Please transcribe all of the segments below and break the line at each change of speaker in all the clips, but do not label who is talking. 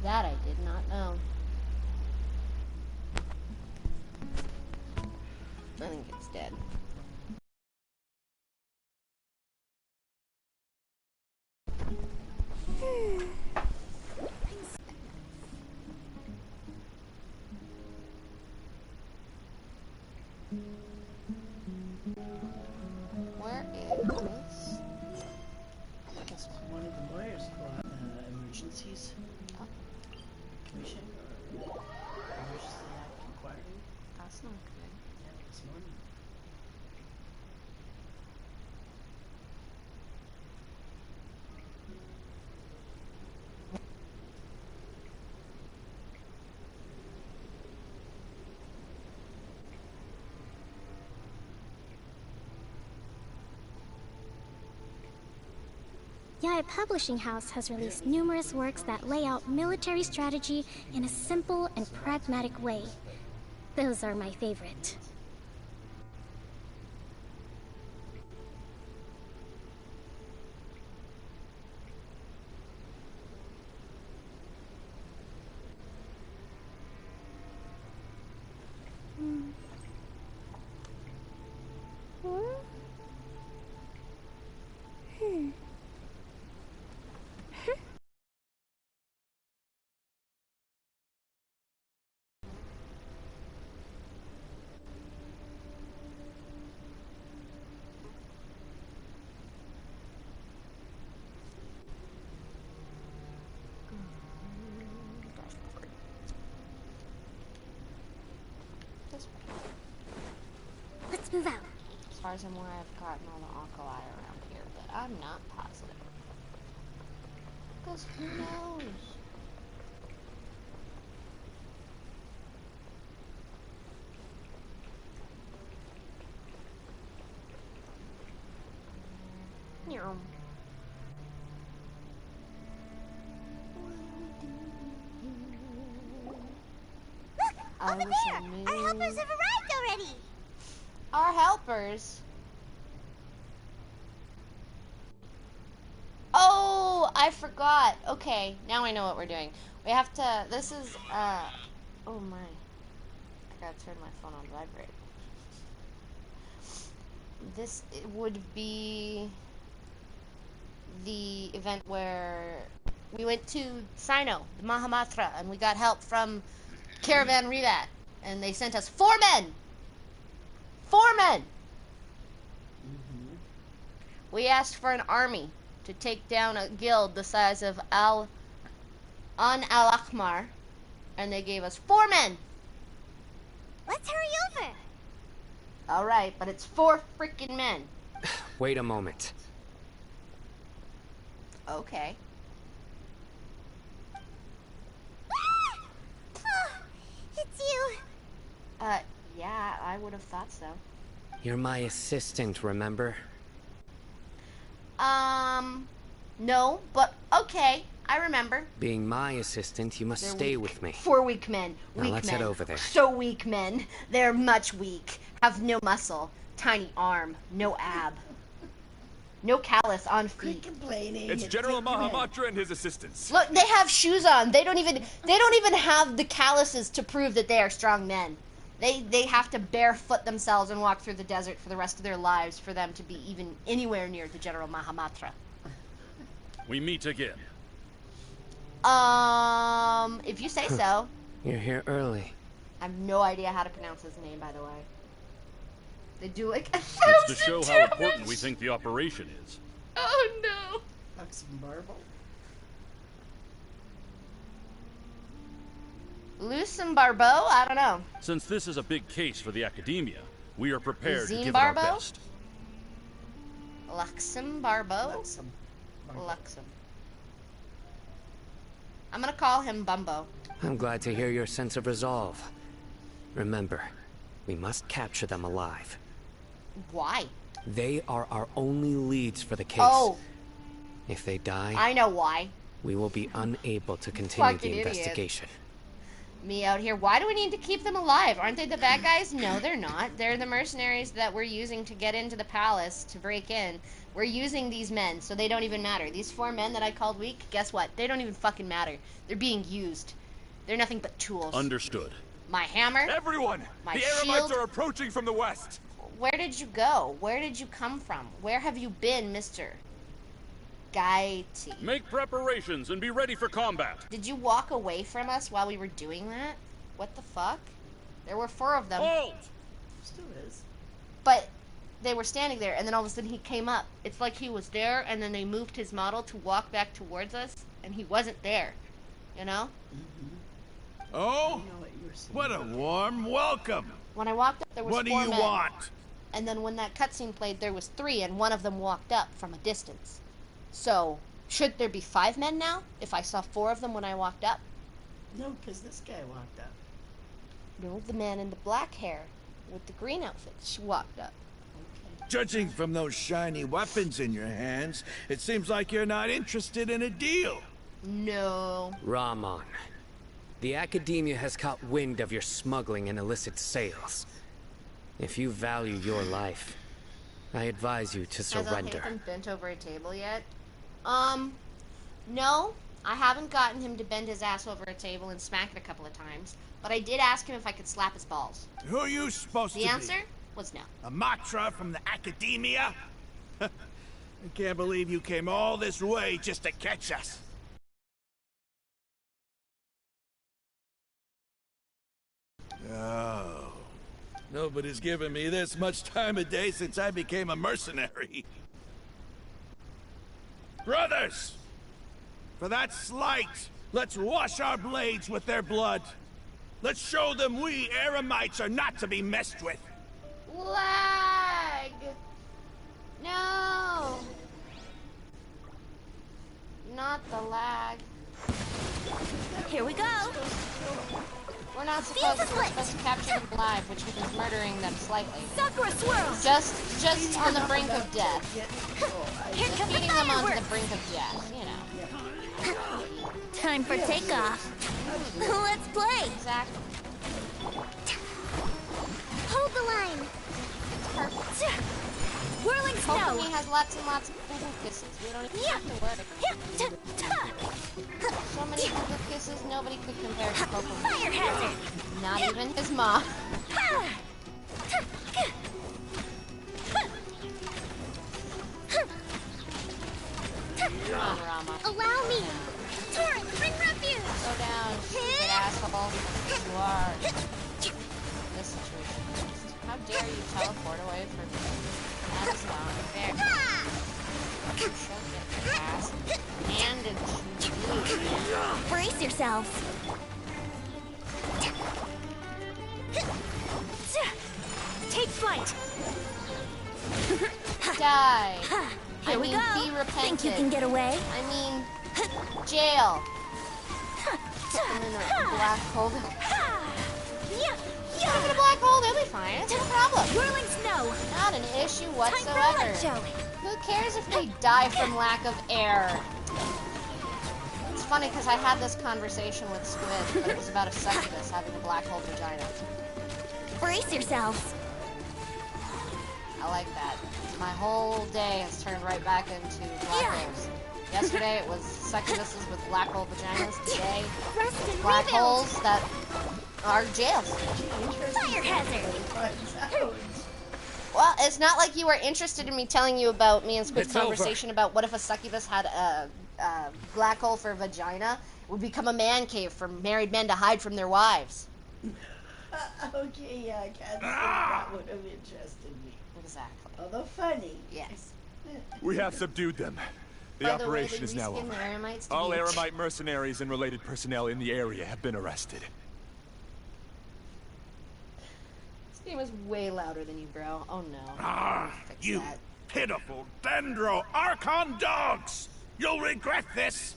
That I did not know. I think it's dead. Where is this one?
One of the lawyers got emergencies.
Oh.
Commission or emergency act inquiry.
That's not good.
Yeah, this morning.
Yai Publishing House has released numerous works that lay out military strategy in a simple and pragmatic way. Those are my favorite. Let's move out.
As far as I'm aware, I've gotten all the alkali around here, but I'm not positive. Because who knows?
Look! Over there! Our helpers have arrived already!
Our helpers? Oh, I forgot. Okay, now I know what we're doing. We have to, this is, oh my. I gotta turn my phone on vibrate. This would be the event where we went to Sino, the Mahamatra, and we got help from Caravan Revat, and they sent us 4 men! 4 men! We asked for an army to take down a guild the size of An Al-Akhmar, and they gave us 4 men!
Let's hurry over!
Alright, but it's 4 freaking men.
Wait a moment.
Okay.
Oh, it's you!
Yeah, I would have thought so.
You're my assistant, remember?
No, but okay, I remember.
Being my assistant, you must stay with me.
4 weak men.
Now
Weak
let's
men.
head over there.
So weak men. They're much weak. Have no muscle. Tiny arm. No ab. No callus on feet.
Complaining.
It's General Mahamatra and his assistants.
Look, they have shoes on. They don't even have the calluses to prove that they are strong men. They have to barefoot themselves and walk through the desert for the rest of their lives for them to be even anywhere near the General Mahamatra.
We meet again.
If you say so.
You're here early.
I have no idea how to pronounce his name, by the way. They do like 1,000
It's to show how important we think the operation is.
Oh no.
Like some marble.
Lucen Barbeau? I don't know.
Since this is a big case for the academia, we are prepared to
Zine
give it our
Barbeau?
best.
Luxem Barbeau?
Luxem.
Luxem. I'm gonna call him Bumbo.
I'm glad to hear your sense of resolve. Remember, we must capture them alive.
Why?
They are our only leads for the case.
Oh.
If they die,
I know why.
we will be unable to continue
Fucking
the
idiot.
investigation.
Me out here. Why do we need to keep them alive? Aren't they the bad guys? No, they're not. They're the mercenaries that we're using to get into the palace to break in. We're using these men, so they don't even matter. These 4 men that I called weak, guess what? They don't even fucking matter. They're being used. They're nothing but tools.
Understood.
My hammer.
Everyone!
My
The
shield.
Aramites are approaching from the west!
Where did you go? Where did you come from? Where have you been, Mr. Gaiti?
Make preparations and be ready for combat.
Did you walk away from us while we were doing that? What the fuck? There were 4 of them.
Halt!
Still is.
But they were standing there, and then all of a sudden he came up. It's like he was there, and then they moved his model to walk back towards us, and he wasn't there. You know?
Oh?
I know what you were saying.
What a warm welcome!
When I walked up, there was
What do
4
you
men.
want?
And then when that cutscene played, there was 3, and one of them walked up from a distance. So, should there be 5 men now? If I saw 4 of them when I walked up?
No, because this guy walked up.
No, the man in the black hair with the green outfit. She walked up.
Okay.
Judging from those shiny weapons in your hands, it seems like you're not interested in a deal.
No.
Rahman, the Academia has caught wind of your smuggling and illicit sales. If you value your life, I advise you to surrender.
Has Nathan bent over a table yet? No. I haven't gotten him to bend his ass over a table and smack it a couple of times. But I did ask him if I could slap his balls.
Who are you supposed to
The
be?
answer was no.
A Matra from the Academia? I can't believe you came all this way just to catch us. Oh. Nobody's given me this much time of day since I became a mercenary. Brothers! For that slight, let's wash our blades with their blood. Let's show them we Aramites are not to be messed with.
Lag! No! Not the lag.
Here we go.
We're not supposed to. We're supposed to capture them alive, which means murdering them slightly.
Sakura swirl.
Just on the brink of death.
Here
Just
comes the
feeding them onto the
fireworks.
brink of death, you know.
Time for takeoff. Let's play.
Exactly.
Hold the line. Whirling snow.
Kokomi has lots and lots of boo-boo kisses. We don't even have to worry. So many boo-boo kisses, nobody could compare to Kokomi.
Fire hazard.
Not even his mom. Come on, Rama.
Allow me. Torrent, bring refuge.
Go down, stupid asshole. You are. This situation. How dare you teleport away from me? That is not fair. You should get your ass handed to you.
Brace yourselves. Take flight.
Die.
Here we
mean,
go.
Be repentant.
Think you can get away?
I mean, jail. Put them in a black hole. Put them in a black hole, they'll be fine. It's no problem.
Whirling snow.
Not an issue
Time for
whatsoever.
light show.
Who cares if they die from lack of air? It's funny because I had this conversation with Squid, but it was about a succubus having a black hole vagina.
Brace yourselves.
I like that. My whole day has turned right back into black holes. Yesterday it was succubuses with black hole vaginas. Today,
Rest and
black
rebuild.
holes that are jails.
Fire hazard.
Well, it's not like you were interested in me telling you about me and Squid's
It's over.
conversation about what if a succubus had a black hole for a vagina. It would become a man cave for married men to hide from their wives.
Okay, yeah, I can't say that would have interested me.
Exactly.
Although funny.
Yes.
We have subdued them. The
By the way,
operation
they
is now
reskin
over.
the Aramites to
All
be-
Aramite mercenaries and related personnel in the area have been arrested.
This game is way louder than you, bro. Oh no.
Ah,
Fix
you
that.
pitiful Dendro Archon dogs! You'll regret this!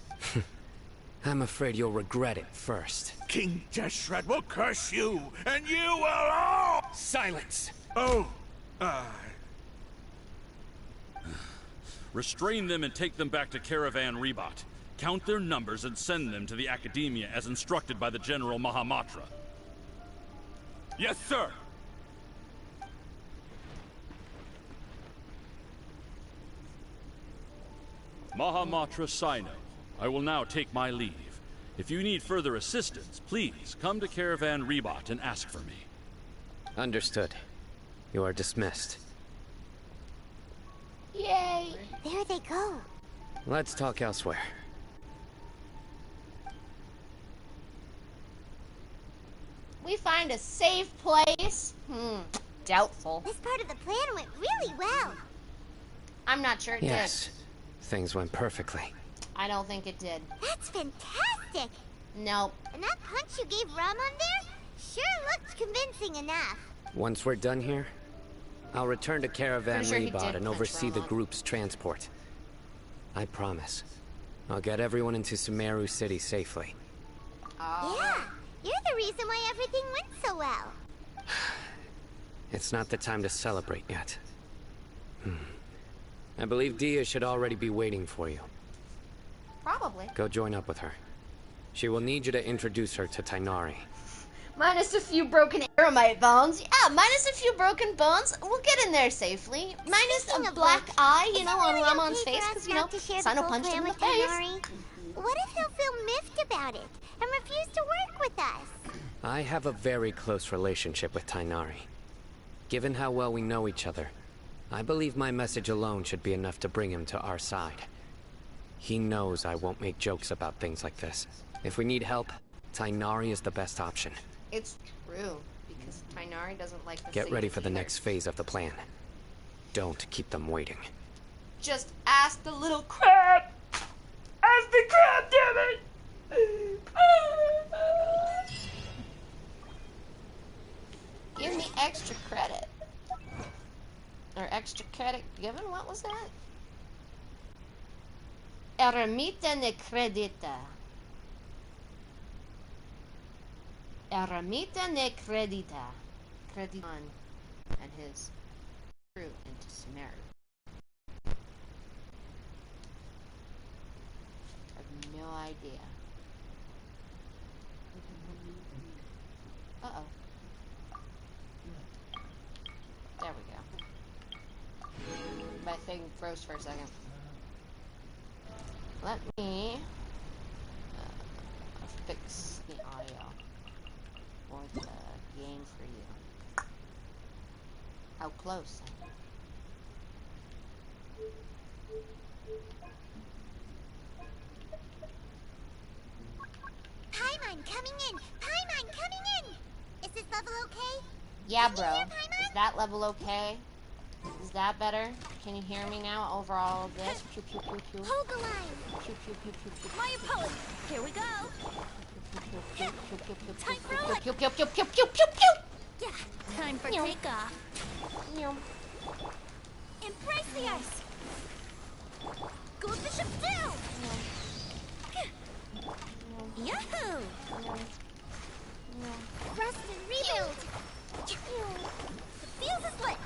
I'm afraid you'll regret it first.
King Deshret will curse you, and you will all...
Silence!
Oh,
Restrain them and take them back to Caravan Rebat. Count their numbers and send them to the Academia as instructed by the General Mahamatra.
Yes, sir.
Mahamatra Sino, I will now take my leave. If you need further assistance, please come to Caravan Rebot and ask for me.
Understood. You are dismissed.
Yay!
There they go.
Let's talk elsewhere.
We find a safe place? Doubtful.
This part of the plan went really well.
I'm not sure it
Yes. Things went perfectly.
did. I don't think it did.
That's fantastic.
Nope.
And that punch you gave Ram on there sure looked convincing enough.
Once we're done here, I'll return to Caravan
Pretty sure he
Rebot
did
and
punch
oversee the
Ramon.
group's transport. I promise. I'll get everyone into Sumeru City safely.
Yeah, you're the reason why everything went so well.
It's not the time to celebrate yet. I believe Dia should already be waiting for you.
Probably.
Go join up with her. She will need you to introduce her to Tainari.
Minus a few broken aramite bones. Yeah, minus a few broken bones. We'll get in there safely. Minus
Speaking
a
of
black
which,
eye,
is
you
it
know, on
really
Ramon's
okay
face,
for us
because, you know,
not to share the
Sino
full
punched him
plan
in the
with
face.
Tainari? What if he'll feel miffed about it and refuse to work with us?
I have a very close relationship with Tainari. Given how well we know each other, I believe my message alone should be enough to bring him to our side. He knows I won't make jokes about things like this. If we need help, Tainari is the best option.
It's true, because Tainari doesn't like the
Get ready for the
either.
next phase of the plan. Don't keep them waiting.
Just ask the little crab! Ask the crab, damn it! Give me extra credit. Or extra credit given? What was that? Ermita ne credita. Ermita ne credita. Crediton and his crew into Sumeru. I have no idea. Uh-oh. There we go. My thing froze for a second. Let me fix the audio for the game for you. How close?
Paimon coming in! Paimon coming in! Is this level okay?
Yeah,
Can you
bro.
hear Paimon?
Is that level okay? Is that better? Can you hear me now over all of this? Pew pew pew pew.
Hold the line!
Pew pew pew pew pew.
My opponent! Here we go!
Pew pew pew pew
Time for a
pew pew pew pew pew pew pew.
Yeah, time for
Meow.
takeoff.
Meow.
Embrace the ice! Gold Bishop down! Yahoo! Rest and rebuild! The fuse is lit!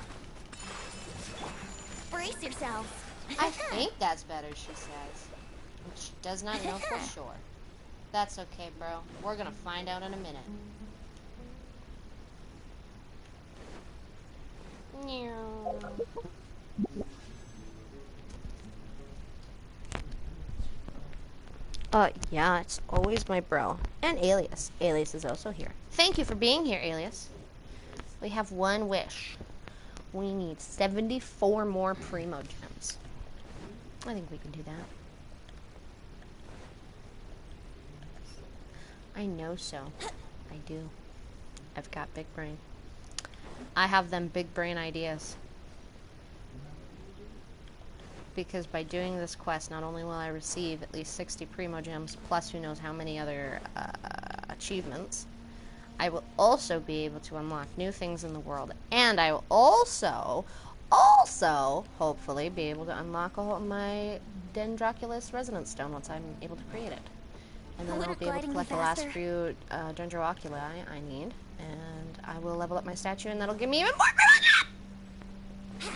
Brace yourselves!
I think that's better, she says. Which does not know for sure. That's okay, bro. We're gonna find out in a minute. Meow. Yeah, it's always my bro. And Alias. Alias is also here. Thank you for being here, Alias. We have one wish. We need 74 more Primo Gems. I think we can do that. I know so. I do. I've got big brain. I have them big brain ideas. Because by doing this quest, not only will I receive at least 60 Primo Gems, plus who knows how many other achievements, I will also be able to unlock new things in the world. And I will also, hopefully, be able to unlock my Dendroculus Resonance Stone once I'm able to create it. And then I'll be able to collect the last few Dendrooculi I need. And I will level up my statue, and that'll give me even more Primo Gems!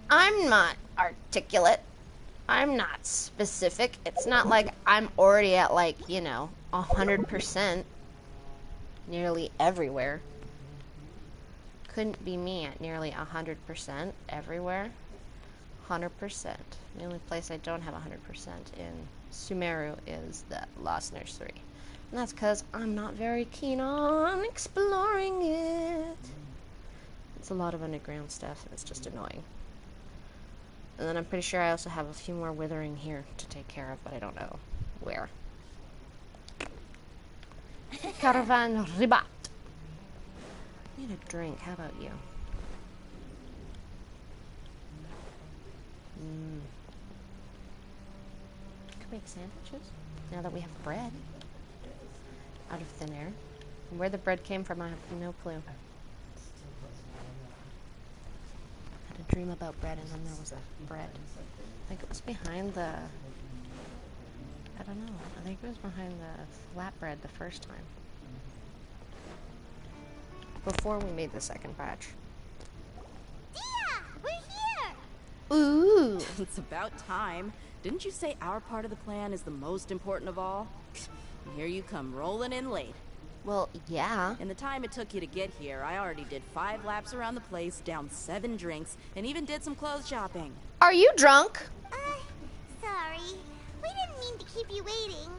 I'm not articulate. I'm not specific. It's not like I'm already at, like, you know, 100% nearly everywhere. Couldn't be me at nearly 100% everywhere. 100%. The only place I don't have 100% in Sumeru is the Lost Nursery. And that's because I'm not very keen on exploring it. It's a lot of underground stuff, and it's just annoying. And then I'm pretty sure I also have a few more withering here to take care of, but I don't know where. Caravan Ribat. Need a drink. How about you? Can we make sandwiches? Now that we have bread. Out of thin air. Where the bread came from, I have no clue. Had a dream about bread, and then there was a bread. I think it was behind the... I don't know. I think it was behind the flatbread the first time. Before we made the second batch.
Yeah, we're here!
Ooh!
It's about time. Didn't you say our part of the plan is the most important of all? Here you come rolling in late.
Well, yeah.
In the time it took you to get here, I already did 5 laps around the place, downed 7 drinks, and even did some clothes shopping.
Are you drunk?
Sorry. We didn't mean to keep you waiting.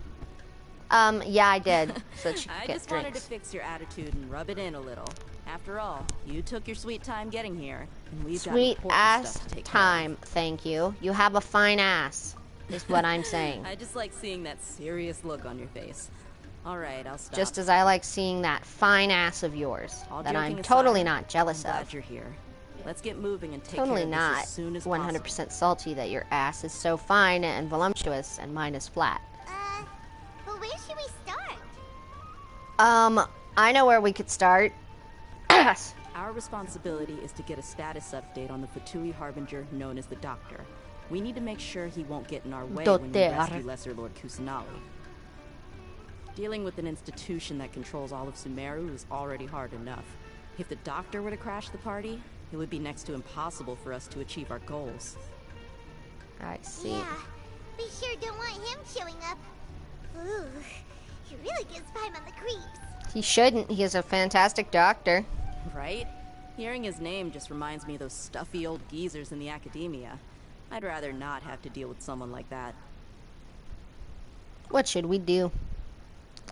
Yeah, I did. So that you could
I
get
just
drinks.
wanted to fix your attitude and rub it in a little. After all, you took your sweet time getting here, and we've got
Sweet
important
ass
stuff to take
time, thank you. You have a fine ass, is what I'm saying.
care of. I just like seeing that serious look on your face. All right, I'll stop.
Just as I like seeing that fine ass of yours,
All
that I'm
joking
totally
aside,
not jealous
I'm glad
of.
you're here. Let's get moving and take
Totally
care of this
not
as soon as
100%
possible.
salty that your ass is so fine and voluptuous and mine is flat.
But where should we start?
I know where we could start.
Our responsibility is to get a status update on the Fatui Harbinger known as the Doctor. We need to make sure he won't get in our way when we
Doctor.
rescue Lesser Lord Kusanali. Dealing with an institution that controls all of Sumeru is already hard enough. If the Doctor were to crash the party, it would be next to impossible for us to achieve our goals.
I see.
Yeah, we sure don't want him showing up. Ooh, he really gives Paimon the creeps.
He shouldn't. He is a fantastic doctor.
Right? Hearing his name just reminds me of those stuffy old geezers in the academia. I'd rather not have to deal with someone like that.
What should we do?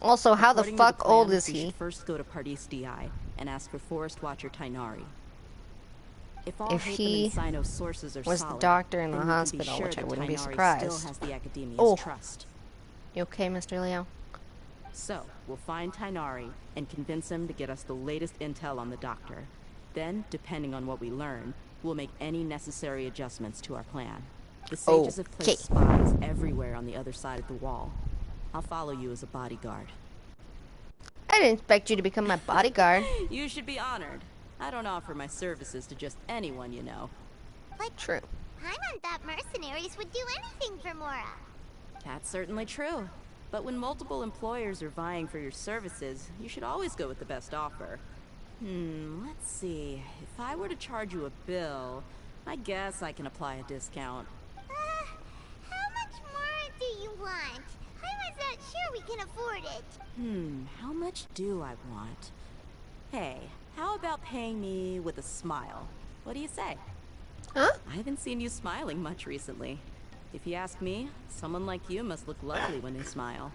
Also, how the
According to
fuck
plan,
old is
we
he?
should first go to Pardis DI and ask for Forest Watcher Tainari. If all
If
Hatham
he
and Sino's sources are
was the
solid,
doctor in the
then we can be
hospital,
sure
which I
that
wouldn't be
Tainari
surprised.
Still has the academia's
Oh.
trust.
You okay, Mr. Leo?
So, we'll find Tainari and convince him to get us the latest intel on the Doctor. Then, depending on what we learn, we'll make any necessary adjustments to our plan. The sages have
Okay.
placed spies everywhere on the other side of the wall. I'll follow you as a bodyguard.
I didn't expect you to become my bodyguard.
You should be honored. I don't offer my services to just anyone you know.
True.
Paimon thought mercenaries would do anything for Mora.
That's certainly true. But when multiple employers are vying for your services, you should always go with the best offer. Let's see. If I were to charge you a bill, I guess I can apply a discount.
How much more do you want? Paimon's not sure we can afford it.
How much do I want? Hey, how about paying me with a smile? What do you say?
Huh?
I haven't seen you smiling much recently. If you ask me, someone like you must look lovely when they smile.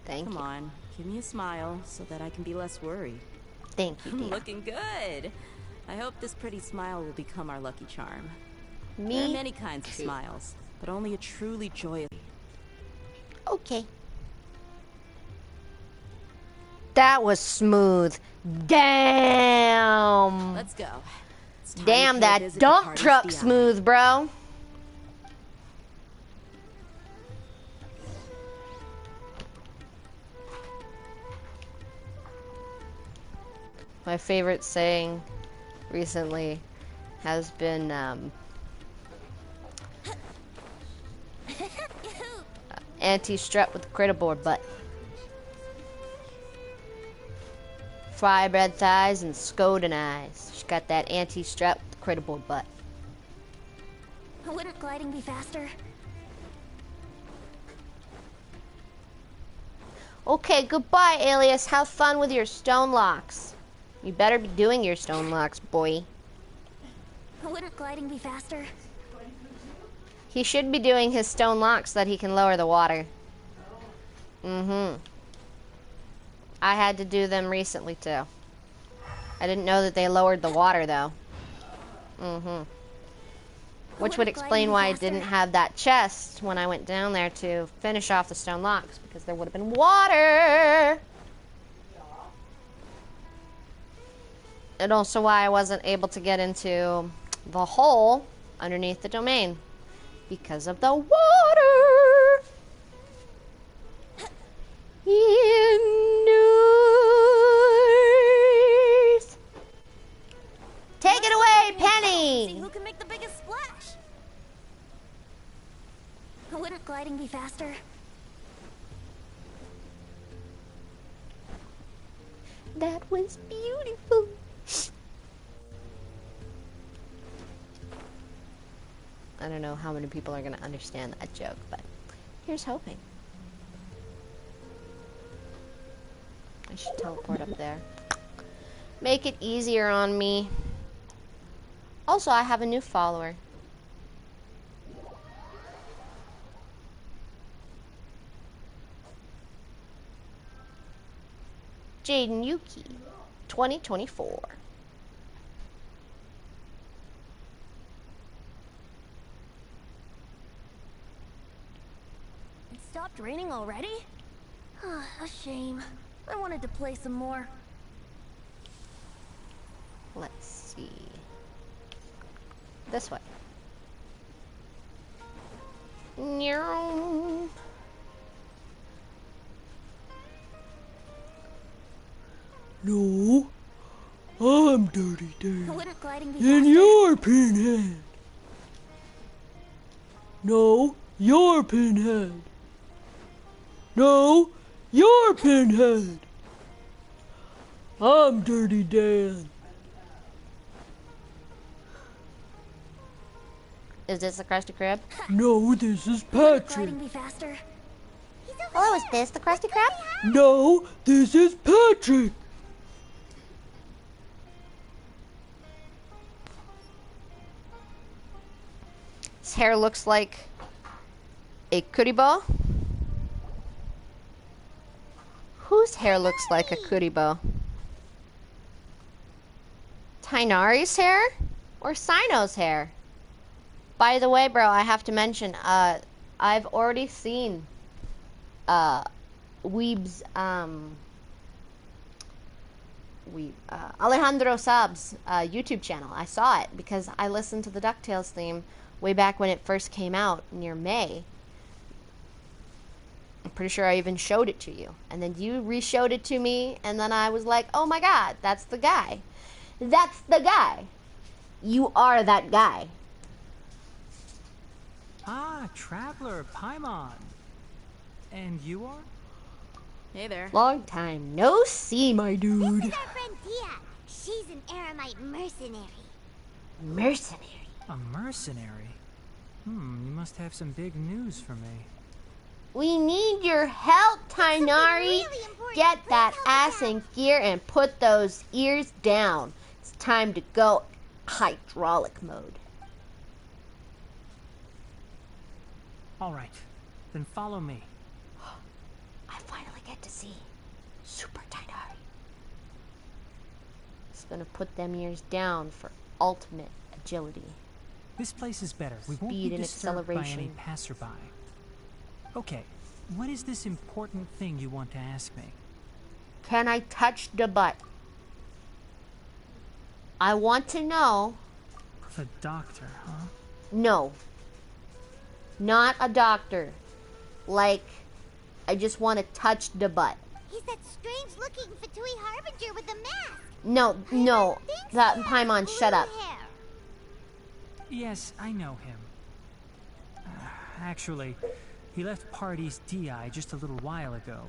Thank
Come
you.
on, give me a smile so that I can be less worried.
Thank you, dear.
Looking good. I hope this pretty smile will become our lucky charm. There are
Me
many kinds of
too.
smiles, but only a truly joyous.
Okay. That was smooth. Damn.
Let's go. It's time to
Damn,
pay a
that
visit to
dump
Pardis
truck
DI.
smooth, bro. My favorite saying recently has been, anti-strut with critical butt. Fry bread thighs and Skoden eyes. She's got that anti-strut with critical butt.
Wouldn't gliding be faster?
Okay, goodbye, Alias. Have fun with your stone locks. You better be doing your stone locks, boy.
Wouldn't gliding be faster?
He should be doing his stone locks so that he can lower the water. I had to do them recently, too. I didn't know that they lowered the water, though. Which would explain why I didn't have that chest when I went down there to finish off the stone locks, because there would have been water! And also why I wasn't able to get into the hole underneath the domain. Because of the water! Indoors! Take it away, Penny!
See who can make the biggest splash. Wouldn't gliding be faster?
That was beautiful. I don't know how many people are going to understand that joke, but here's hoping. I should teleport up there. Make it easier on me. Also, I have a new follower. Jaden Yuki, 2024.
It stopped raining already? A shame. I wanted to play some more.
Let's see. This way. No.
No, I'm Dirty Dan.
Wouldn't gliding be
And
faster?
you're Pinhead. No, you're Pinhead. No, you're Pinhead. I'm Dirty Dan.
Is this the Krusty Krab?
No, this is
Wouldn't
Patrick.
gliding be faster?
Hello, is this the Krusty Krab?
No, this is Patrick.
His hair looks like a kuribo. Whose hair looks like a kuribo? Tainari's hair or Sino's hair? By the way, bro, I have to mention, I've already seen Weeb's Alejandro Saab's YouTube channel. I saw it because I listened to the DuckTales theme way back when it first came out near May. I'm pretty sure I even showed it to you. And then you re-showed it to me, and then I was like, oh my god, that's the guy. That's the guy. You are that guy.
Ah, Traveler, Paimon. And you are?
Hey there.
Long time no see, my dude.
This is our friend Dia. She's an Aramite mercenary.
Mercenary.
A mercenary? You must have some big news for me.
We need your help, Tainari.
really important.
Get that
Please help us
ass in gear and put those ears down. It's time to go hydraulic mode.
All right, then follow me.
I finally get to see Super Tainari. It's gonna put them ears down for ultimate agility.
This place is better. We won't
Speed
be
and
disturbed by any
acceleration.
passerby. Okay, what is this important thing you want to ask me?
Can I touch the butt? I want to know.
The doctor, huh?
No. Not a doctor. Like, I just want to touch the butt.
He's that strange-looking Fatui Harbinger with the mask.
No, no.
Thinks
That
he has
Paimon, shut
blue
up.
hair.
Yes, I know him. Actually, he left Party's DI just a little while ago.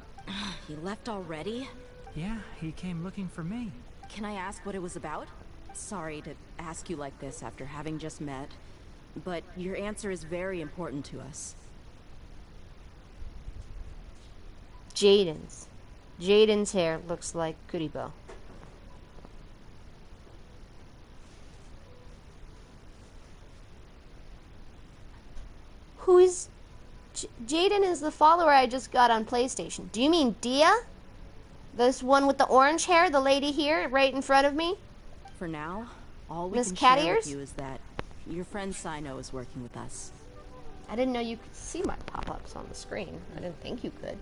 He left already?
Yeah, he came looking for me.
Can I ask what it was about? Sorry to ask you like this after having just met, but your answer is very important to us.
Jaden's Jaden's hair looks like Kuribo. Who is... Jaden is the follower I just got on PlayStation. Do you mean Dia? This one with the orange hair, the lady here, right in front of me?
For now, all we
Miss
can
Cat
share
Ears?
with you is that your friend Sino is working with us.
I didn't know you could see my pop-ups on the screen. I didn't think you could.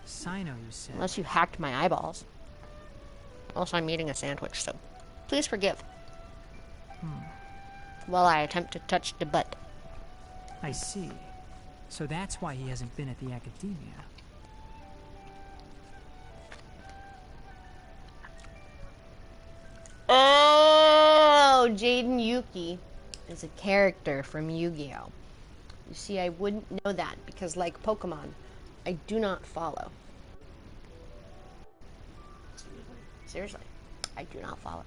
Sino, you said.
Unless you hacked my eyeballs. Also, I'm eating a sandwich, so please forgive. While I attempt to touch the butt.
I see. So that's why he hasn't been at the academia.
Oh, Jaden Yuki is a character from Yu-Gi-Oh! You see, I wouldn't know that because, like Pokemon, I do not follow. Seriously, I do not follow.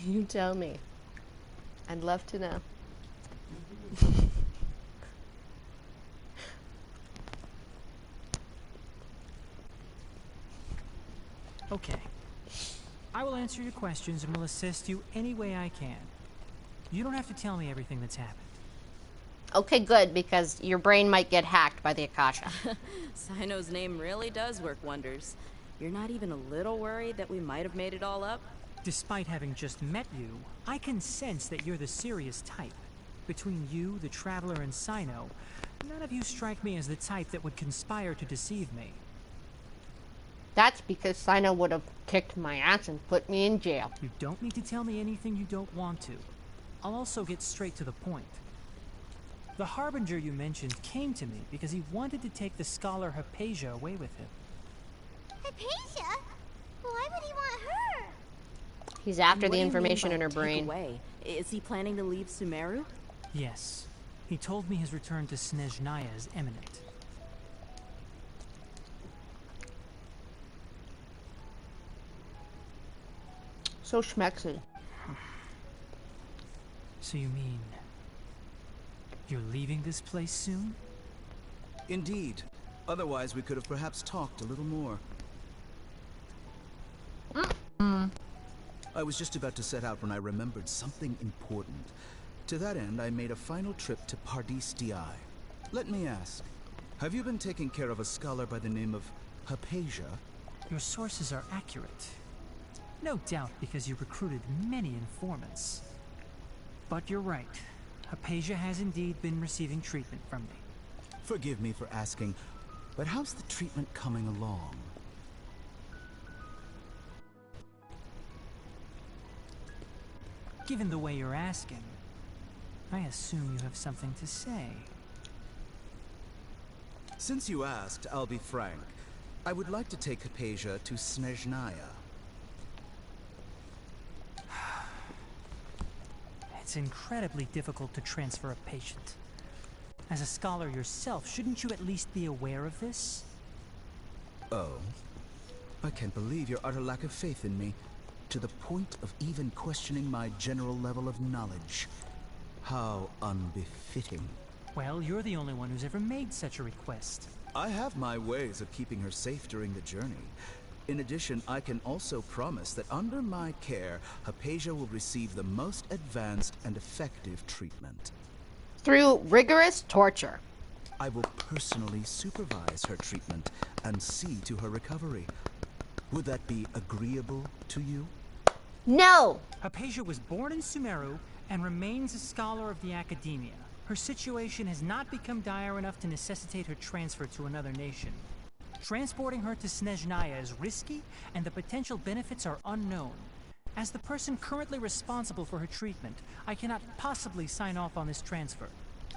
You tell me. I'd love to know.
Okay. I will answer your questions and will assist you any way I can. You don't have to tell me everything that's happened.
Okay, good, because your brain might get hacked by the Akasha.
Sino's name really does work wonders. You're not even a little worried that we might have made it all up?
Despite having just met you, I can sense that you're the serious type. Between you, the Traveler, and Sino, none of you strike me as the type that would conspire to deceive me.
That's because Sino would have kicked my ass and put me in jail.
You don't need to tell me anything you don't want to. I'll also get straight to the point. The Harbinger you mentioned came to me because he wanted to take the scholar Hypatia away with him.
Hypatia? Why would he want her?
He's after
What
the
do you mean
information
by
in her
take
brain.
away? Is he planning to leave Sumeru?
Yes. He told me his return to Snezhnaya is imminent.
So schmexy.
So you mean... you're leaving this place soon?
Indeed. Otherwise, we could have perhaps talked a little more. I was just about to set out when I remembered something important. To that end, I made a final trip to Pardis Di. Let me ask, have you been taking care of a scholar by the name of Hypatia?
Your sources are accurate. No doubt because you recruited many informants. But you're right. Hypatia has indeed been receiving treatment from me.
Forgive me for asking, but how's the treatment coming along?
Given the way you're asking, I assume you have something to say.
Since you asked, I'll be frank. I would like to take Hypatia to Snezhnaya.
It's incredibly difficult to transfer a patient. As a scholar yourself, shouldn't you at least be aware of this?
Oh? I can't believe your utter lack of faith in me, to the point of even questioning my general level of knowledge. How unbefitting.
Well, you're the only one who's ever made such a request.
I have my ways of keeping her safe during the journey. In addition, I can also promise that under my care, Hypatia will receive the most advanced and effective treatment.
Through rigorous torture.
I will personally supervise her treatment and see to her recovery. Would that be agreeable to you?
No!
Hypatia was born in Sumeru and remains a scholar of the academia. Her situation has not become dire enough to necessitate her transfer to another nation. Transporting her to Snezhnaya is risky, and the potential benefits are unknown. As the person currently responsible for her treatment, I cannot possibly sign off on this transfer.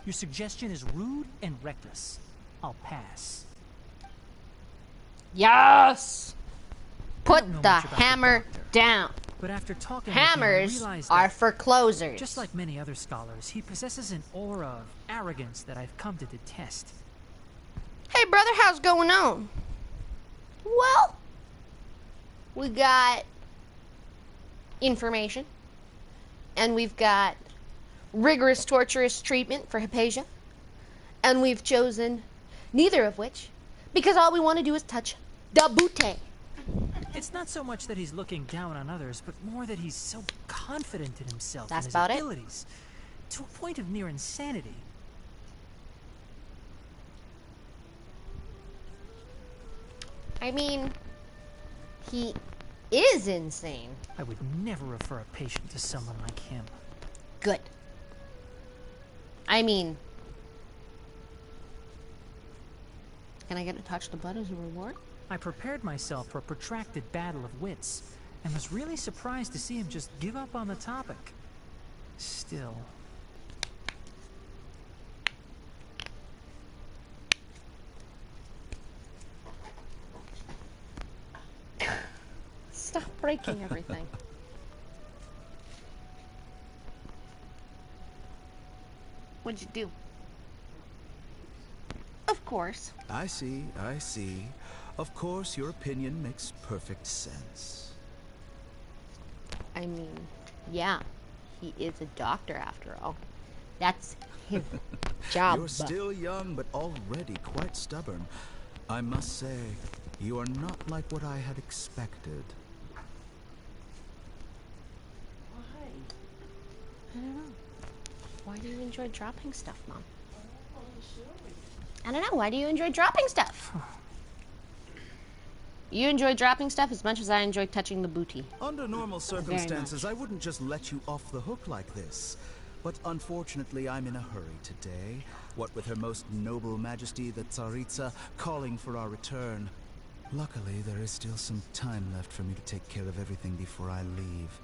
Your suggestion is rude and reckless. I'll pass.
Yes! Put
don't know
the
much about the
hammer
doctor.
down.
But after talking with him, I
Hammers
realized
are
that,
for closers.
just like many other scholars, he possesses an aura of arrogance that I've come to detest.
Hey, brother, how's going on? Well, we got information, and we've got rigorous, torturous treatment for Hypatia, and we've chosen neither of which, because all we want to do is touch the booty.
It's not so much that he's looking down on others, but more that he's so confident in himself
That's
and his
about it.
abilities, to a point of near insanity.
I mean, he is insane.
I would never refer a patient to someone like him.
Good. I mean, can I get to touch the butt as a reward?
I prepared myself for a protracted battle of wits, and was really surprised to see him just give up on the topic. Still...
Stop breaking everything. What'd you do? Of course.
I see, I see. Of course, your opinion makes perfect sense.
I mean, yeah, he is a doctor after all. That's his job.
You're still young, but already quite stubborn. I must say, you are not like what I had expected.
Why? I don't know. Why do you enjoy dropping stuff, Mom? I don't know. Why do you enjoy dropping stuff? You enjoy dropping stuff as much as I enjoy touching the booty.
Under normal circumstances, I wouldn't just let you off the hook like this. But unfortunately, I'm in a hurry today. What with Her Most Noble Majesty, the Tsaritsa, calling for our return. Luckily, there is still some time left for me to take care of everything before I leave.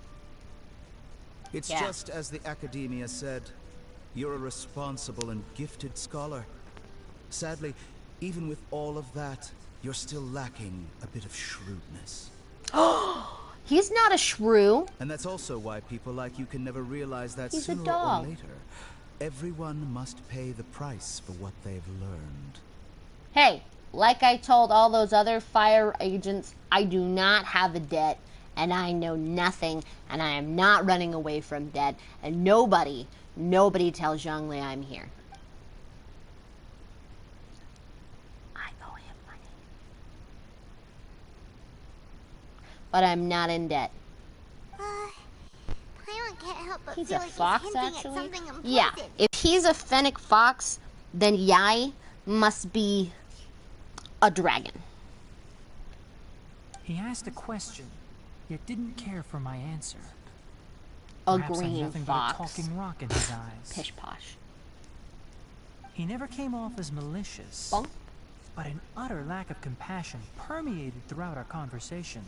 It's just as the Academia said. You're a responsible and gifted scholar. Sadly, even with all of that, you're still lacking a bit of shrewdness.
He's not a shrew.
And that's also why people like you can never realize that
He's a
sooner
dog.
or later, everyone must pay the price for what they've learned.
Hey, like I told all those other fire agents, I do not have a debt, and I know nothing, and I am not running away from debt, and nobody tells Zhongli I'm here. I owe him money. But I'm not in debt.
Paimon can't help but
He's
feel
a
like
fox,
he's hinting
actually?
at something unpleasant.
Yeah, if he's a fennec fox, then Yai must be a dragon.
He asked a question, yet didn't care for my answer.
A
Perhaps I'm
green
nothing
fox.
but a talking rock in his eyes.
Pish posh.
He never came off as malicious,
Bonk.
but an utter lack of compassion permeated throughout our conversation.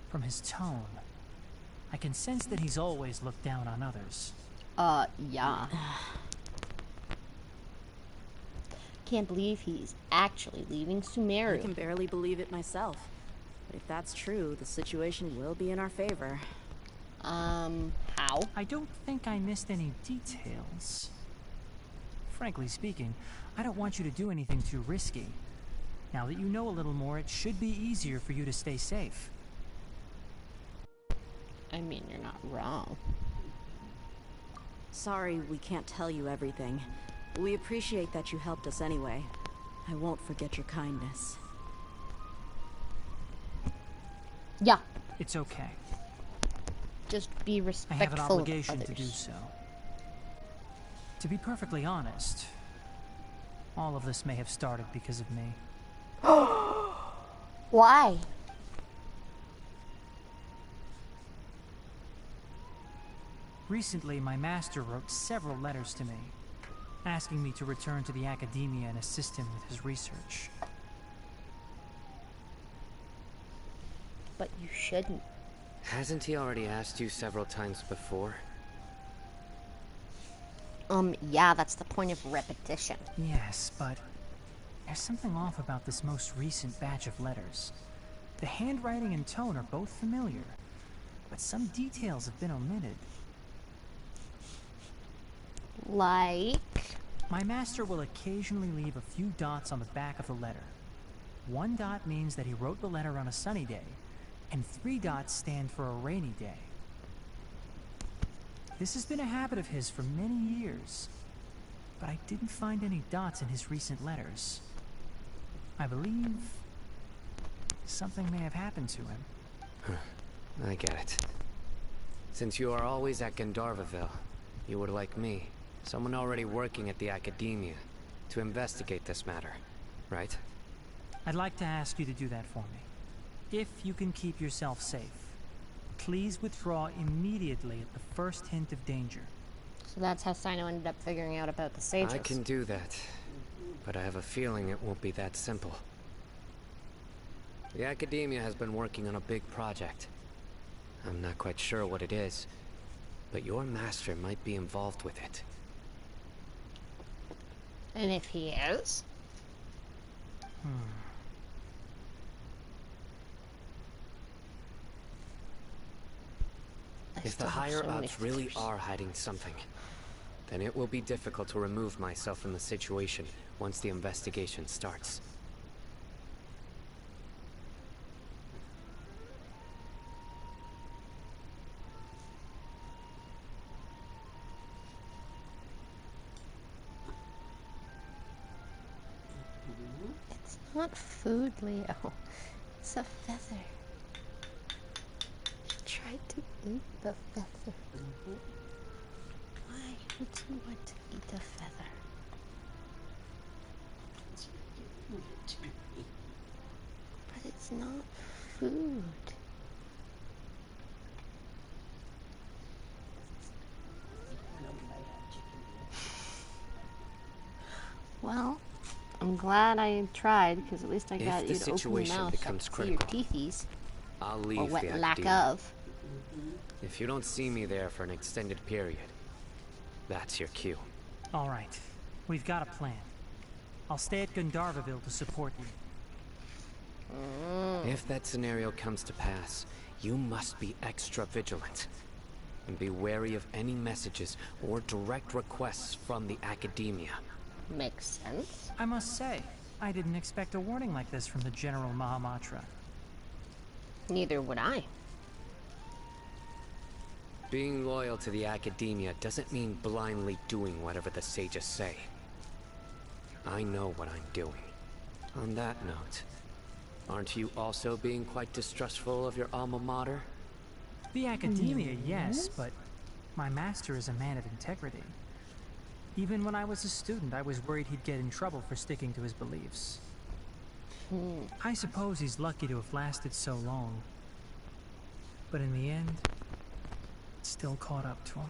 From his tone, I can sense that he's always looked down on others.
Yeah. Can't believe he's actually leaving Sumeru.
I can barely believe it myself. But if that's true, the situation will be in our favor.
How?
I don't think I missed any details. Frankly speaking, I don't want you to do anything too risky. Now that you know a little more, it should be easier for you to stay safe.
I mean, you're not wrong.
Sorry we can't tell you everything. We appreciate that you helped us anyway. I won't forget your kindness.
Yeah.
It's okay.
Just be
I
respectful
have an obligation
of
to
others.
do so. To be perfectly honest, all of this may have started because of me.
Why?
Recently, my master wrote several letters to me, asking me to return to the Academia and assist him with his research.
But you shouldn't.
Hasn't he already asked you several times before?
Yeah, that's the point of repetition.
Yes, but there's something off about this most recent batch of letters. The handwriting and tone are both familiar, but some details have been omitted.
Like?
My master will occasionally leave a few dots on the back of the letter. One dot means that he wrote the letter on a sunny day, and 3 dots stand for a rainy day. This has been a habit of his for many years, but I didn't find any dots in his recent letters. I believe something may have happened to him.
I get it. Since you are always at Gandharvaville, you would like me, someone already working at the Academia, to investigate this matter, right?
I'd like to ask you to do that for me. If you can keep yourself safe, please withdraw immediately at the first hint of danger.
So that's how Sino ended up figuring out about the sages.
I can do that, but I have a feeling it won't be that simple. The Academia has been working on a big project. I'm not quite sure what it is, but your master might be involved with it.
And if he is?
If the higher-ups really are hiding something, then it will be difficult to remove myself from the situation once the investigation starts.
It's not food, Leo. It's a feather. She tried to eat the feather. Why would you want to eat a feather? But it's not food. Well, I'm glad I tried, because at least I got you to open your mouth
becomes
so I could see your teethies.
I'll leave
Or what
the
lack
Academia.
of.
If you don't see me there for an extended period, that's your cue.
All right, we've got a plan. I'll stay at Gandharvaville to support you.
If that scenario comes to pass, you must be extra vigilant. And be wary of any messages or direct requests from the Academia.
Makes sense.
I must say, I didn't expect a warning like this from the General Mahamatra.
Neither would I.
Being loyal to the Academia doesn't mean blindly doing whatever the sages say. I know what I'm doing. On that note, aren't you also being quite distrustful of your alma mater?
The Academia, yes, but my master is a man of integrity. Even when I was a student, I was worried he'd get in trouble for sticking to his beliefs. I suppose he's lucky to have lasted so long. But in the end, it still caught up to him.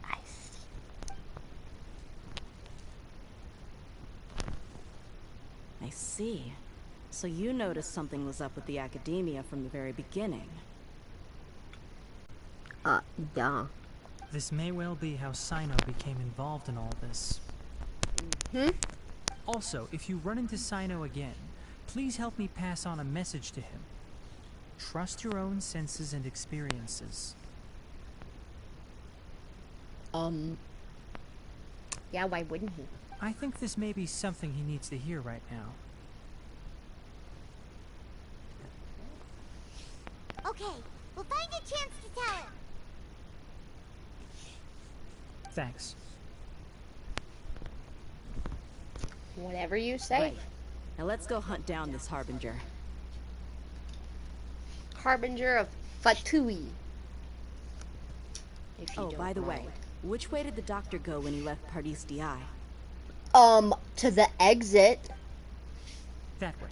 I see.
I see. So you noticed something was up with the Academia from the very beginning.
Yeah.
This may well be how Sino became involved in all this. Also, if you run into Sino again, please help me pass on a message to him. Trust your own senses and experiences.
Yeah, why wouldn't he?
I think this may be something he needs to hear right now.
Okay, we'll find a chance to tell him.
Thanks.
Whatever you say.
Right. Now let's go hunt down this Harbinger.
Harbinger of Fatui. If you
Oh,
don't
by the way,
mind.
which way did the doctor go when he left Pardis DI?
To the exit.
That way.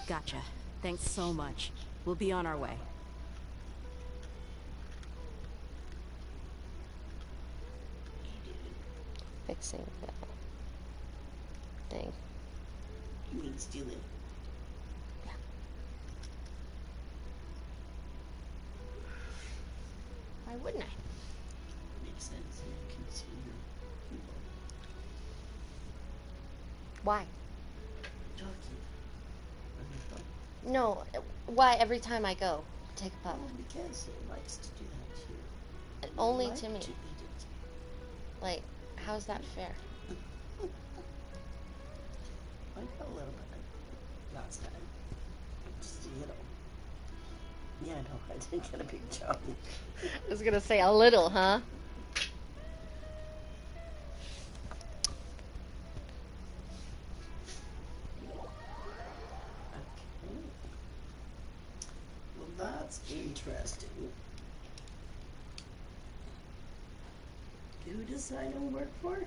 Gotcha. Thanks so much. We'll be on our way.
Fixing the thing.
You mean stealing?
Yeah. Why wouldn't I?
Makes sense. You can see your people
Why?
talking.
No, why every time I go, take a puff?
Oh, because it likes to do that too.
And only
Like
to me.
To eat it.
Like, how's that fair?
I know a little bit. last time. Just a little. Yeah, no, I didn't get a big chunk.
I was gonna say a little, huh?
Okay. Well, that's interesting. Who does Sino work for? Do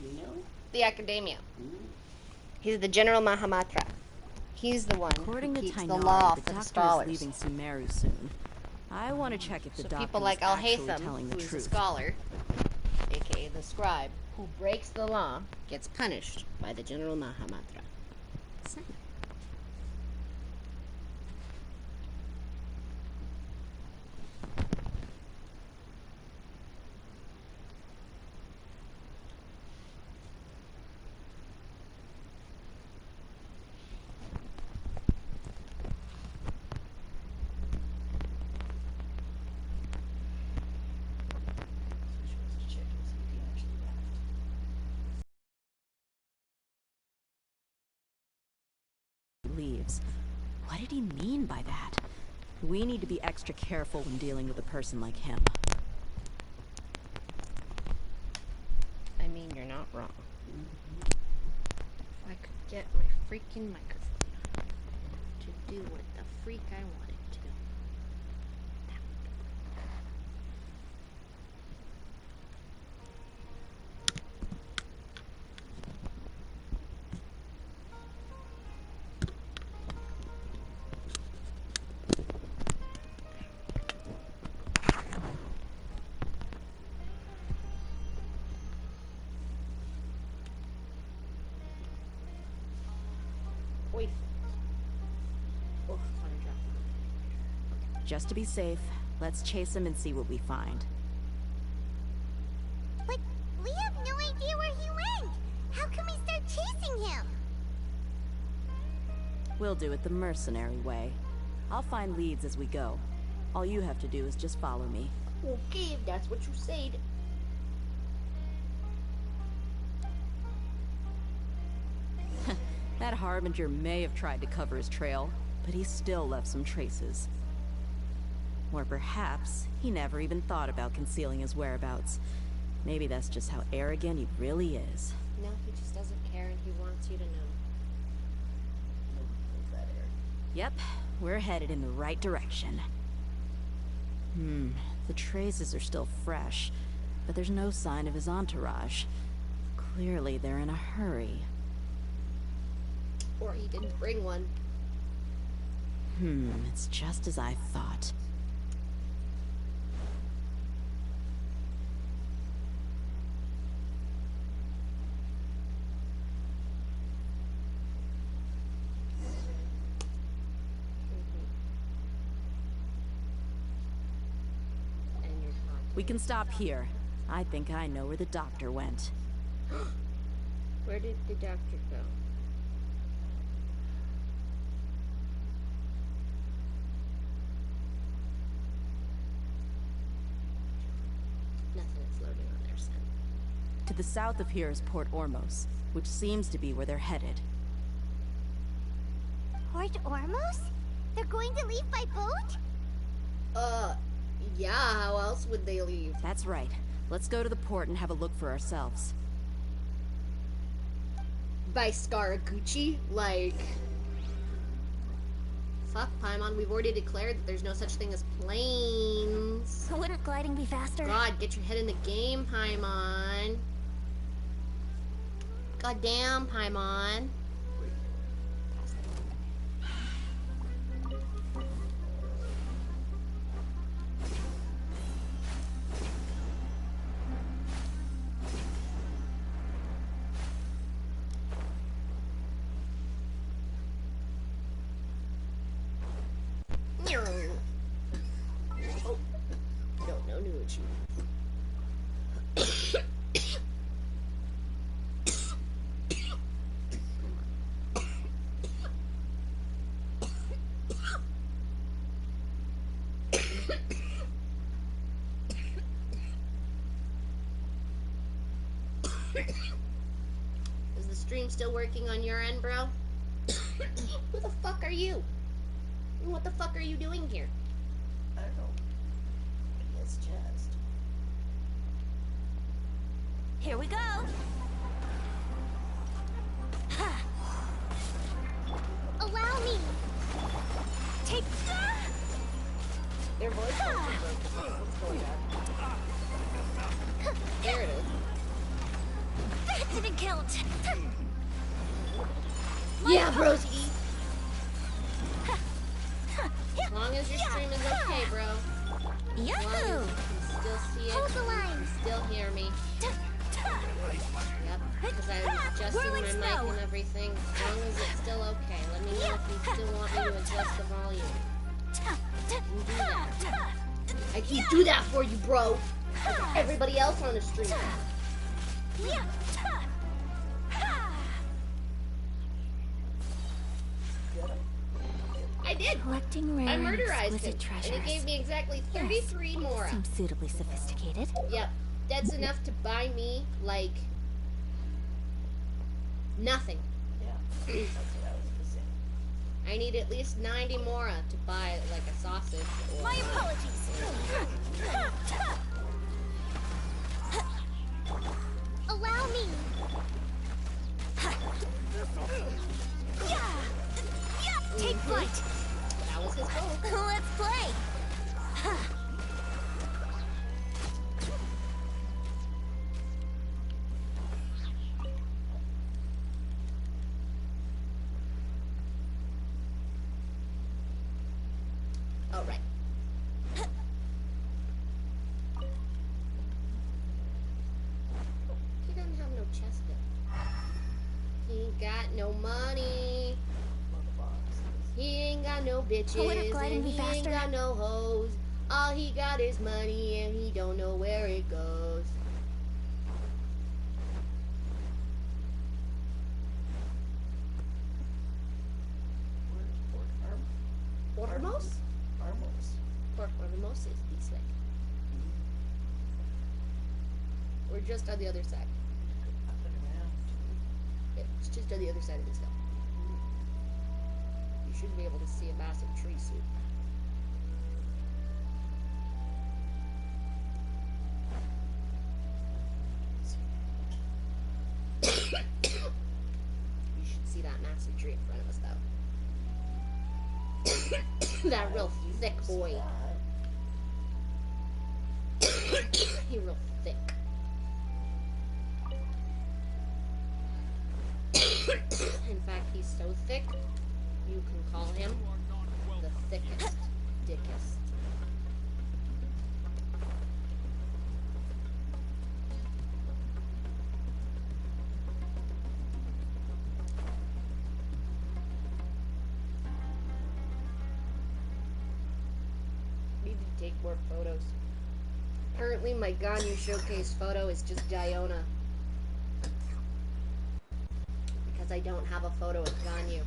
you know?
The Academia.
Ooh.
He's the General Mahamatra. He's the one
According
who
to
keeps
Tainari,
the law
the
for the
doctor
scholars.
is leaving Sumeru soon. I want to check if the
So
doctor
people
is
like
actually
Al-Haytham,
telling the
who's a
truth.
scholar, aka the scribe, who breaks the law, gets punished by the General Mahamatra.
So she wants to check and see if he actually left.
Leaves. What did he mean by that? We need to be extra careful when dealing with a person like him.
I mean, you're not wrong. If I could get my freaking microphone to do what the freak I want it to. That would work. Wait. Oh, I dropped it.
Just to be safe, let's chase him and see what we find.
But we have no idea where he went. How can we start chasing him?
We'll do it the mercenary way. I'll find leads as we go. All you have to do is just follow me.
Okay, if that's what you said.
That harbinger may have tried to cover his trail, but he still left some traces. Or perhaps he never even thought about concealing his whereabouts. Maybe that's just how arrogant he really is.
No, he just doesn't care and he wants you to know.
Yep, we're headed in the right direction. The traces are still fresh, but there's no sign of his entourage. Clearly they're in a hurry.
Or he didn't bring one.
It's just as I thought.
And you're not.
We can stop here. I think I know where the doctor went.
Where did the doctor go? Nothing is loading on their side.
To the south of here is Port Ormos, which seems to be where they're headed.
Port Ormos? They're going to leave by boat?
Yeah, how else would they leave?
That's right. Let's go to the port and have a look for ourselves.
By Scaramucci? Like... Fuck, Paimon, we've already declared that there's no such thing as planes.
Wouldn't gliding be faster?
God, get your head in the game, Paimon. God damn, Paimon. Oh, no Nuichi. Is the stream still working on your end, bro? Who the fuck are you? And what the fuck are you doing here?
I don't know. His chest.
Here we go. Allow me. Take.
Their voice broke. What's going on?
There it is.
That didn't count.
Yeah, broski. As long as your stream is okay, bro. As long as
Yahoo!
you can still see it,
Hold the
you
line.
can still hear me. Yep, because I was adjusting my
Whirling
mic
snow.
and everything. As long as it's still okay. Let me know if you still want me to adjust the volume. I can do that for you, bro. Like everybody else on the stream. I did.
Collecting rare
I
and
murderized
exquisite
him,
treasures.
and it gave me exactly 33 more.
Seems suitably sophisticated.
Yep, that's enough to buy me, like, nothing.
Yeah, that's what I was gonna say.
I need at least 90 more to buy, like, a sausage or...
My apologies. Allow me. Take flight.
That was his goal.
Let's play.
All right. He doesn't have no chest though. He ain't got no money. He ain't got no bitches,
Would it glide
and
and be
he ain't
faster?
got no hoes. All he got is money, and he don't know where it goes. Ormos? Ormos is this way. We're just on the other side. Yep, it's just on the other side of this hill. You should be able to see a massive tree suit. You should see that massive tree in front of us, though. That real thick boy. He real thick. In fact, he's so thick, you can call him the thickest, dickest. Need to take more photos. Currently, my Ganyu showcase photo is just Diona. Because I don't have a photo of Ganyu.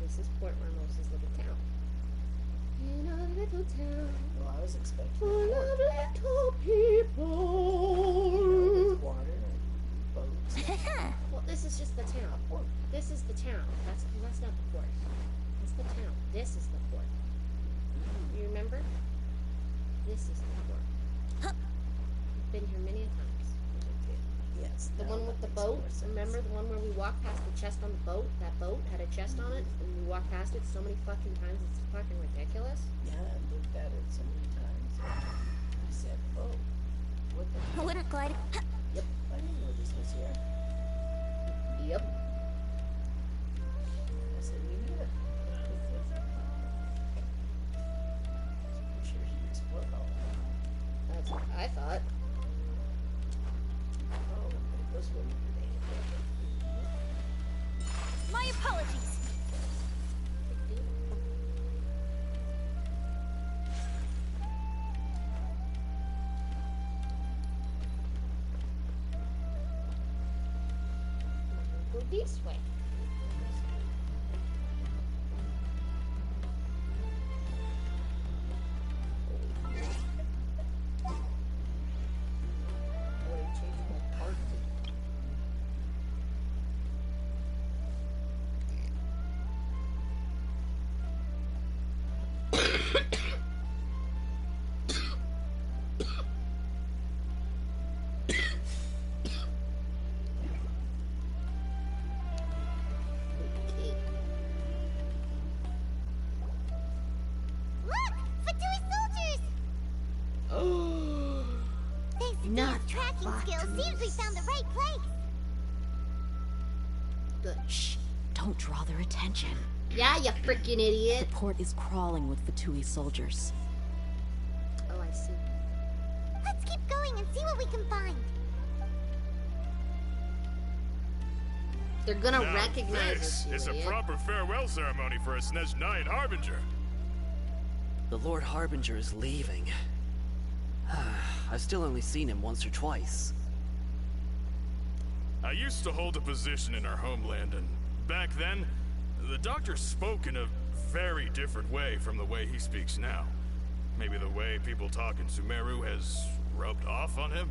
This is Port Hermosa's little town. In a little town.
Well, I was expecting
Full of little people.
water and boats.
Well, this is just the town. This is the town. That's not the port. That's the town. This is the port. You remember? This is the port. I've been here many a times.
Yes.
The one with the boat. Remember the one where we walked past the chest on the boat? That boat had a chest on it, and we walked past it so many fucking times. It's fucking ridiculous.
Yeah, I looked at it so many times. I said, "Oh, what the?"
Wouldn't glide.
Yep.
I didn't know this was here.
Yep.
I said, "Me neither." I'm sure he explored all that.
That's what I thought.
Oh, it was really good.
My apologies.
Go this way.
tracking skills, seems we found the right place.
Good.
Shh! Don't draw their attention.
Yeah, you freaking idiot.
The port is crawling with Fatui soldiers.
Oh, I see.
Let's keep going and see what we can find.
They're gonna
Now,
recognize
this
us, you
is a
idiot.
proper farewell ceremony for a Snezhnayan Harbinger.
The Lord Harbinger is leaving. I've still only seen him once or twice.
I used to hold a position in our homeland, and back then, the doctor spoke in a very different way from the way he speaks now. Maybe the way people talk in Sumeru has rubbed off on him?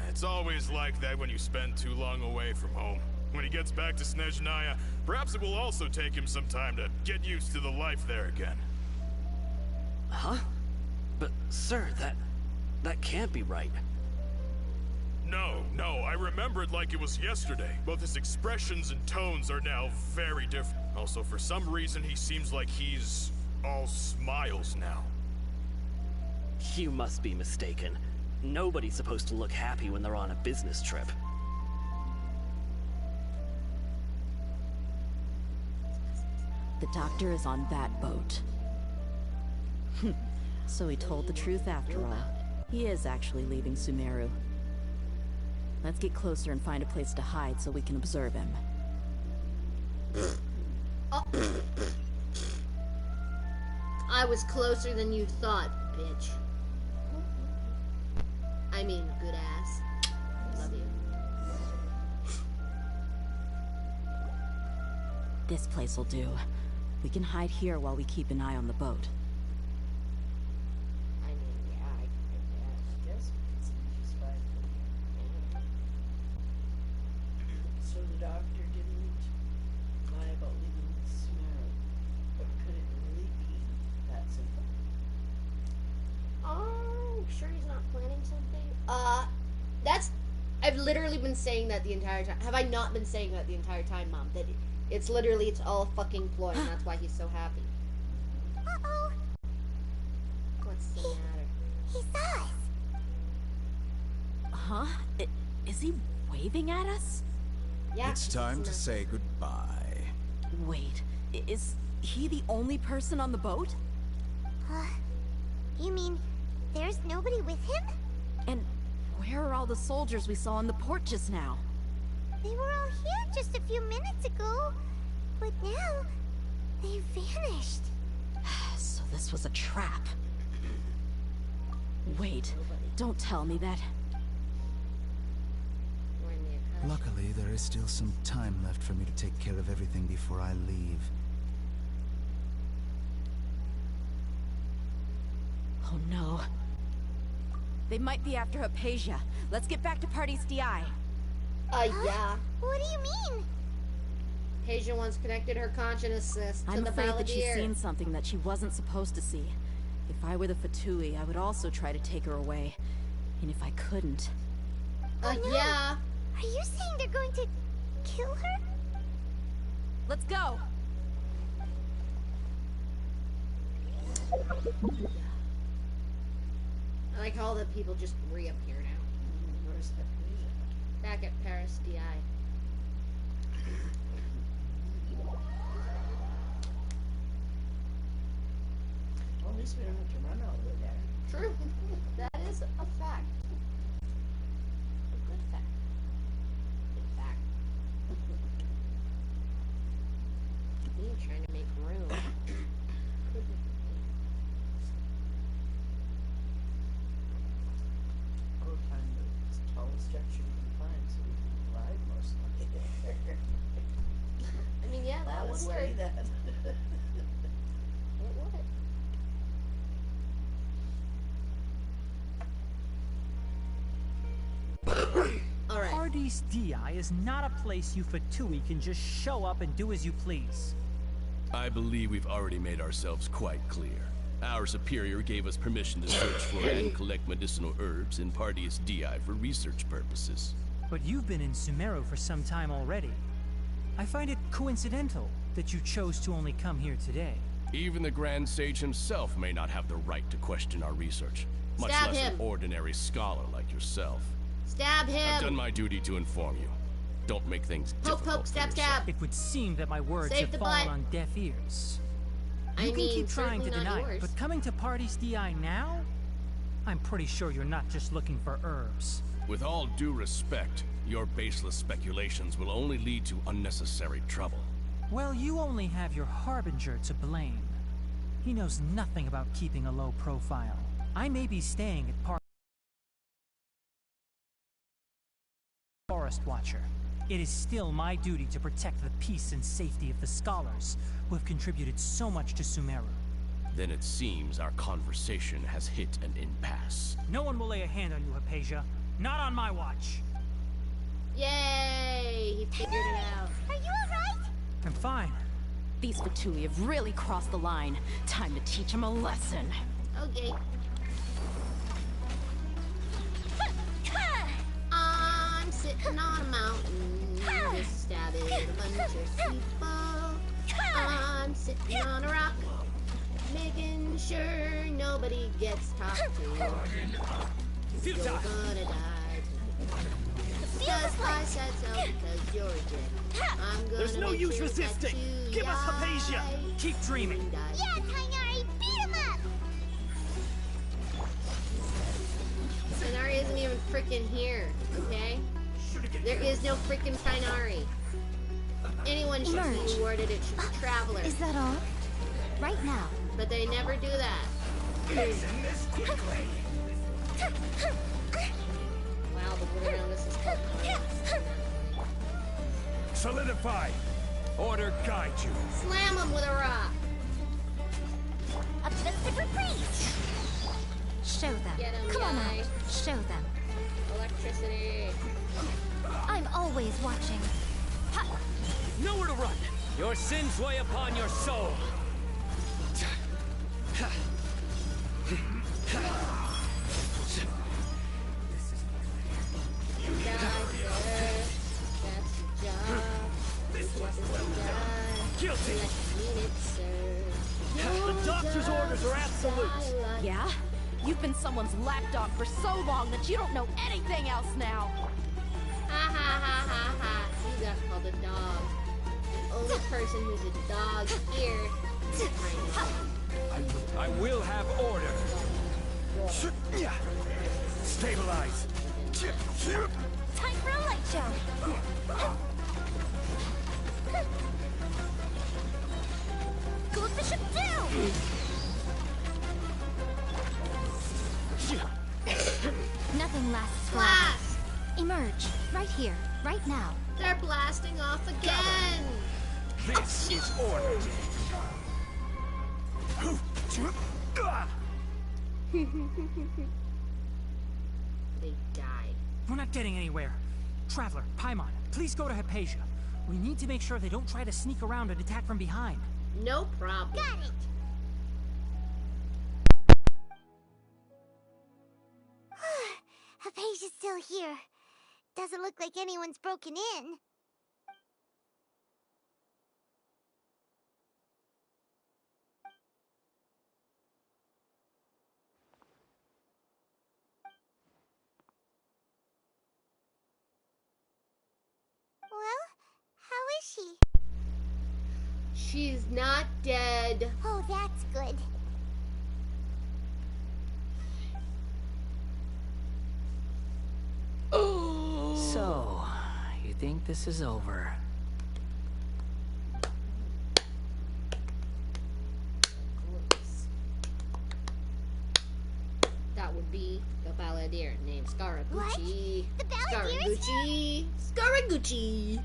It's always like that when you spend too long away from home. When he gets back to Snezhnaya, perhaps it will also take him some time to get used to the life there again.
Huh? But, sir, that can't be right.
No, I remember it like it was yesterday. Both his expressions and tones are now very different. Also, for some reason, he seems like he's all smiles now.
You must be mistaken. Nobody's supposed to look happy when they're on a business trip.
The doctor is on that boat. So he told the truth after all. He is actually leaving Sumeru. Let's get closer and find a place to hide so we can observe him.
Oh. I was closer than you thought, bitch. I mean, good ass. Love you.
This place will do. We can hide here while we keep an eye on the boat.
I mean, yeah, I guess it's just fine. So the doctor didn't lie about leaving Sumeru, but could it really be that simple?
I'm sure he's not planning something. I've literally been saying that the entire time. Have I not been saying that the entire time, Mom? That it's all fucking ploy, and that's why he's so happy.
Uh-oh.
What's the matter?
He saw us.
Huh? Is he waving at us?
Yeah.
It's time to say goodbye.
Wait, is he the only person on the boat?
You mean there's nobody with him?
And where are all the soldiers we saw in the port just now?
They were all here just a few minutes ago, but now they've vanished.
So this was a trap. Wait, don't tell me that.
Luckily, there is still some time left for me to take care of everything before I leave.
Oh no. They might be after Hypatia. Let's get back to Party's DI.
Yeah.
What do you mean?
Hypatia once connected her consciousness to
I'm
the
afraid that she's
Balladeer.
seen something that she wasn't supposed to see. If I were the Fatui, I would also try to take her away. And if I couldn't...
Oh, no.
Yeah.
Are you saying they're going to kill her?
Let's go!
I like how all the people just reappear now.
Where's Hypatia?
Back at Paris DI.
Well, at least we don't have to run all the way there.
True. That is a fact. A good fact. Good fact. Me trying to make room.
We'll find the tallest structure we can find so we can ride most of the way there.
I mean, yeah, that would
Honestly,
work.
that.
It would. Alright.
Party's DI is not a place you Fatui can just show up and do as you please.
I believe we've already made ourselves quite clear. Our superior gave us permission to search for and collect medicinal herbs in Party's DI for research purposes.
But you've been in Sumeru for some time already. I find it coincidental that you chose to only come here today.
Even the Grand Sage himself may not have the right to question our research, much
Stab
less
him.
an ordinary scholar like yourself.
Stab him.
I've done my duty to inform you. Don't make things
Poke,
difficult
poke,
for
stab,
yourself.
stab.
It would seem that my words
Save
have
the
fallen
butt.
on deaf ears.
I
You can
mean,
keep trying to
certainly not
deny it,
yours.
but coming to Party's DI now? I'm pretty sure you're not just looking for herbs.
With all due respect, your baseless speculations will only lead to unnecessary trouble.
Well, you only have your Harbinger to blame. He knows nothing about keeping a low profile. I may be staying at Forest Watcher. It is still my duty to protect the peace and safety of the scholars who have contributed so much to Sumeru.
Then it seems our conversation has hit an impasse.
No one will lay a hand on you, Hypatia. Not on my watch.
Yay! He figured it out.
Are you alright?
I'm fine.
These Fatui have really crossed the line. Time to teach them a lesson.
Okay. I'm sitting on a mountain, just stabbing a bunch of people. I'm sitting on a rock, making sure nobody gets talked to. You're gonna die tonight. Because I said so, because you're dead. I'm gonna
There's no
make
use
sure
resisting.
that you
Give us Hypatia.
die.
Keep dreaming.
Yeah, Tainari, beat him up!
Tainari isn't even freaking here, okay? There is no freaking Tainari. Anyone should be awarded it should be Traveler.
Is that all? Right now.
But they never do that. Wow, the wood around us is called
Solidify. Order guide you.
Slam him with a rock.
Up to the slippery breeze. Show them.
Get him,
Come on
guy.
out. Show them.
Electricity.
I'm always watching. Ha!
Nowhere to run.
Your sins weigh upon your soul.
Die, sir. That's your job. Your job is to die.
Guilty.
Like you mean it, sir.
The doctor's orders are absolute.
Yeah? You've been someone's lapdog for so long that you don't know anything else now.
Ha ha ha ha ha. You got called a dog. The only person who's a dog here is Tainari.
I will have order. Stabilize.
Time for a light show. Goldbishop down! Nothing lasts forever.
Blast!
Emerge. Right here. Right now.
They're blasting off again!
This is order.
They died.
We're not getting anywhere. Traveler, Paimon, please go to Hypatia. We need to make sure they don't try to sneak around and attack from behind.
No problem.
Got it! Hypatia's still here. Doesn't look like anyone's broken in. Well, how is she?
She's not dead.
Oh, that's good.
So, you think this is over?
That would be the balladeer named Scaramucci.
What? The balladeer is here?
Scaramucci!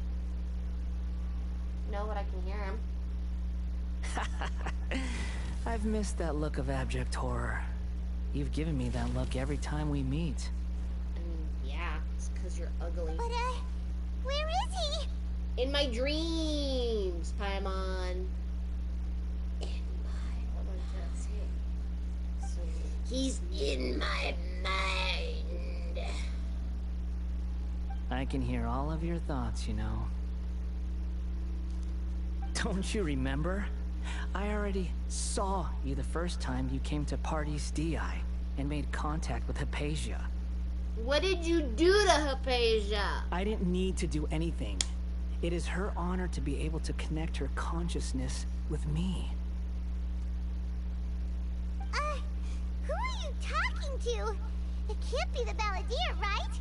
No, but I can hear him.
I've missed that look of abject horror. You've given me that look every time we meet.
I mean, yeah, it's because you're ugly.
But, where is he?
In my dreams, Paimon. He's in my mind.
I can hear all of your thoughts, you know. Don't you remember?
I already saw you the first time you came to Party's DI and made contact with Hypatia.
What did you do to Hypatia?
I didn't need to do anything. It is her honor to be able to connect her consciousness with me.
Who are you talking to? It can't be the Balladeer, right?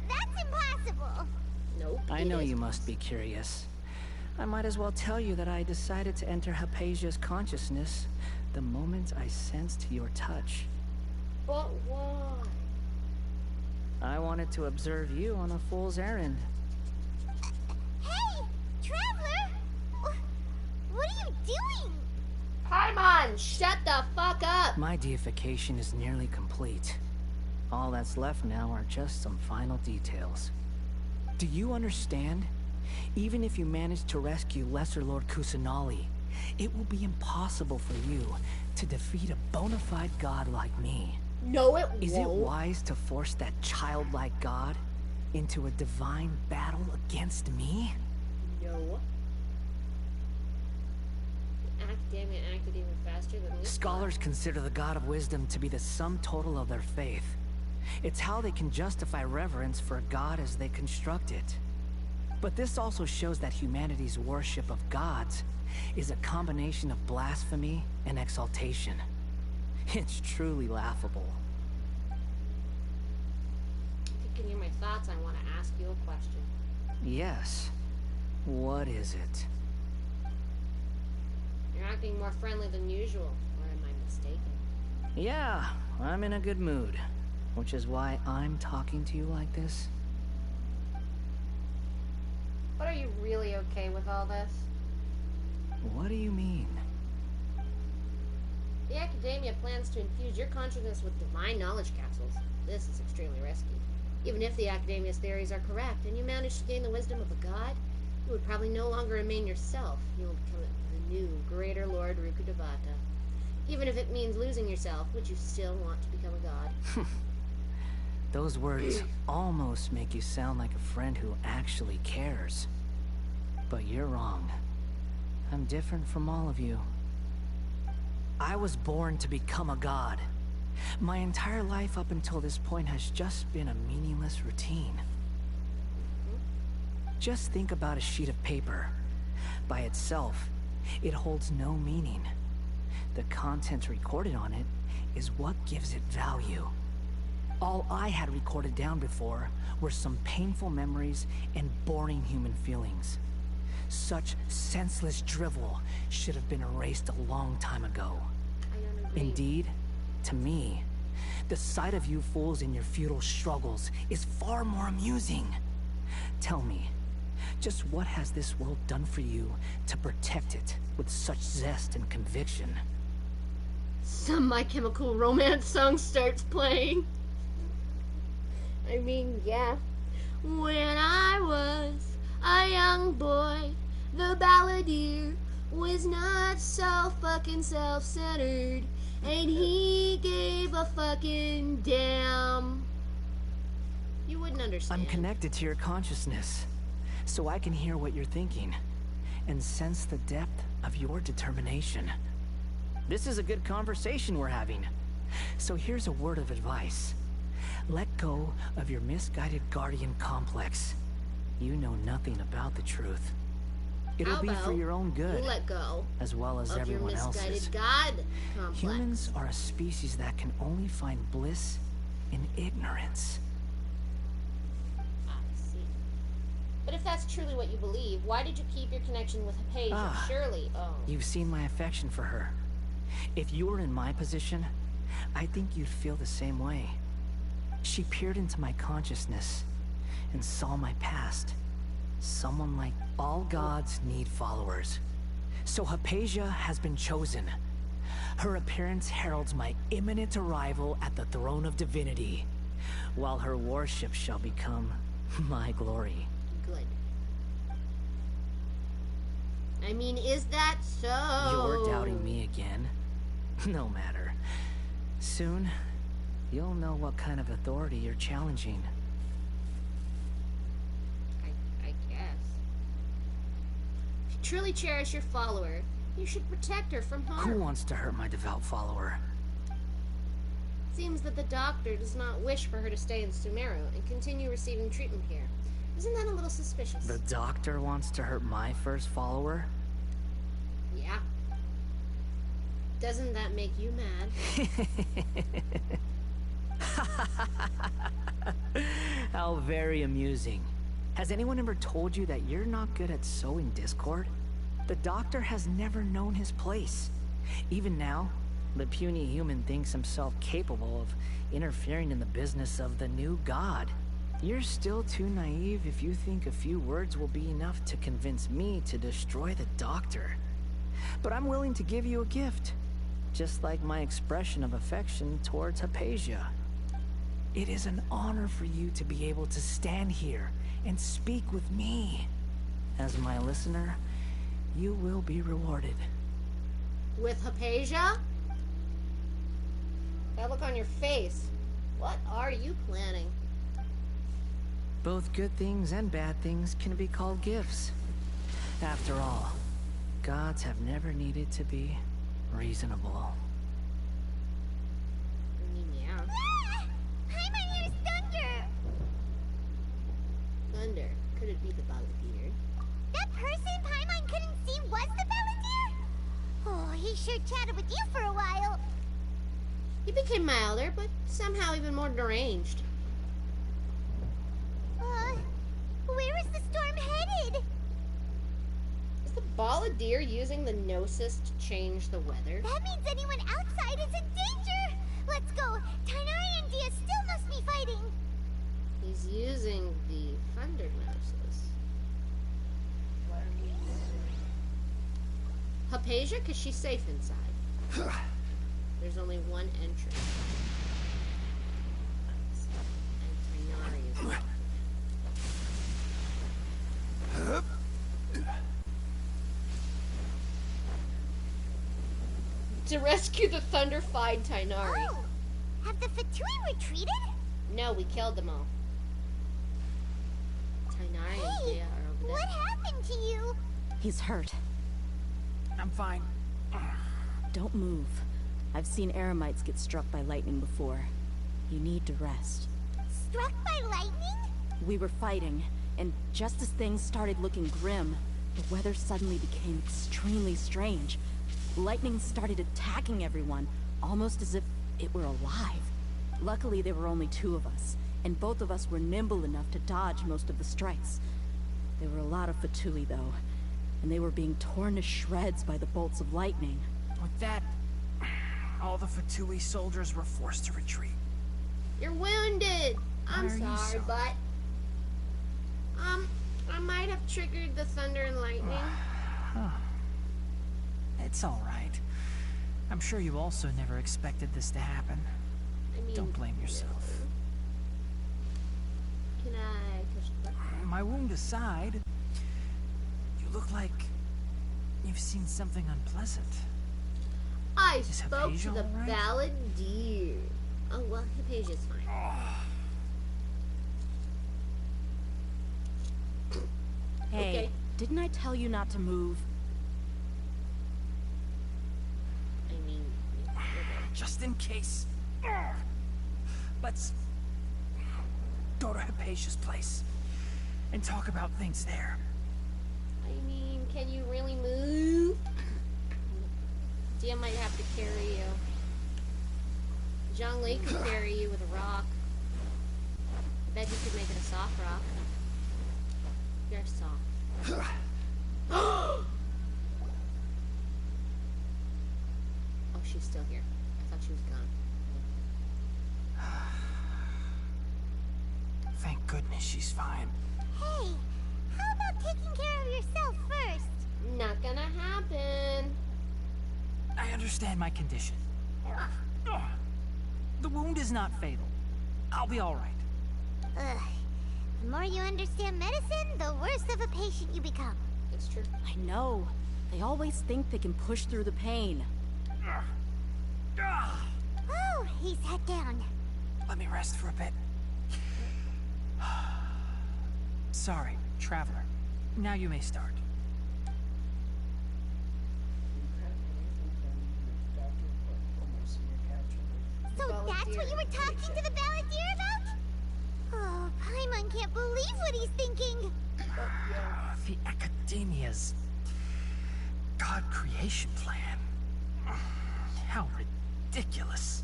That's impossible.
Nope.
I know you must be curious. I might as well tell you that I decided to enter Hypatia's consciousness the moment I sensed your touch.
But why?
I wanted to observe you on a fool's errand.
Hey, Traveler! What are you doing?
Paimon, shut the fuck up!
My deification is nearly complete. All that's left now are just some final details. Do you understand? Even if you manage to rescue Lesser Lord Kusanali, it will be impossible for you to defeat a bona fide god like me.
No, it won't.
Is it wise to force that childlike god into a divine battle against me?
No. Academia acted even faster than we
Scholars consider the God of Wisdom to be the sum total of their faith. It's how they can justify reverence for a god as they construct it. But this also shows that humanity's worship of gods is a combination of blasphemy and exaltation. It's truly laughable.
If you can hear my thoughts, I want to ask you a question.
Yes. What is it?
You're acting more friendly than usual, or am I mistaken?
Yeah, I'm in a good mood. Which is why I'm talking to you like this.
But are you really okay with all this?
What do you mean?
The Academia plans to infuse your consciousness with divine knowledge capsules. This is extremely risky. Even if the Academia's theories are correct, and you manage to gain the wisdom of a god, you would probably no longer remain yourself. You will become the new, greater Lord Rukkhadevata. Even if it means losing yourself, would you still want to become a god?
Those words almost make you sound like a friend who actually cares. But you're wrong. I'm different from all of you. I was born to become a god. My entire life up until this point has just been a meaningless routine. Just think about a sheet of paper. By itself, it holds no meaning. The content recorded on it is what gives it value. All I had recorded down before were some painful memories and boring human feelings. Such senseless drivel should have been erased a long time ago. Indeed, to me, the sight of you fools in your futile struggles is far more amusing. Tell me, just what has this world done for you to protect it with such zest and conviction?
Some My Chemical Romance song starts playing. I mean, yeah. When I was a young boy, the Balladeer was not so fucking self-centered, and he gave a fucking damn. You wouldn't understand.
I'm connected to your consciousness, so I can hear what you're thinking, and sense the depth of your determination. This is a good conversation we're having. So here's a word of advice. Let go of your misguided guardian complex. You know nothing about the truth. It'll be for your own good,
you let go
as well as
of
everyone
your misguided
else's.
God complex.
Humans are a species that can only find bliss in ignorance.
I see. But if that's truly what you believe, why did you keep your connection with Hypatia? Surely,
You've seen my affection for her. If you were in my position, I think you'd feel the same way. She peered into my consciousness and saw my past. Someone like all gods need followers. So Hypatia has been chosen. Her appearance heralds my imminent arrival at the throne of divinity, while her worship shall become my glory.
Good. I mean, is that so?
You're doubting me again? No matter. Soon, you'll know what kind of authority you're challenging.
I guess. If you truly cherish your follower, You should protect her from
Who
harm.
wants to hurt my devout follower?
Seems that the doctor does not wish for her to stay in Sumeru and continue receiving treatment here. Isn't that a little suspicious?
The doctor wants to hurt my first follower?
Yeah. Doesn't that make you mad?
How very amusing. Has anyone ever told you that you're not good at sowing discord? The doctor has never known his place. Even now, the puny human thinks himself capable of interfering in the business of the new god. You're still too naive if you think a few words will be enough to convince me to destroy the doctor. But I'm willing to give you a gift, just like my expression of affection towards Hypatia. It is an honor for you to be able to stand here and speak with me. As my listener, you will be rewarded.
With Hypatia? That look on your face. What are you planning?
Both good things and bad things can be called gifts. After all, gods have never needed to be reasonable.
I mean, yeah.
Ah! Paimon, here's Thunder!
Thunder. Could it be the Balladeer?
That person Paimon couldn't see was the Balladeer? Oh, he sure chatted with you for a while.
He became milder, but somehow even more deranged.
Where is the storm headed?
Is the Balladeer using the Gnosis to change the weather?
That means anyone outside is in danger! Let's go! Tainari and Dia still must be fighting!
He's using the Thunder Gnosis. Hypatia? Because she's safe inside. There's only one entrance. And Tainari is locked. To rescue the Thunderfied Tainari.
Oh! Have the Fatui retreated?
No, we killed them all. Tainari and Dea are over there.
What happened to you?
He's hurt.
I'm fine.
Don't move. I've seen Eremites get struck by lightning before. You need to rest.
Struck by lightning?
We were fighting, and just as things started looking grim, the weather suddenly became extremely strange. Lightning started attacking everyone, almost as if it were alive. Luckily, there were only two of us, and both of us were nimble enough to dodge most of the strikes. There were a lot of Fatui, though, and they were being torn to shreds by the bolts of lightning.
With that, all the Fatui soldiers were forced to retreat.
You're wounded! I'm
Why are you
sorry,
so-
but... I might have triggered the thunder and lightning.
Huh. It's all right. I'm sure you also never expected this to happen.
I mean,
Don't blame yourself.
Can I touch the button?
My wound aside, you look like you've seen something unpleasant.
I
Is
spoke to
Hypatia
the
all right?
Balladeer. Oh, well, Hypatia's fine.
Hey,
Okay.
didn't I tell you not to move?
I mean,
Just in case. Let's go to Hypatia's place and talk about things there.
I mean, can you really move? Dia might have to carry you. Zhongli could carry you with a rock. I bet you could make it a soft rock. You're soft. Oh, she's still here. I thought she was gone.
Thank goodness she's fine.
Hey, how about taking care of yourself first?
Not gonna happen.
I understand my condition. The wound is not fatal. I'll be all right.
Ugh. The more you understand medicine, the worse of a patient you become.
It's true.
I know. They always think they can push through the pain.
Oh, he sat down.
Let me rest for a bit. Sorry, traveler. Now you may start.
That's what you were talking to the Balladeer about? Oh, Paimon can't believe what he's thinking.
The Academia's God creation plan. How ridiculous.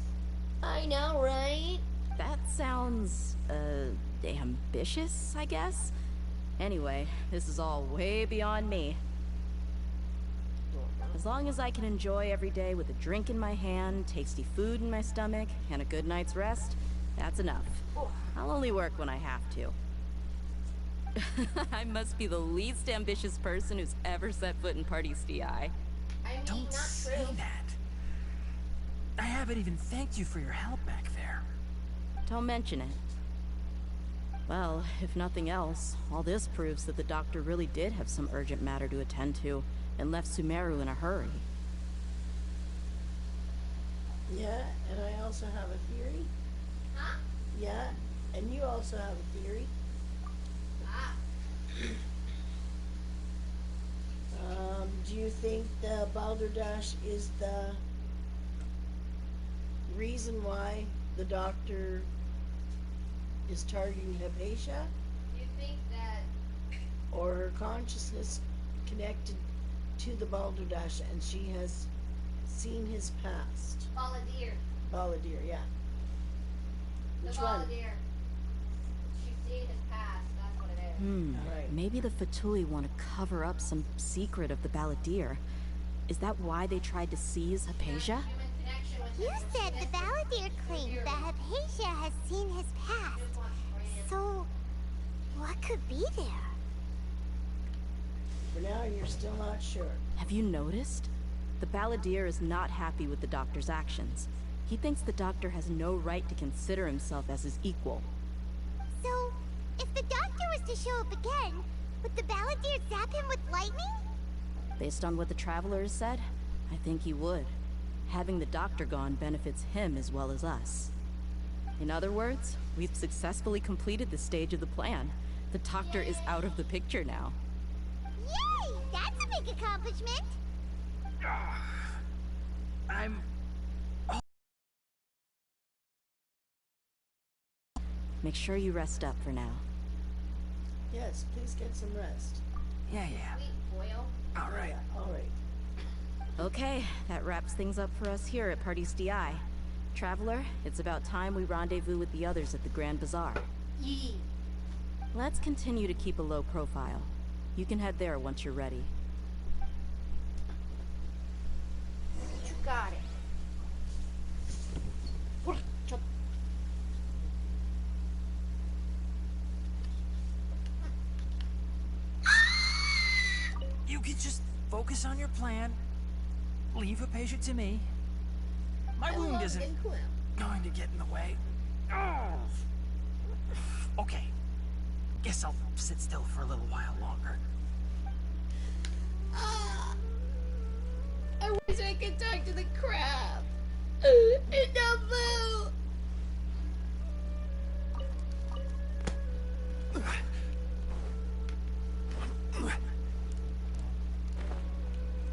I know, right?
That sounds, ambitious, I guess? Anyway, this is all way beyond me. As long as I can enjoy every day with a drink in my hand, tasty food in my stomach, and a good night's rest, that's enough. I'll only work when I have to. I must be the least ambitious person who's ever set foot in Party's DI.
Don't say that. I haven't even thanked you for your help back there.
Don't mention it. Well, if nothing else, all this proves that the doctor really did have some urgent matter to attend to, and left Sumeru in a hurry.
Yeah, and I also have a theory.
Huh?
Yeah, and you also have a theory. Do you think the Balderdash is the reason why the doctor is targeting Hypatia?
Do you think that...
Or her consciousness connected to the Balderdash and she has seen his past?
Balladeer.
Balladeer, yeah. Which one?
Balladeer. She's seen his past, that's what it is.
Right.
Maybe the Fatui want to cover up some secret of the Balladeer. Is that why they tried to seize Hypatia?
You said the Balladeer claimed that Hypatia has seen his past. So, what could be there?
For now, you're still not sure.
Have you noticed? The Balladeer is not happy with the doctor's actions. He thinks the doctor has no right to consider himself as his equal.
So, if the doctor was to show up again, would the Balladeer zap him with lightning?
Based on what the Traveler has said, I think he would. Having the doctor gone benefits him as well as us. In other words, we've successfully completed this stage of the plan. The doctor is out of the picture now.
Yay! That's a big accomplishment!
I'm...
Make sure you rest up for now.
Yes, please get some rest.
Yeah. All right.
Yeah, all right.
Okay, that wraps things up for us here at Party's DI. Traveler, it's about time we rendezvous with the others at the Grand Bazaar.
Yee.
Let's continue to keep a low profile. You can head there once you're ready.
You got it.
You could just focus on your plan. Leave Hypatia to me. My wound isn't going to get in the way. Oh. Okay. Guess I'll sit still for a little while longer.
I wish I could talk to the crab. Enough.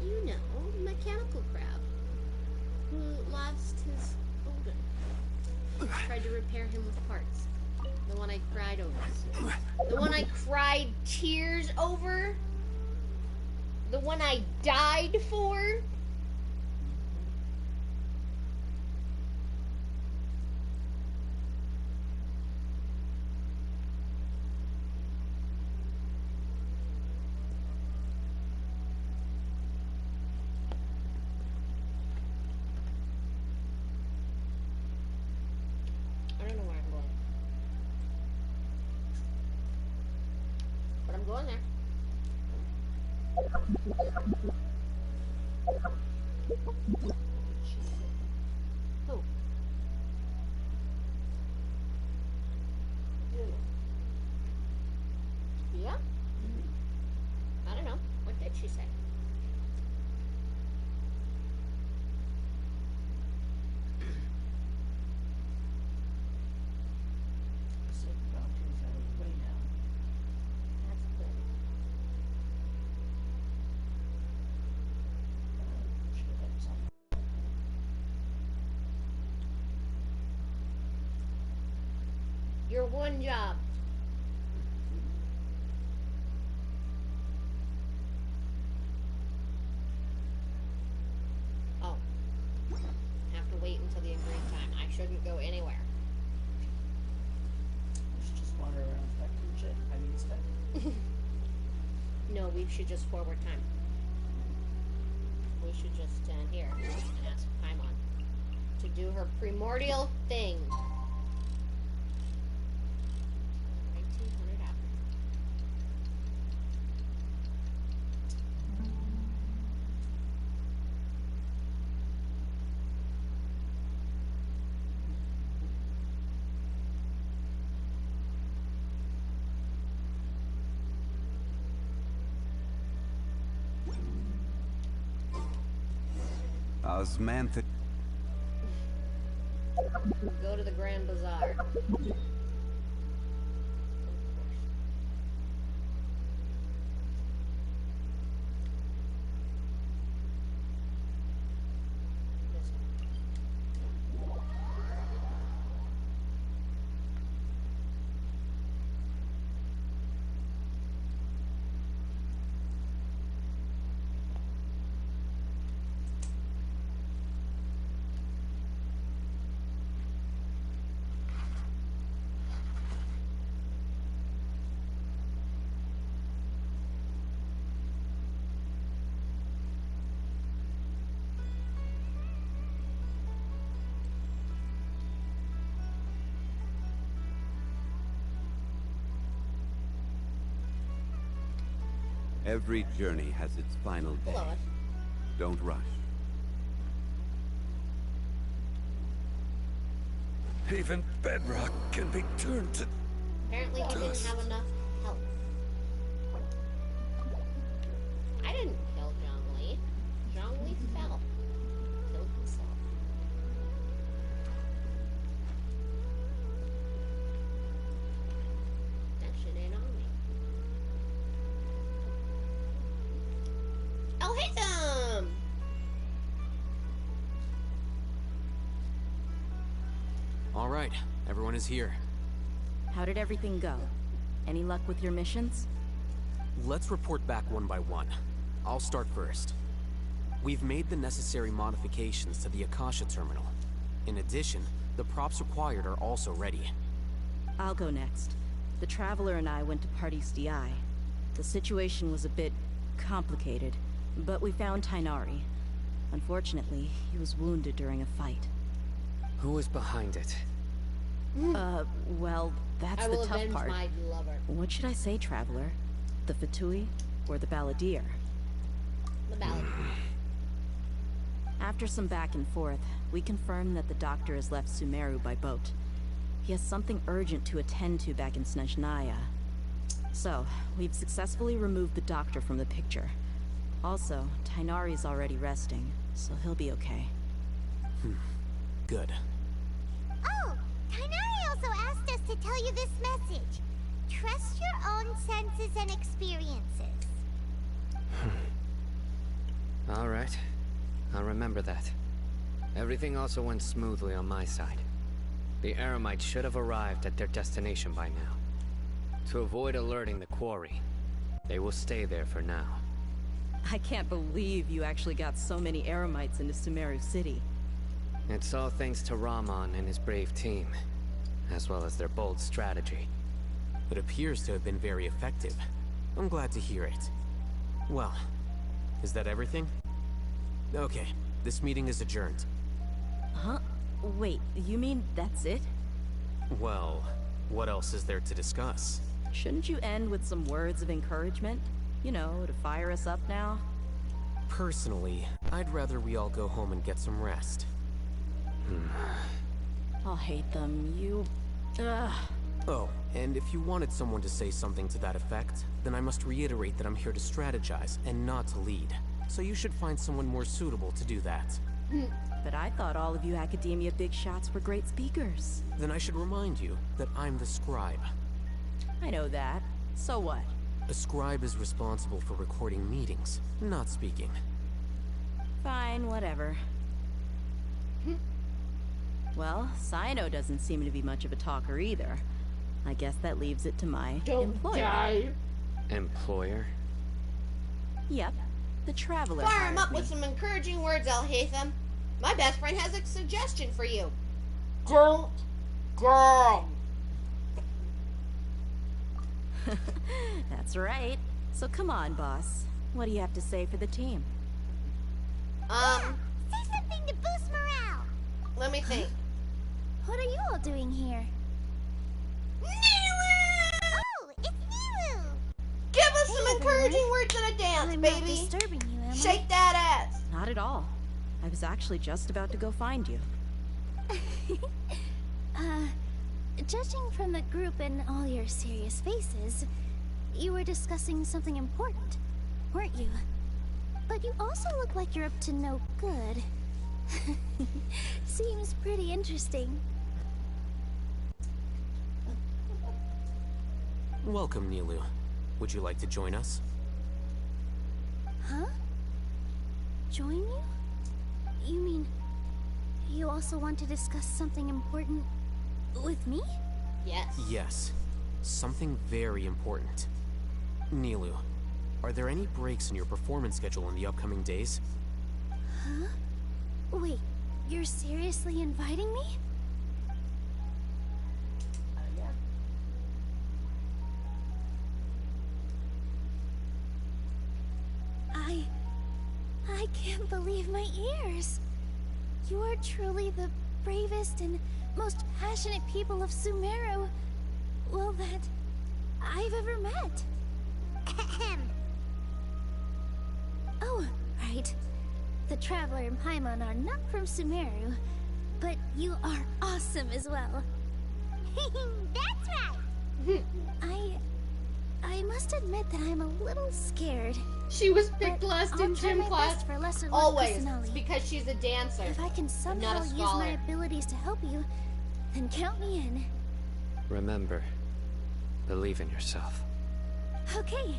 You know, mechanical crab who lost his Odin. Tried to repair him with parts. The one I cried over. The one I cried tears over. The one I died for. I don't know where I'm going. But I'm going there. Oh. Yeah? I don't know. What did she say?
So the doctor's on his way now.
That's good.
Should have something.
Your one job. Oh. Have to wait until the agreed time. I shouldn't go anywhere.
Just wander around collecting shit. I mean stuff.
No, we should just forward time. We should just stand here and ask Paimon to do her primordial thing. 1900 after.
Osmantha.
Go to the Grand Bazaar.
Every journey has its final day. Don't rush.
Even bedrock can be turned to
Apparently he didn't have enough health. I didn't kill Zhongli. Zhongli fell. Killed himself. That shit ain't on me. Oh, hey, Thumb!
All right, everyone is here.
How did everything go? Any luck with your missions?
Let's report back one by one. I'll start first. We've made the necessary modifications to the Akasha terminal. In addition, the props required are also ready.
I'll go next. The Traveler and I went to Party's DI. The situation was a bit complicated, but we found Tainari. Unfortunately, he was wounded during a fight.
Who was behind it?
Well, that's the tough part.
My lover.
What should I say, Traveler? The Fatui or the Balladeer?
The Balladeer.
After some back and forth, we confirmed that the doctor has left Sumeru by boat. He has something urgent to attend to back in Snezhnaya. So, we've successfully removed the doctor from the picture. Also, Tainari's already resting, so he'll be okay.
Good.
Oh, Tainari also asked us to tell you this message. Trust your own senses and experiences.
All right. I'll remember that. Everything also went smoothly on my side. The Eremites should have arrived at their destination by now. To avoid alerting the quarry, they will stay there for now.
I can't believe you actually got so many Eremites into Sumeru City.
It's all thanks to Rahman and his brave team, as well as their bold strategy.
It appears to have been very effective. I'm glad to hear it. Well, is that everything? Okay, this meeting is adjourned.
Huh? Wait, you mean that's it?
Well, what else is there to discuss?
Shouldn't you end with some words of encouragement? You know, to fire us up now?
Personally, I'd rather we all go home and get some rest.
I'll hate them. You... Ugh.
Oh, and if you wanted someone to say something to that effect, then I must reiterate that I'm here to strategize and not to lead. So you should find someone more suitable to do that.
But I thought all of you Academia big shots were great speakers.
Then I should remind you that I'm the scribe.
I know that. So what?
A scribe is responsible for recording meetings, not speaking.
Fine, whatever. Well, Sino doesn't seem to be much of a talker either. I guess that leaves it to my
Don't
employer.
die.
Employer?
Yep, the traveler.
Fire him
hired
up
me.
with some encouraging words, Alhaitham. My best friend has a suggestion for you. Don't die.
That's right. So come on, boss. What do you have to say for the team?
Say something to boost morale.
Let me think.
What are you all doing here?
Oh, it's Nilu!
Give us some
Hey,
encouraging
everyone.
words and a dance,
I'm
baby.
not disturbing you, am I?
Shake that ass.
Not at all. I was actually just about to go find you.
Judging from the group and all your serious faces, you were discussing something important, weren't you? But you also look like you're up to no good. Seems pretty interesting.
Welcome, Nilu. Would you like to join us?
Huh? Join you? You mean you also want to discuss something important with me?
Yes.
Yes. Something very important. Nilu, are there any breaks in your performance schedule in the upcoming days?
Huh? Wait, you're seriously inviting me?
Yeah.
I can't believe my ears. You are truly the bravest and most passionate people of Sumeru, well, that I've ever met. Oh, right. The Traveler and Paimon are not from Sumeru, but you are awesome as well.
That's right!
I must admit that I'm a little scared.
She was picked
But
last
I'll
in
try
gym
my
class.
best for lesser luck
Always.
personally.
It's because she's a dancer.
If I can
not
somehow
a
use
scholar.
my abilities to help you, then count me in.
Remember, believe in yourself.
Okay.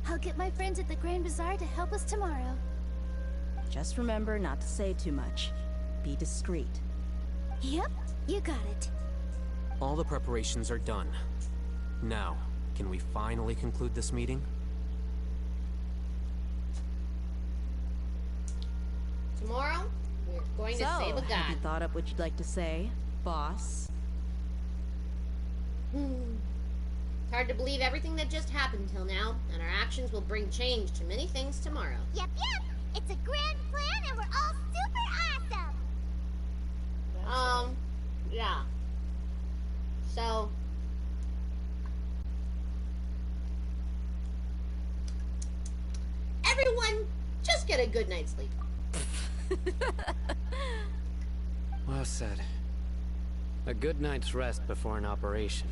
I'll get my friends at the Grand Bazaar to help us tomorrow.
Just remember not to say too much. Be discreet.
Yep, you got it.
All the preparations are done. Now, can we finally conclude this meeting?
Tomorrow, we're going to save a
have
god.
you thought up what you'd like to say, boss?
It's hard to believe everything that just happened till now, and our actions will bring change to many things tomorrow.
Yep. It's a grand plan and we're all super awesome!
Yeah. So, everyone, just get a good night's sleep.
Well said. A good night's rest before an operation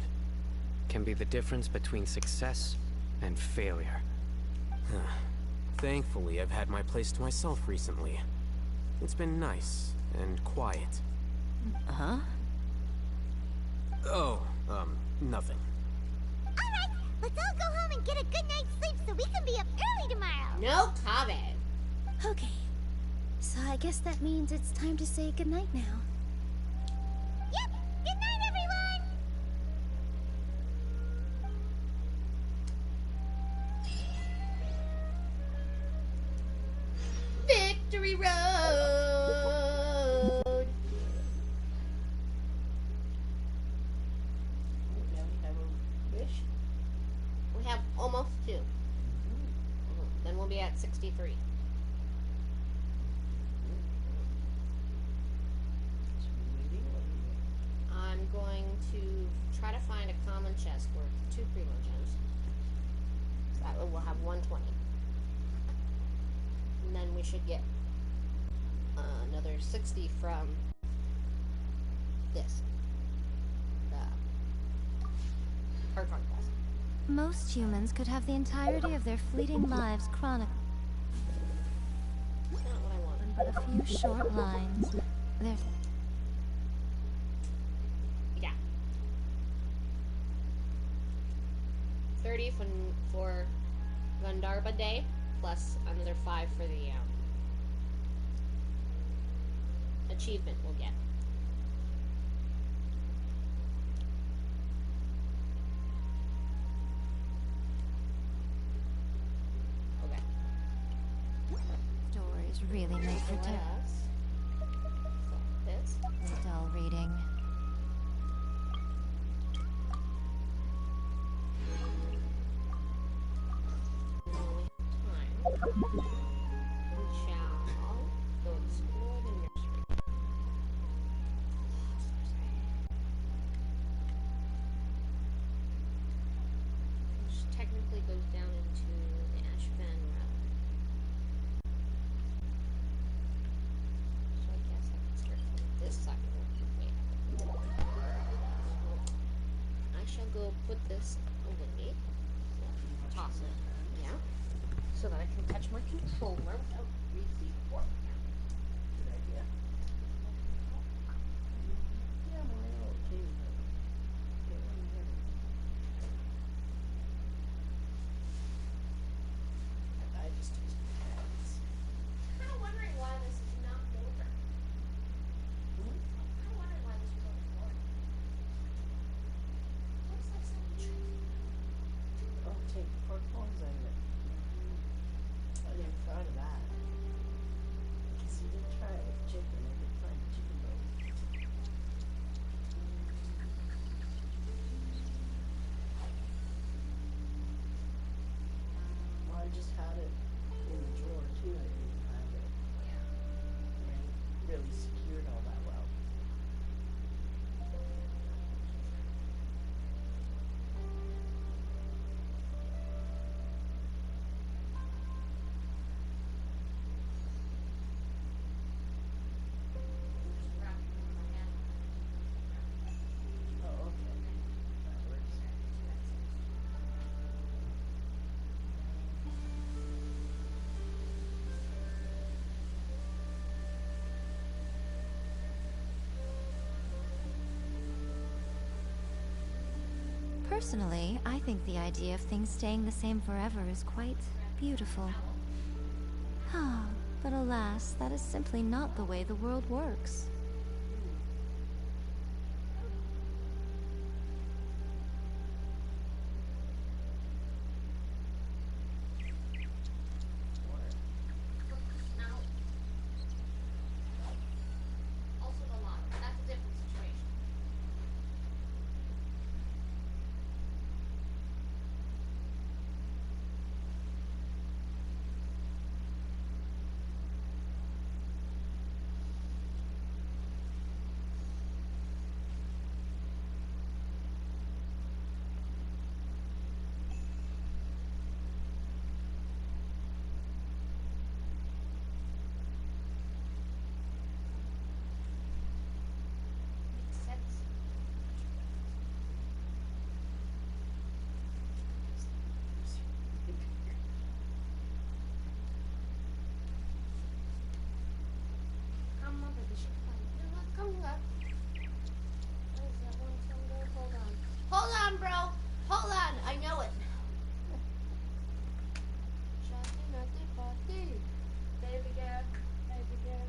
can be the difference between success and failure.
Thankfully, I've had my place to myself recently. It's been nice and quiet.
Huh?
Oh, nothing.
Alright, let's all go home and get a good night's sleep so we can be up early tomorrow!
No Kave.
Okay. So I guess that means it's time to say goodnight now.
Yep! Good night, everyone!
Victory Road!
Now we have a wish.
We have almost 2. Then we'll be at 63. I'm going to try to find a common chest worth 2 primo gems. That way we'll have 120. And then we should get another 60 from this. The Archon quest.
Most humans could have the entirety of their fleeting lives chronicled
That's not what I wanted.
in but a few short lines. Their
30 for Gandharva Day, plus another 5 for the achievement we'll get.
stories really make for dull reading.
Technically goes down into the Ashvan realm. So I guess I can start from this side. Wait. I shall go put this away. Toss it. Yeah. So that I can touch my controller without greasy fork.
Good idea. Yeah, my old team. I just used my hands.
I'm kind of wondering why this is not older. I'm kind of wondering why this was on the floor. Looks like something true.
Oh, take pork bones out of it. I didn't thought of that. Because you did try it with chicken. I did find chicken bones. Well, I just had it in the drawer too. I didn't have it. Really secured all that well. Oh, okay. That works.
Personally, I think the idea of things staying the same forever is quite beautiful. Ah, but alas, that is simply not the way the world works.
Also the lot. That's a different situation. Makes sense. Come on, baby, shake it. You know what? Come up. Where's that one song go? Hold on. Hold on, bro. Hold on. I know it. Shawty, naughty, party. Baby girl. Baby girl.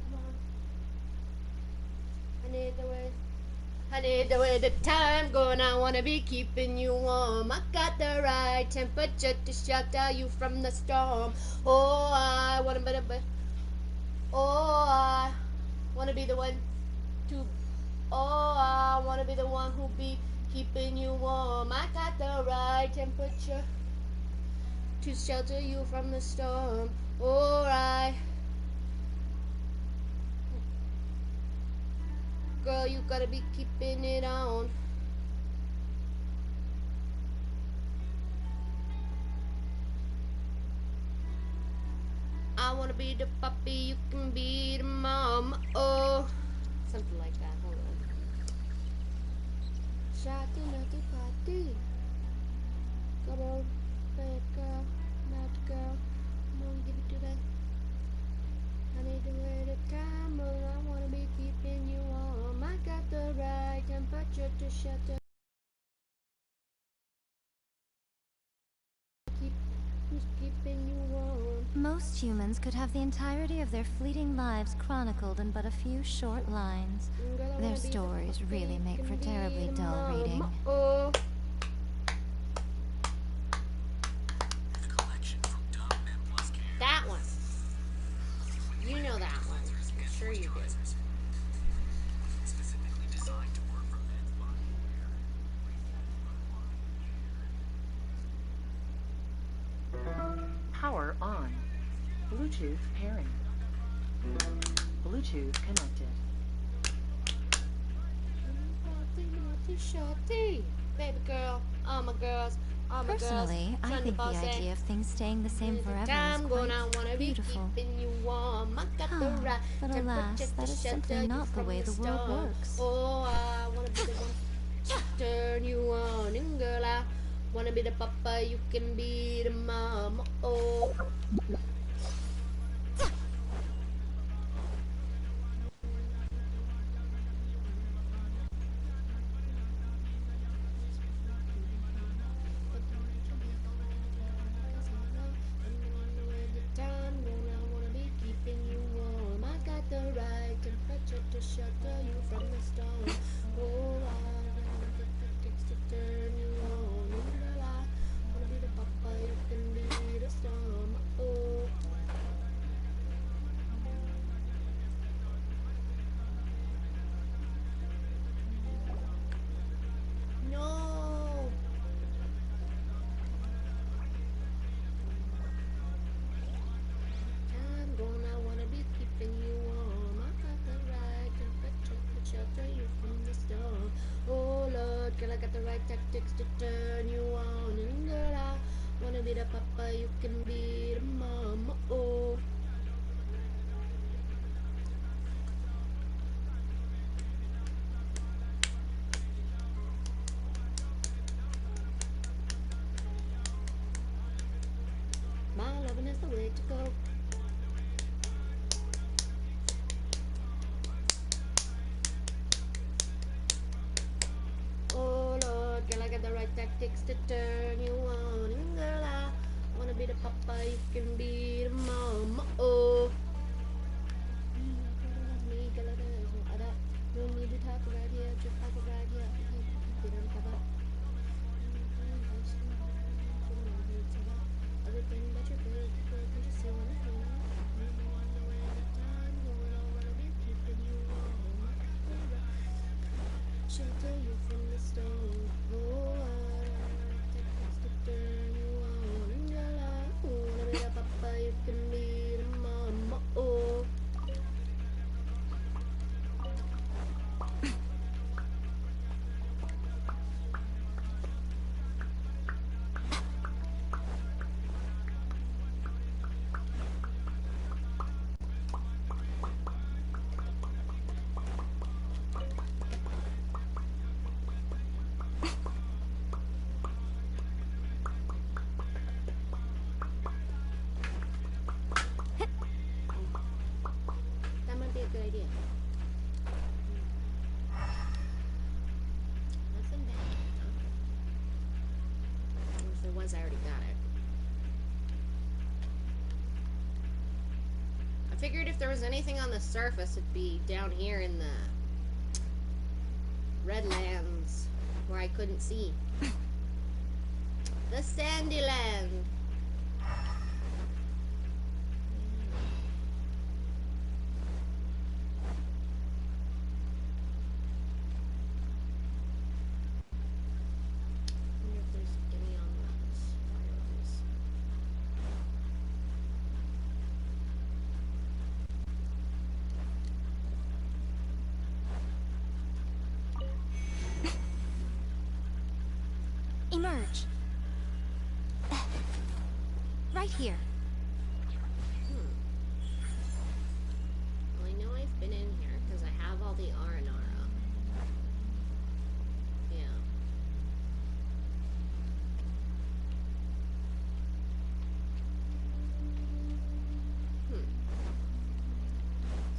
Come on. I need the way the time going. I wanna be keeping you warm. I got the right temperature to shelter you from the storm. Oh, I wanna be oh, I wanna be the one to. Oh, I wanna be the one who be keeping you warm. I got the right temperature to shelter you from the storm. Alright. Girl, you gotta be keeping it on. I wanna be the puppy, you can be the mom. Oh, something like that. Hold on. Shawty, naughty, party. Come on, bad girl, mad girl. Come on, give it to that. I need to wear the time, but I wanna be keeping you warm. I got the right temperature to shelter. Who's keeping you warm?
Most humans could have the entirety of their fleeting lives chronicled in but a few short lines. Their stories really make for terribly dull reading.
Oh. That one.
Power on. Bluetooth pairing. Bluetooth connected.
Baby girl, all my girls, all my
Personally,
girls.
I think the idea of things staying the same forever is quite beautiful. But alas, that is simply not the way the world works.
Oh, I wanna be the one to turn you on, and girl, I wanna be the papa, you can be the mama. Oh. To shelter you from the storm. Oh, I wanna get the kicks to turn you on. And girl, I wanna be the papa, you can be the storm. Oh. No. I'm gonna wanna be keeping you warm. I got the right temperature to shelter you from the storm. Oh Lord, girl, I got the right tactics to turn you on. And girl, I wanna be the papa, you can be the mama. Oh. My loving is the way to go. Oh Lord, girl, I got the right tactics to turn you on. And girl, I wanna be the papa, you can be the mama. Oh. Me, girl, there's no other. No need to talk right here, just talk right here. Get on cover. Everything that you feel, you just see when I feel. Shelter you from the storm. Oh, I take this to turn you on. Girl, I wanna be the papa, you can be the mama. Oh. That might be a good idea. Nothing bad. If there was, I already got it. I figured if there was anything on the surface, it'd be down here in the Redlands, where I couldn't see. The Sandy Land. Wonder if there's any on the spirals.
Emerge. Right here.
Well, I know I've been in here because I have all the R&R up. Yeah.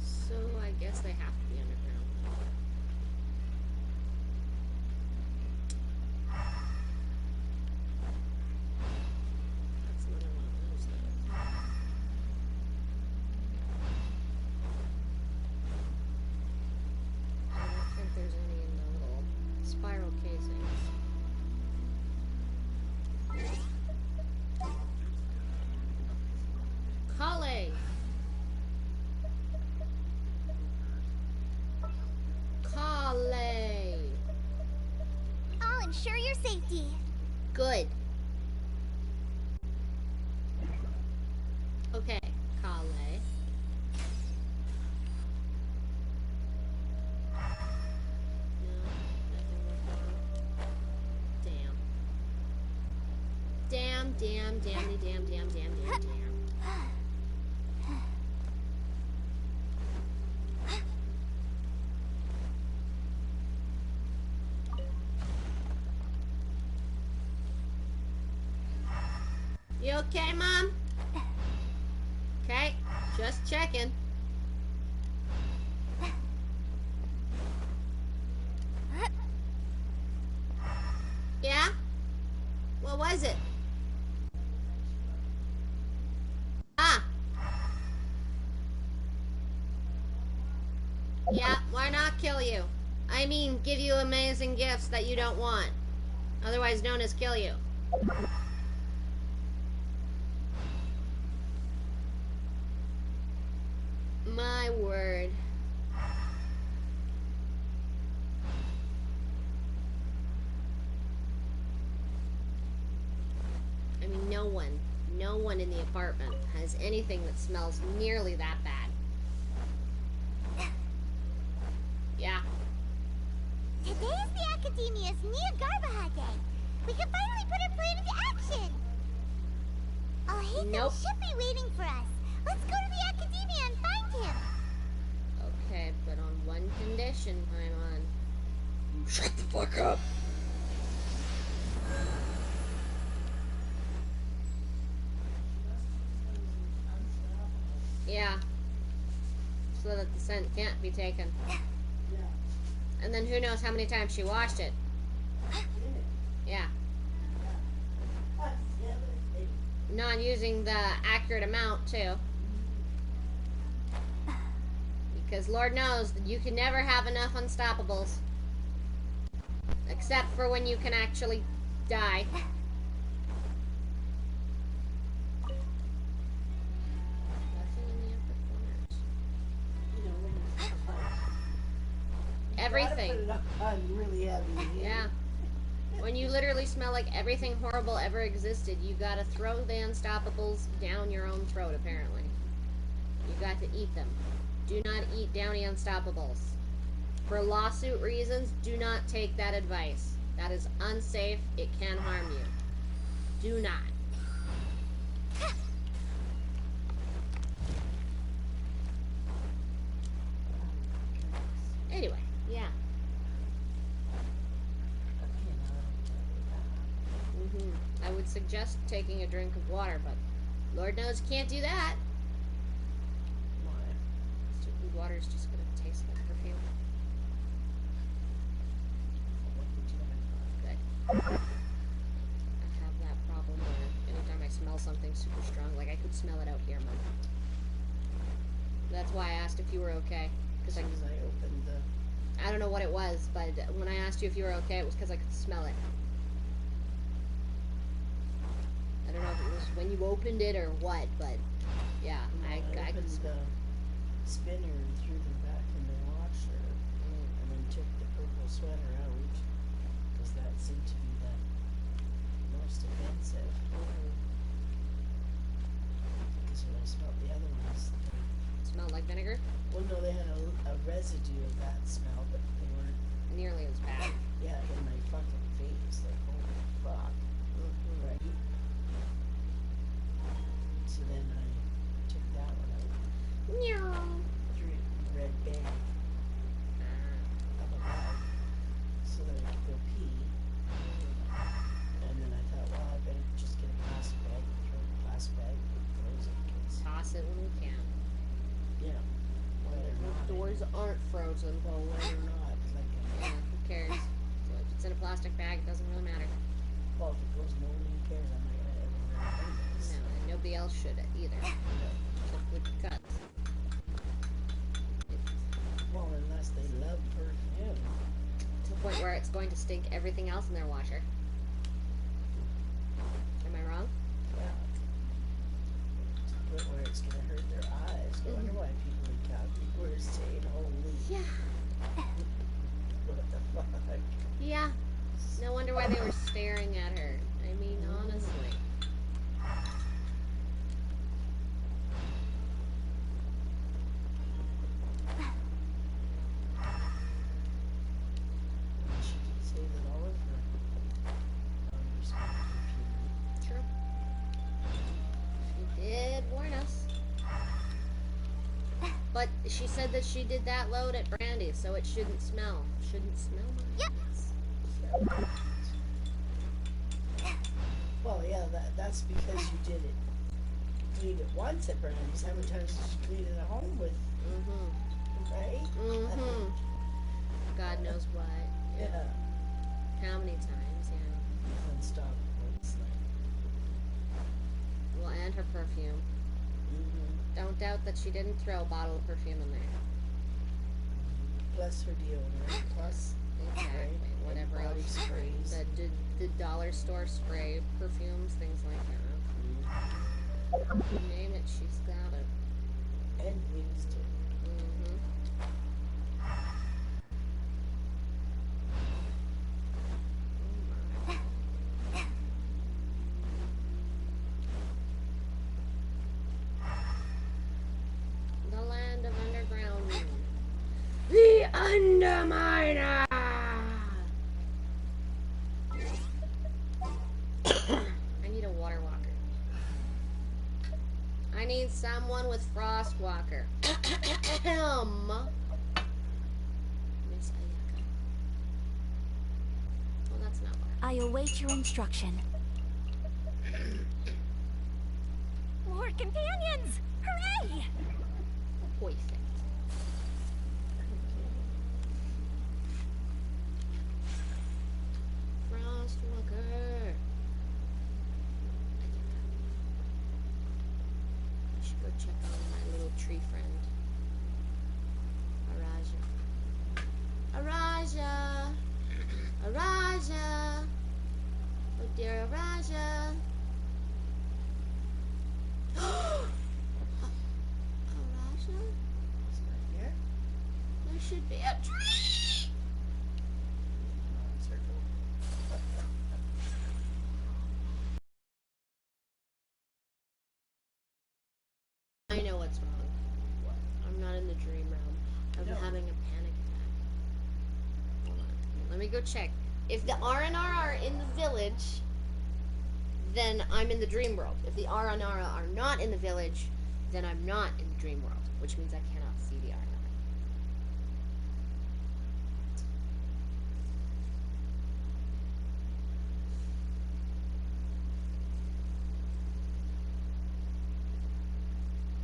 So I guess they have to be underground. That's another one of those though. I don't think there's any in the little spiral casings. Kale! Kale!
I'll ensure your safety.
Good. damn. You okay, Mom? Okay, just checking. Yeah? What was it? Ah. Yeah, why not kill you? I mean, give you amazing gifts that you don't want. Otherwise known as kill you. My word. I mean, no one in the apartment has anything that smells nearly that bad. Yeah.
Today is the Academia's Nia Garbaha Day. We can finally put our plan into action. Oh, Haytham should be waiting for us. Let's go to the Academia and find him.
Okay, but on one condition, Paimon.
Shut the fuck up.
Yeah. So that the scent can't be taken. And then who knows how many times she washed it. Yeah. Not using the accurate amount, too. Because Lord knows that you can never have enough unstoppables. Except for when you can actually die. Everything.
Really heavy.
Yeah. When you literally smell like everything horrible ever existed, you gotta throw the unstoppables down your own throat, apparently. You got to eat them. Do not eat downy unstoppables. For lawsuit reasons, do not take that advice. That is unsafe. It can harm you. Do not. Anyway, yeah. I would suggest taking a drink of water, but Lord knows you can't do that. Stupid water is just gonna taste like perfume. Good. I have that problem where anytime I smell something super strong, like I could smell it out here, Mom. That's why I asked if you were okay. Because I
opened the...
I don't know what it was, but when I asked you if you were okay, it was because I could smell it. I don't know if it was when you opened it or what, but yeah, I could smell
the spinner and threw them back in the washer, and then took the purple sweater out, because that seemed to be the most offensive. Because when I smelled the other ones,
smelled like vinegar?
Well, no, they had a residue of that smell, but they weren't
nearly as bad.
Yeah, in my fucking face, like, holy fuck. Right? So then I took that one out. Threw it in the red bag up above so that I could go pee. And then I thought, well, I better just get a plastic bag and throw it in a plastic bag and close it.
Toss it when we can.
Yeah. Whether or not.
Doors aren't frozen.
Well, whether or not. Like,
yeah, who cares? So if it's in a plastic bag, it doesn't really matter.
Well, if it goes, no one cares. I'm not gonna ever wear it.
No, and nobody else should either. Except with cuts.
Well, unless they love perfume.
To the point where it's going to stink everything else in their washer. Am I wrong?
Yeah. To the point where it's gonna hurt their eyes. I wonder why people in Calgary were saying, holy.
Yeah.
What the fuck?
Yeah. No wonder why they were staring at her. I mean, honestly. But she said that she did that load at Brandy, so it shouldn't smell. Shouldn't smell nice.
Well, yeah, that's because you did it. Cleaned it once at Brandy's. How many times did you clean it at home with? Right?
God knows what.
Yeah.
How many times, yeah.
Non-stop.
Well, and her perfume. Don't doubt that she didn't throw a bottle of perfume in there.
Plus her deodorant. Plus
exactly. Whatever
body
else.
sprays.
The dollar store spray perfumes, things like that. You name it, she's got it.
And used it.
The land of underground. The Underminer! I need a water walker. I need someone with frost walker. Miss Ayaka. Well, that's not water.
I await your instruction. More companions! Hooray!
Perfect. Frostwalker. I should go check on my little tree friend. Araja. Araja. Oh dear Araja. Araja?
Here?
There should be a tree. I know what's wrong. I'm not in the dream realm. I'm having a panic attack. Hold on. Let me go check. If the R&R are in the village, then I'm in the dream world. If the R&R are not in the village, then I'm not in the dream world, which means I cannot see the R&R.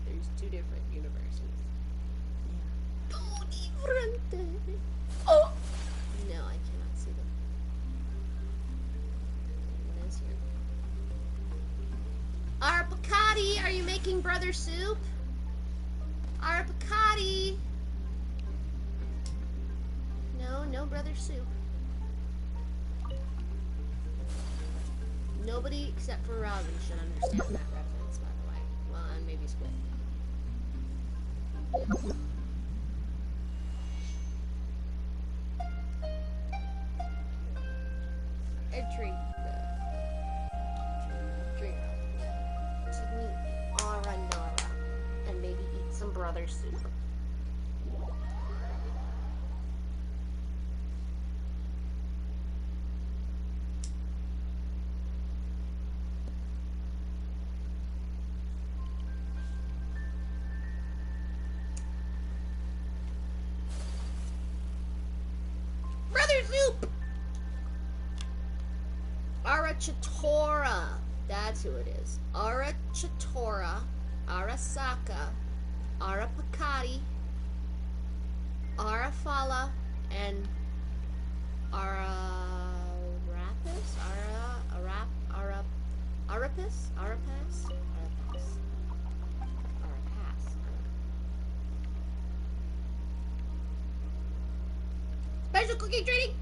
There's two different universes. Oh! No, I cannot see them. What is here? Arapakati, are you making brother soup? Arapakati! No, no brother soup. Nobody except for Robin should understand that reference, by the way. Well, and maybe Squid. Entry. Drink. To meet Ara Nara. And maybe eat some brother soup. Brother soup! Arachatora. That's who it is. Arachatora, Arasaka, Arapakati, Arafala, and Arapis? Arapis? Special cooking training!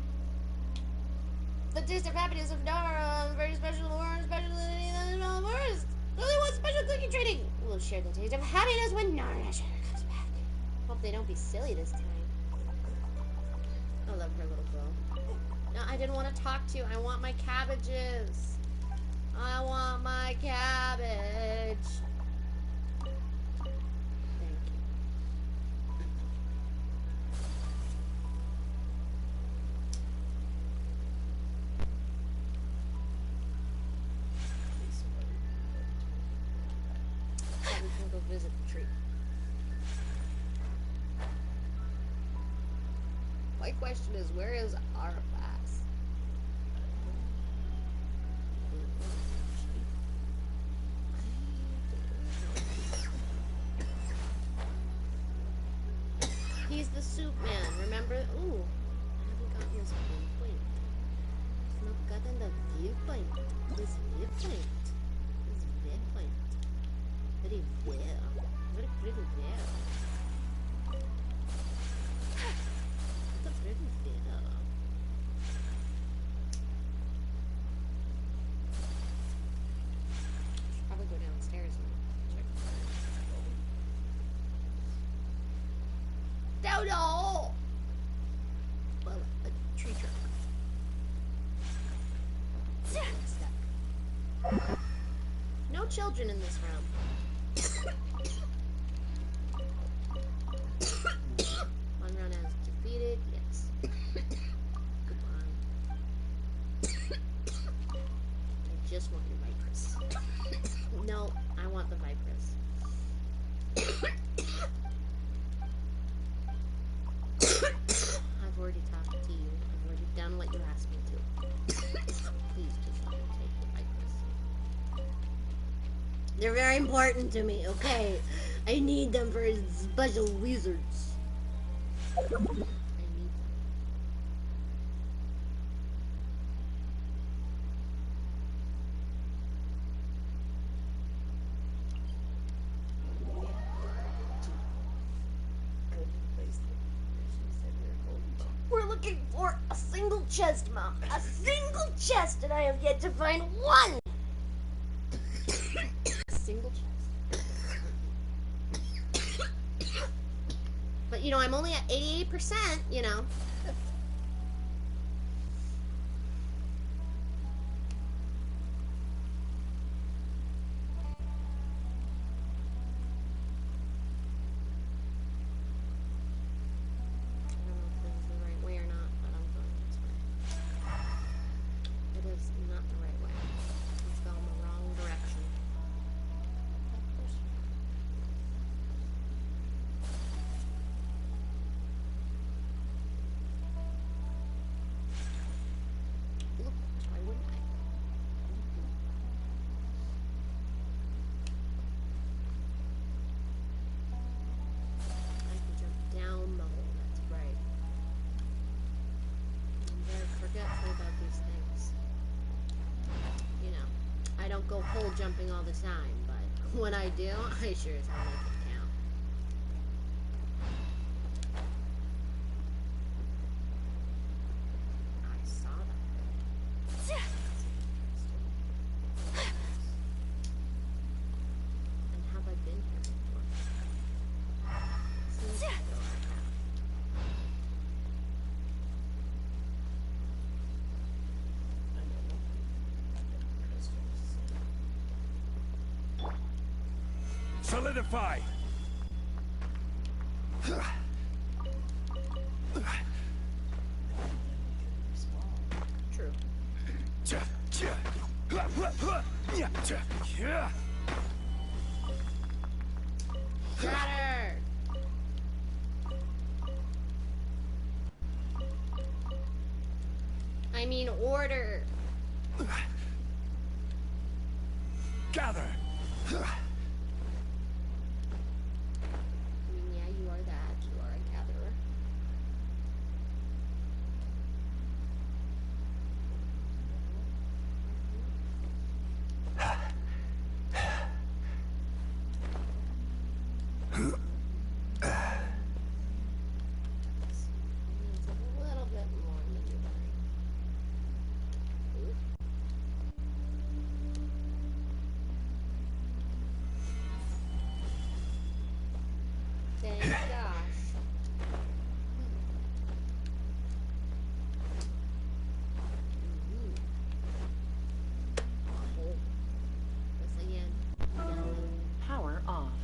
The taste of happiness of Nara, very special words, special words. Only one special cooking training. We'll share the taste of happiness when Nara comes back. Hope they don't be silly this time. I love her little girl. No, I didn't want to talk to you. I want my cabbages. I want my cabbage. Thank you. We can go visit the tree. My question is, where is Arabas? He's the soup man, remember? Ooh, I haven't gotten his viewpoint. I've not gotten the viewpoint. His viewpoint. His viewpoint. Very well. Very pretty well. That's a pretty well. Should probably go downstairs and check. Dodo! Well, a tree trunk. No children in this room. One round has defeated, yes. Goodbye. I just want your Vipress. No, I want the Vipress. I've already talked to you. I've already done what you asked me to. Please just let me take the Vipress. They're very important to me, okay? I need them for special wizards. I need them. We're looking for a single chest, Mom. A single chest, and I have yet to find one! A single chest. But, you know, I'm only at 88%, you know. Go hole jumping all the time, but when I do, I sure as hell make it count. I saw that. And have I been here before? Seems as though I have.
Solidify!
True. Shatter! I mean order.
Gather!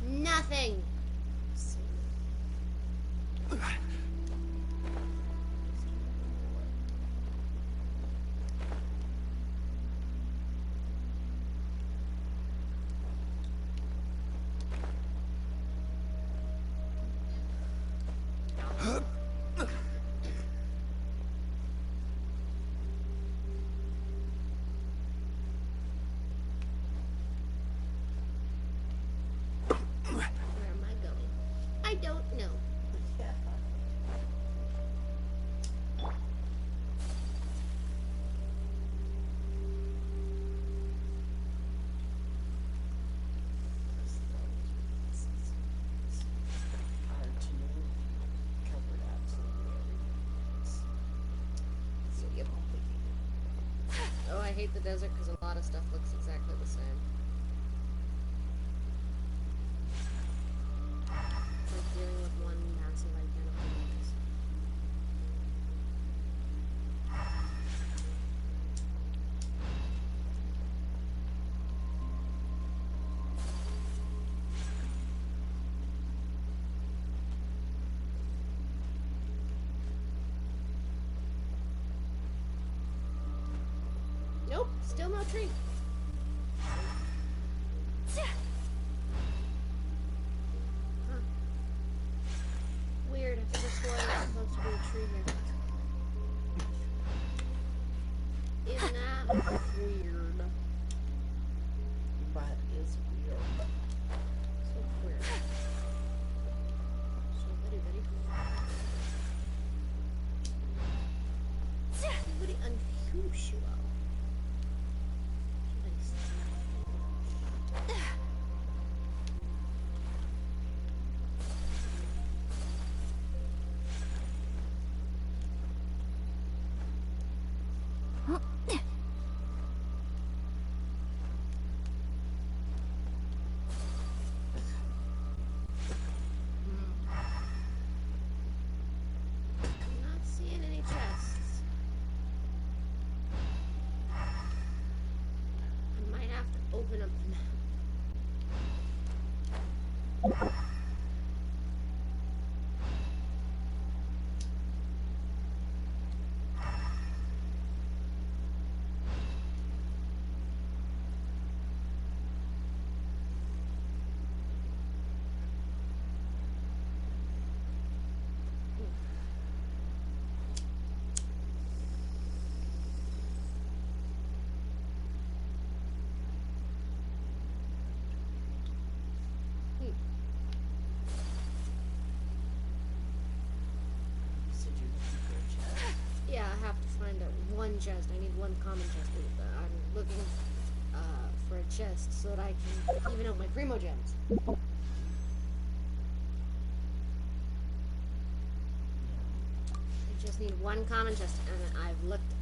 Nothing. hate the desert because a lot of stuff looks exactly the same. It's like dealing with one massive identical maze. Nope, still no tree. Huh. Weird, I could have sworn there's supposed to be a tree here. Isn't that weird?
That is weird.
So weird. So very, very weird. Very unusual. Not seeing any chests. I might have to open up the map.
Said you're looking for a chest.
Yeah, I have to find one chest. I need one common chest. I'm looking for a chest so that I can even out my primo gems. I just need one common chest, and I've looked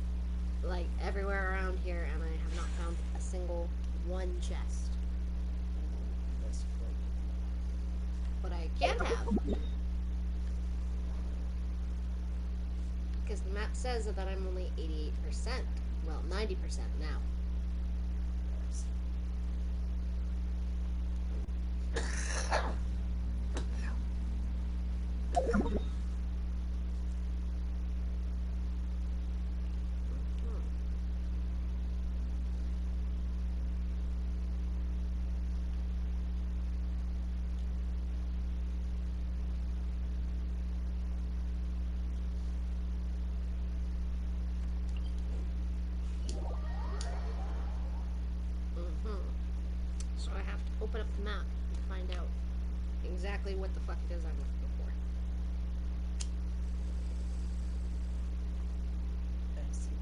like everywhere around here, and I have not found a single one chest.
This way.
What I can have, because the map says that I'm only 88%, well, 90% now. So I have to open up the map and find out exactly what the fuck it is I'm looking for.
I see.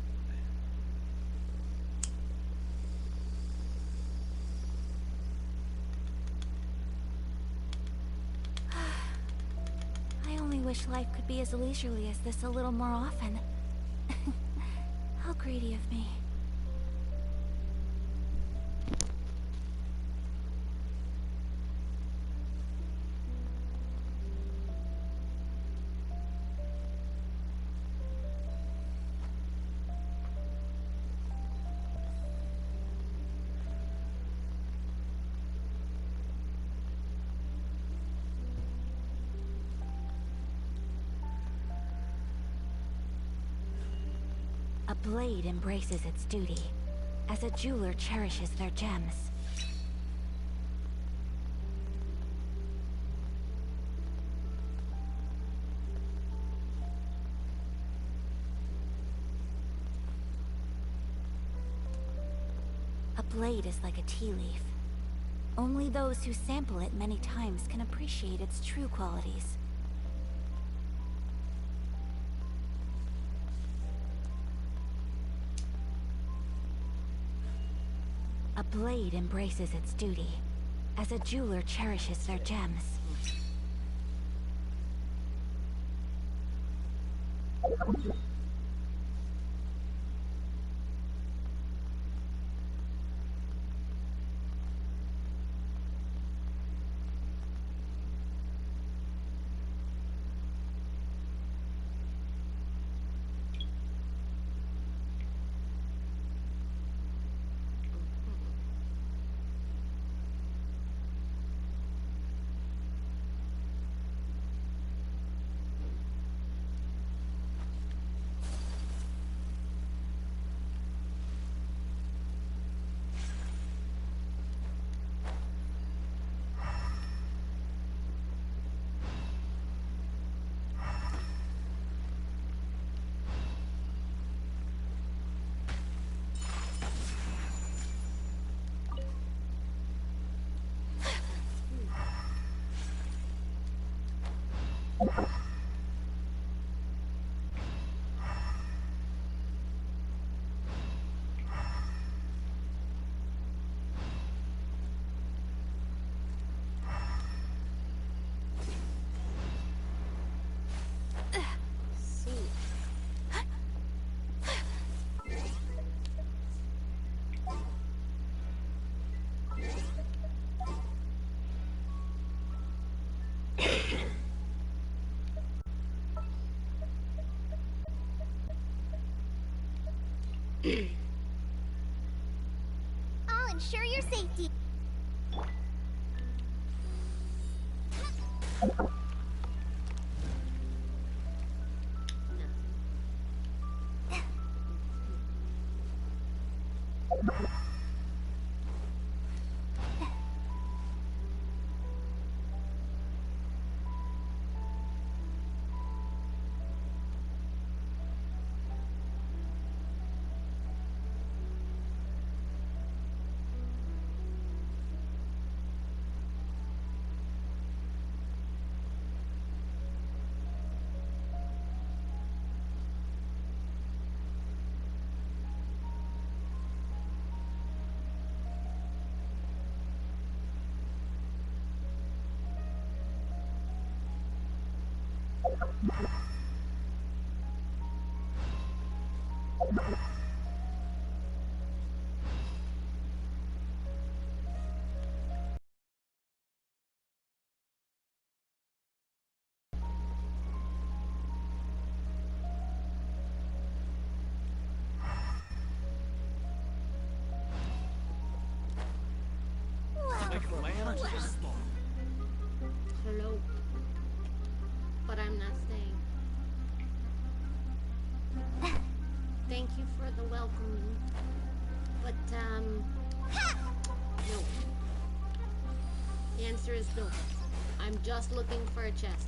I only wish life could be as leisurely as this a little more often. How greedy of me. A blade embraces its duty, as a jeweler cherishes their gems. A blade is like a tea leaf. Only those who sample it many times can appreciate its true qualities. A blade embraces its duty, as a jeweler cherishes their gems.
I'll ensure your safety.
Hello. But I'm not staying. Thank you for the welcome. But, no. The answer is no. I'm just looking for a chest.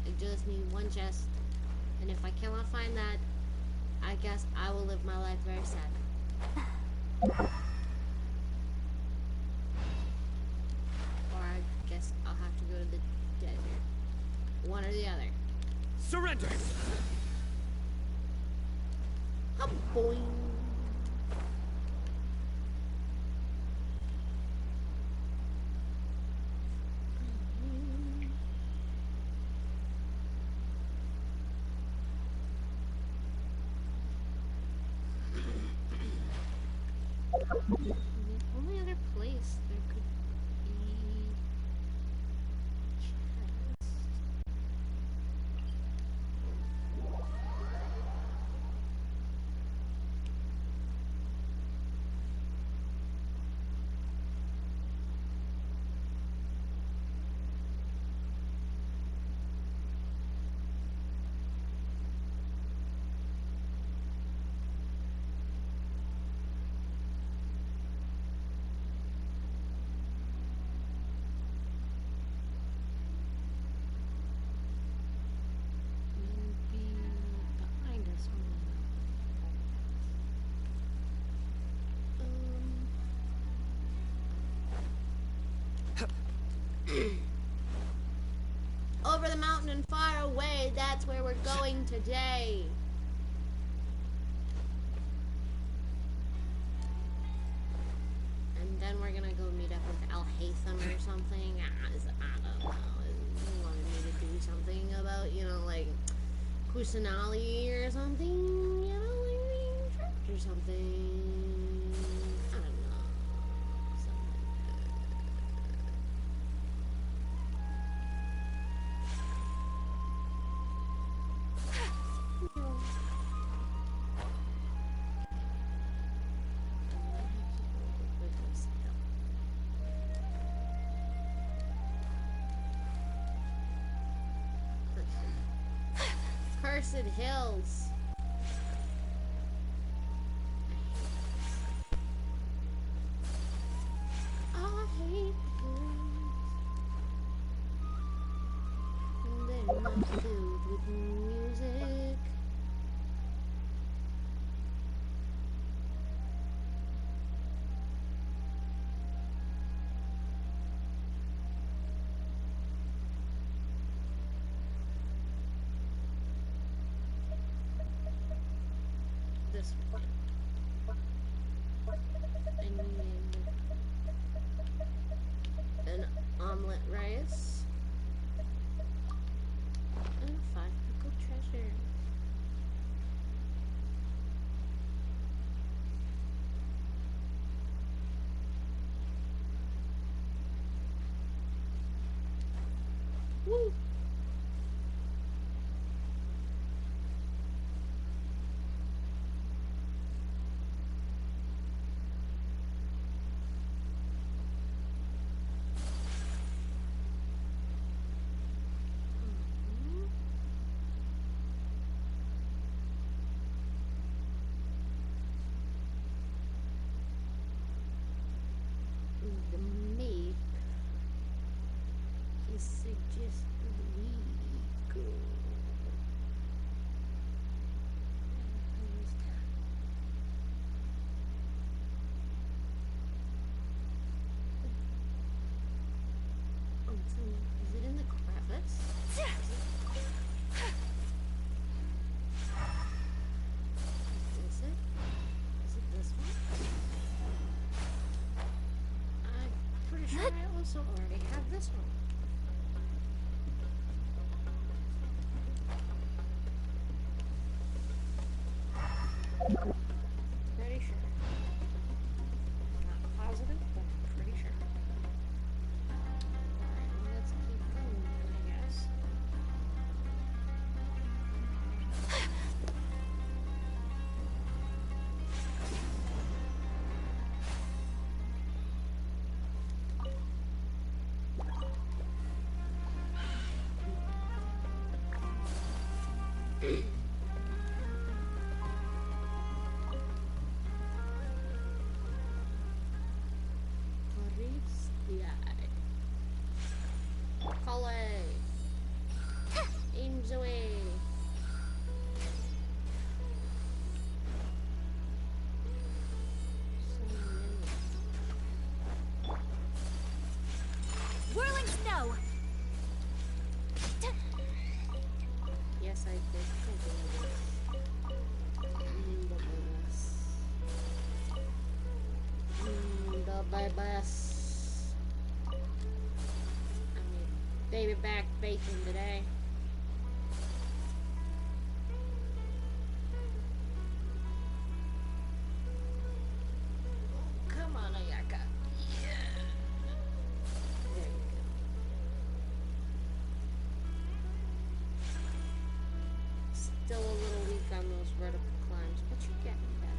I just need one chest. And if I cannot find that, I guess I will live my life very sad. Or I guess I'll have to go to the desert. One or the other.
Surrender!
Boing. The only other place there could be chest. Over the mountain and far away, that's where we're going today. And then we're gonna go meet up with Al-Haytham or something. I don't know. He wanted me to do something about, like Kusanali or something, like trapped or something. I don't know. Cursed hills. I hate hills. They're not filled with music.
this way. I need an omelet rice and 5 pickled treasure. Woo! The map is suggested we go. Oh, so is it in the crevice? Is it? Is it this one? I'm pretty sure I also already have this one. Pretty sure. Not positive, but I'm pretty sure. Alright, well, let's keep going then, I guess. Aims away.
Whirling snow!
Yes, I did the bus. I mean, baby back bacon today. Come on, Ayaka. Yeah. There you go. Still a little weak on those vertical climbs, but you're getting better.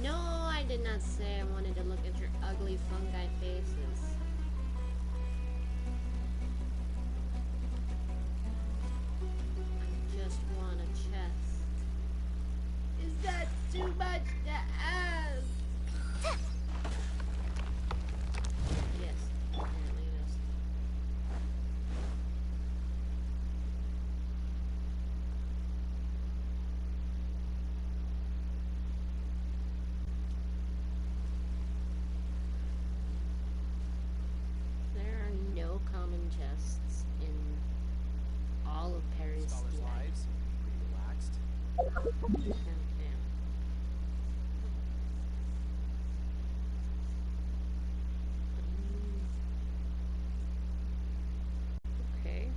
No, I did not say I wanted to look at your ugly fungi faces. I just want a chest. Is that too much to ask? Yes, apparently it is. There are no common chests in all of Paris.
Scholars' lives seem pretty relaxed.
Okay. Okay.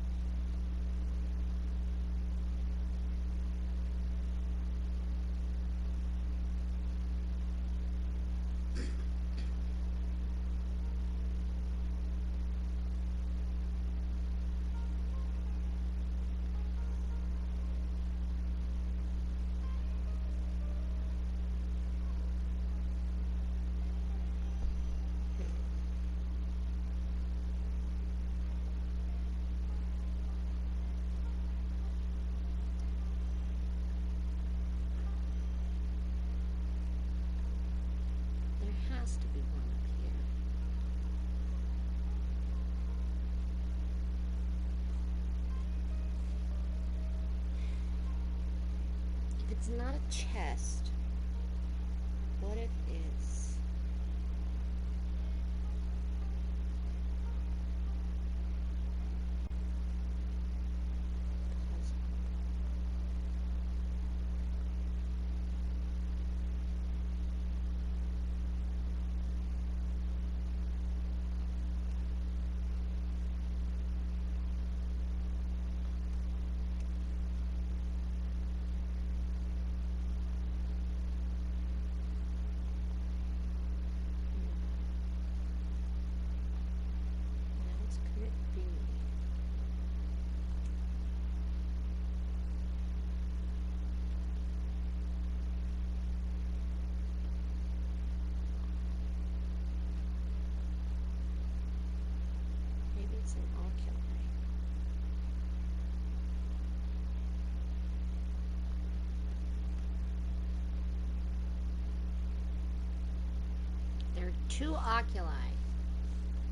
has to be one up here. If it's not a chest, what if it's... Maybe it's an oculi. There are 2 oculi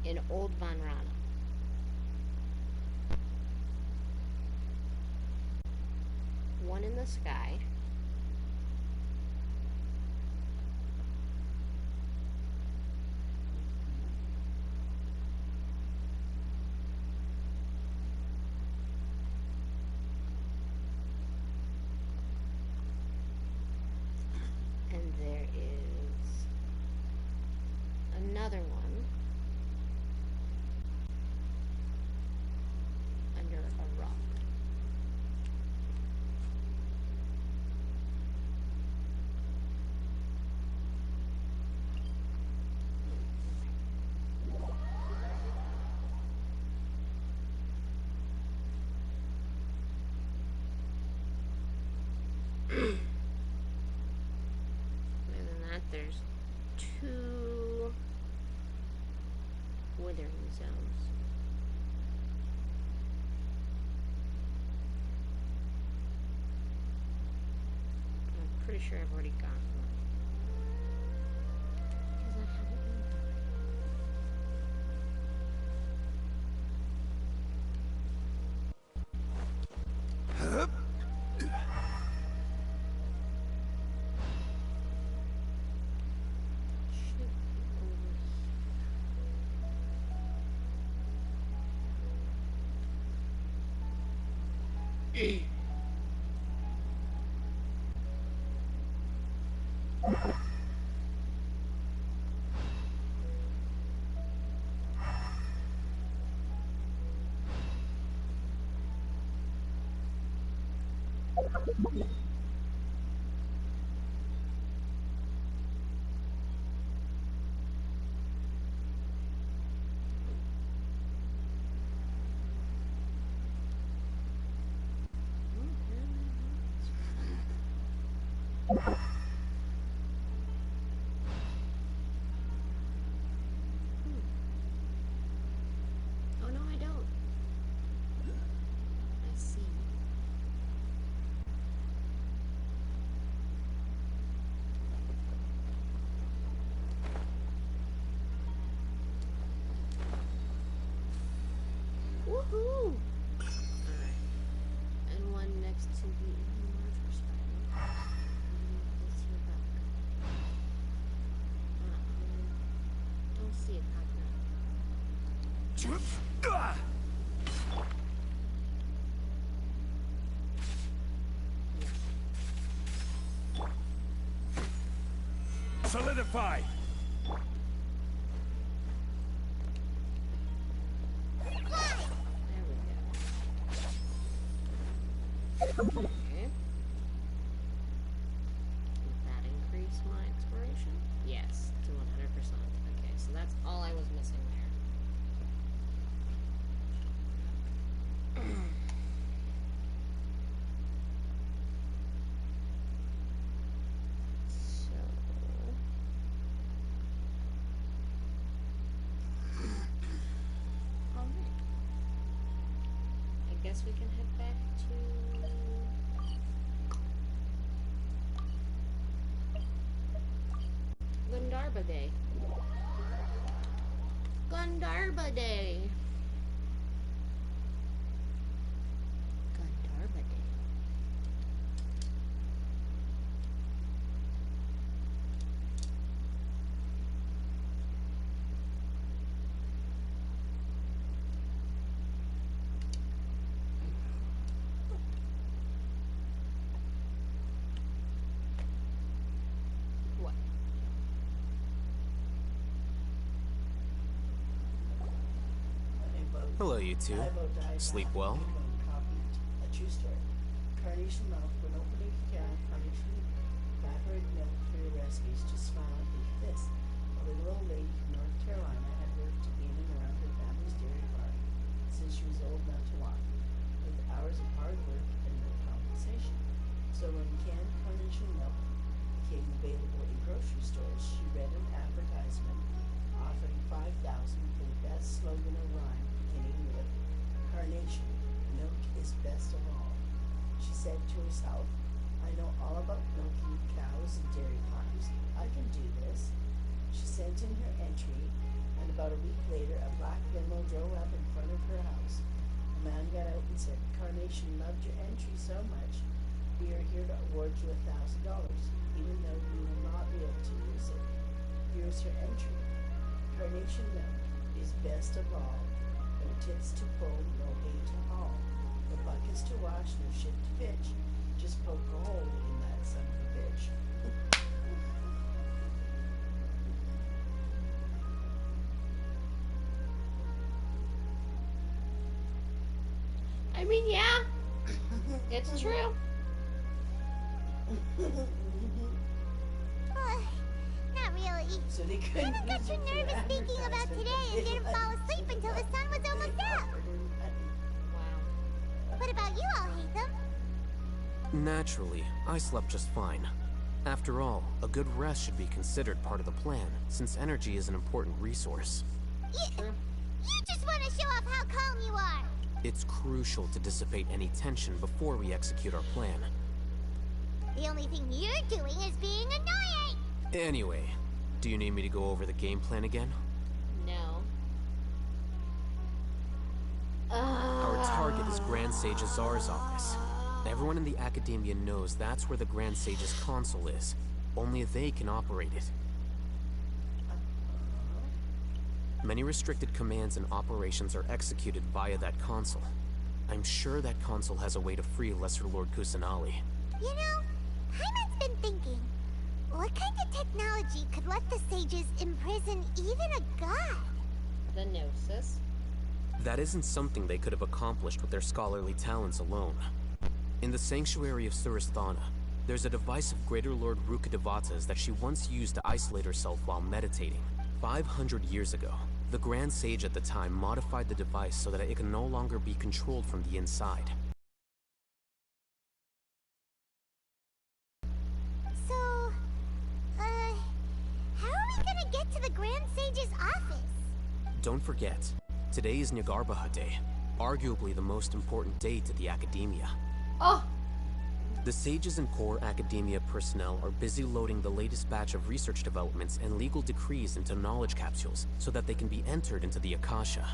in Old Von Rana. One in the sky. And there is another one under a rock. Other than that, there's 2 withering zones. I'm pretty sure I've already gotten one. Because I haven't been done. Oh no, I don't. I see. Woohoo! Alright. And one next to the larger spider. This here back. Don't see it happening.
Solidify!
Okay. Did that increase my exploration? Yes, to 100%. Okay, so that's all I was missing there. So... Alright. I guess we can head back to... Gandharva Day. Gandharva Day. Gandharva Day. What?
Hello, you two. Sleep well?
A true story. Carnation Mouth, when opening can, Carnation evaporated milk for your recipes, just smile and think of this. A little old lady from North Carolina had worked in and around her family's dairy farm since she was old enough to walk, with hours of hard work and no compensation. So when canned carnation milk became available in grocery stores, she read an advertisement offering $5,000 for the best slogan or rhyme beginning with Carnation, milk is best of all. She said to herself, I know all about milking cows and dairy farms. I can do this. She sent in her entry, and about a week later, a black limo drove up in front of her house. A man got out and said, Carnation loved your entry so much, we are here to award you $1,000, even though you will not be able to use it. Here's her entry. Carnation milk is best of all. No tits to pull, no hay to haul. No buckets to wash, no shit to pitch. Just poke a hole in that son of a bitch.
I mean, yeah. It's true.
Not really.
So they couldn't
I got too nervous thinking about today and didn't fall asleep until the sun was almost up. What about you all, Hatham?
Naturally, I slept just fine. After all, a good rest should be considered part of the plan, since energy is an important resource.
You just want to show off how calm you are.
It's crucial to dissipate any tension before we execute our plan.
The only thing you're doing is being annoying.
Anyway, do you need me to go over the game plan again?
No.
Our target is Grand Sage Azar's office. Everyone in the Academia knows that's where the Grand Sage's console is. Only they can operate it. Many restricted commands and operations are executed via that console. I'm sure that console has a way to free Lesser Lord Kusanali.
You know, Hyman's been thinking, what kind of technology could let the sages imprison even a god?
The Gnosis.
That isn't something they could have accomplished with their scholarly talents alone. In the Sanctuary of Suristhana, there's a device of Greater Lord Rukkhadevata's that she once used to isolate herself while meditating. 500 years ago, the Grand Sage at the time modified the device so that it can no longer be controlled from the inside.
So, how are we gonna get to the Grand Sage's office?
Don't forget, today is Nyagarbha Day, arguably the most important day to the Academia.
Oh!
The Sages and core Academia personnel are busy loading the latest batch of research developments and legal decrees into knowledge capsules so that they can be entered into the Akasha.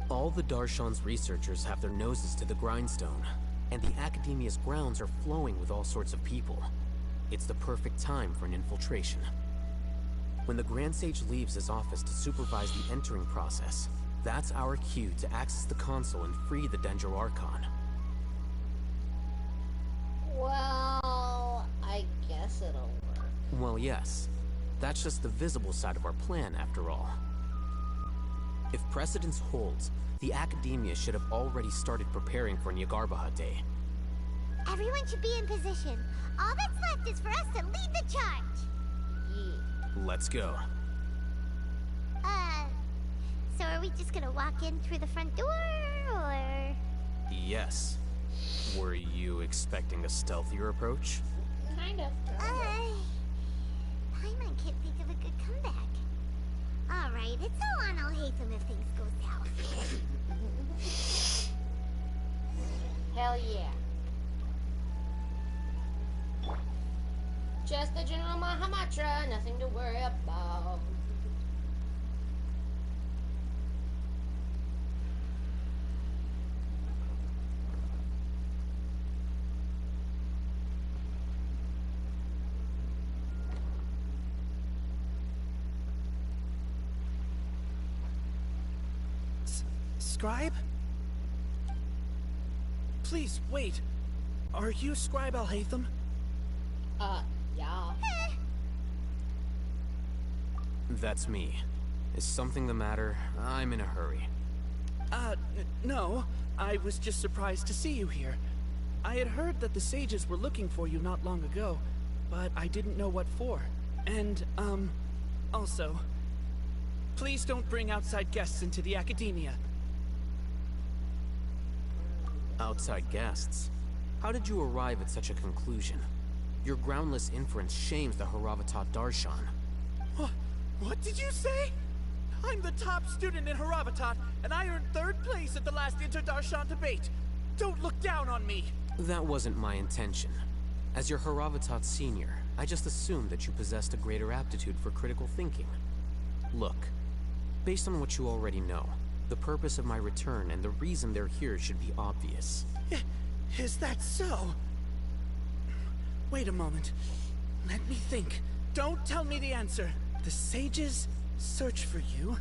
All the Darshan's researchers have their noses to the grindstone, and the Academia's grounds are flowing with all sorts of people. It's the perfect time for an infiltration. When the Grand Sage leaves his office to supervise the entering process, that's our cue to access the console and free the Dendro Archon.
Well, I guess it'll work.
Well, yes. That's just the visible side of our plan, after all. If precedence holds, the Academia should have already started preparing for Nyagarbha Day.
Everyone should be in position. All that's left is for us to lead the charge.
Yeah.
Let's go.
So are we just gonna walk in through the front door, or...?
Yes. Were you expecting a stealthier approach?
Kind of.
Paimon can't think of a good comeback. Alright, it's all on Al-Haytham if things go south.
Hell yeah. Just the General Mahamatra, nothing to worry about.
Scribe? Please, wait. Are you Scribe Alhaitham?
Yeah.
That's me. Is something the matter? I'm in a hurry.
No. I was just surprised to see you here. I had heard that the sages were looking for you not long ago, but I didn't know what for. And, also, please don't bring outside guests into the academia.
Outside guests? How did you arrive at such a conclusion? Your groundless inference shames the Haravatat Darshan.
What did you say? I'm the top student in Haravatat, and I earned 3rd place at the last Inter-Darshan debate. Don't look down on me!
That wasn't my intention. As your Haravatat senior, I just assumed that you possessed a greater aptitude for critical thinking. Look, based on what you already know, the purpose of my return and the reason they're here should be obvious.
Is that so? Wait a moment. Let me think. Don't tell me the answer. The sages search for you.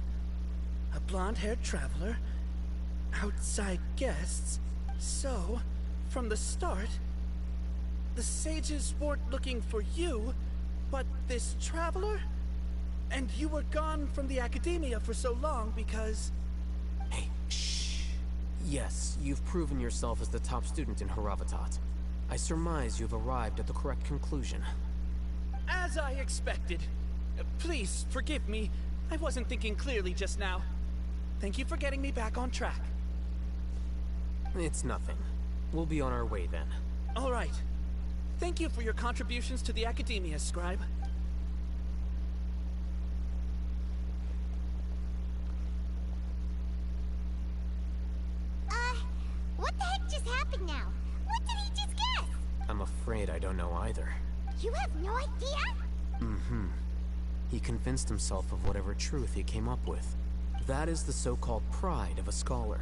A blonde-haired traveler. Outside guests. So, from the start, the sages weren't looking for you, but this traveler? And you were gone from the academia for so long because...
Hey, shh. Yes, you've proven yourself as the top student in Haravatat. I surmise you've arrived at the correct conclusion.
As I expected. Please, forgive me. I wasn't thinking clearly just now. Thank you for getting me back on track.
It's nothing. We'll be on our way then.
All right. Thank you for your contributions to the academia, Scribe.
What the heck just happened now? What did he just guess?
I'm afraid I don't know either.
You have no idea?
Mm-hmm. He convinced himself of whatever truth he came up with. That is the so-called pride of a scholar.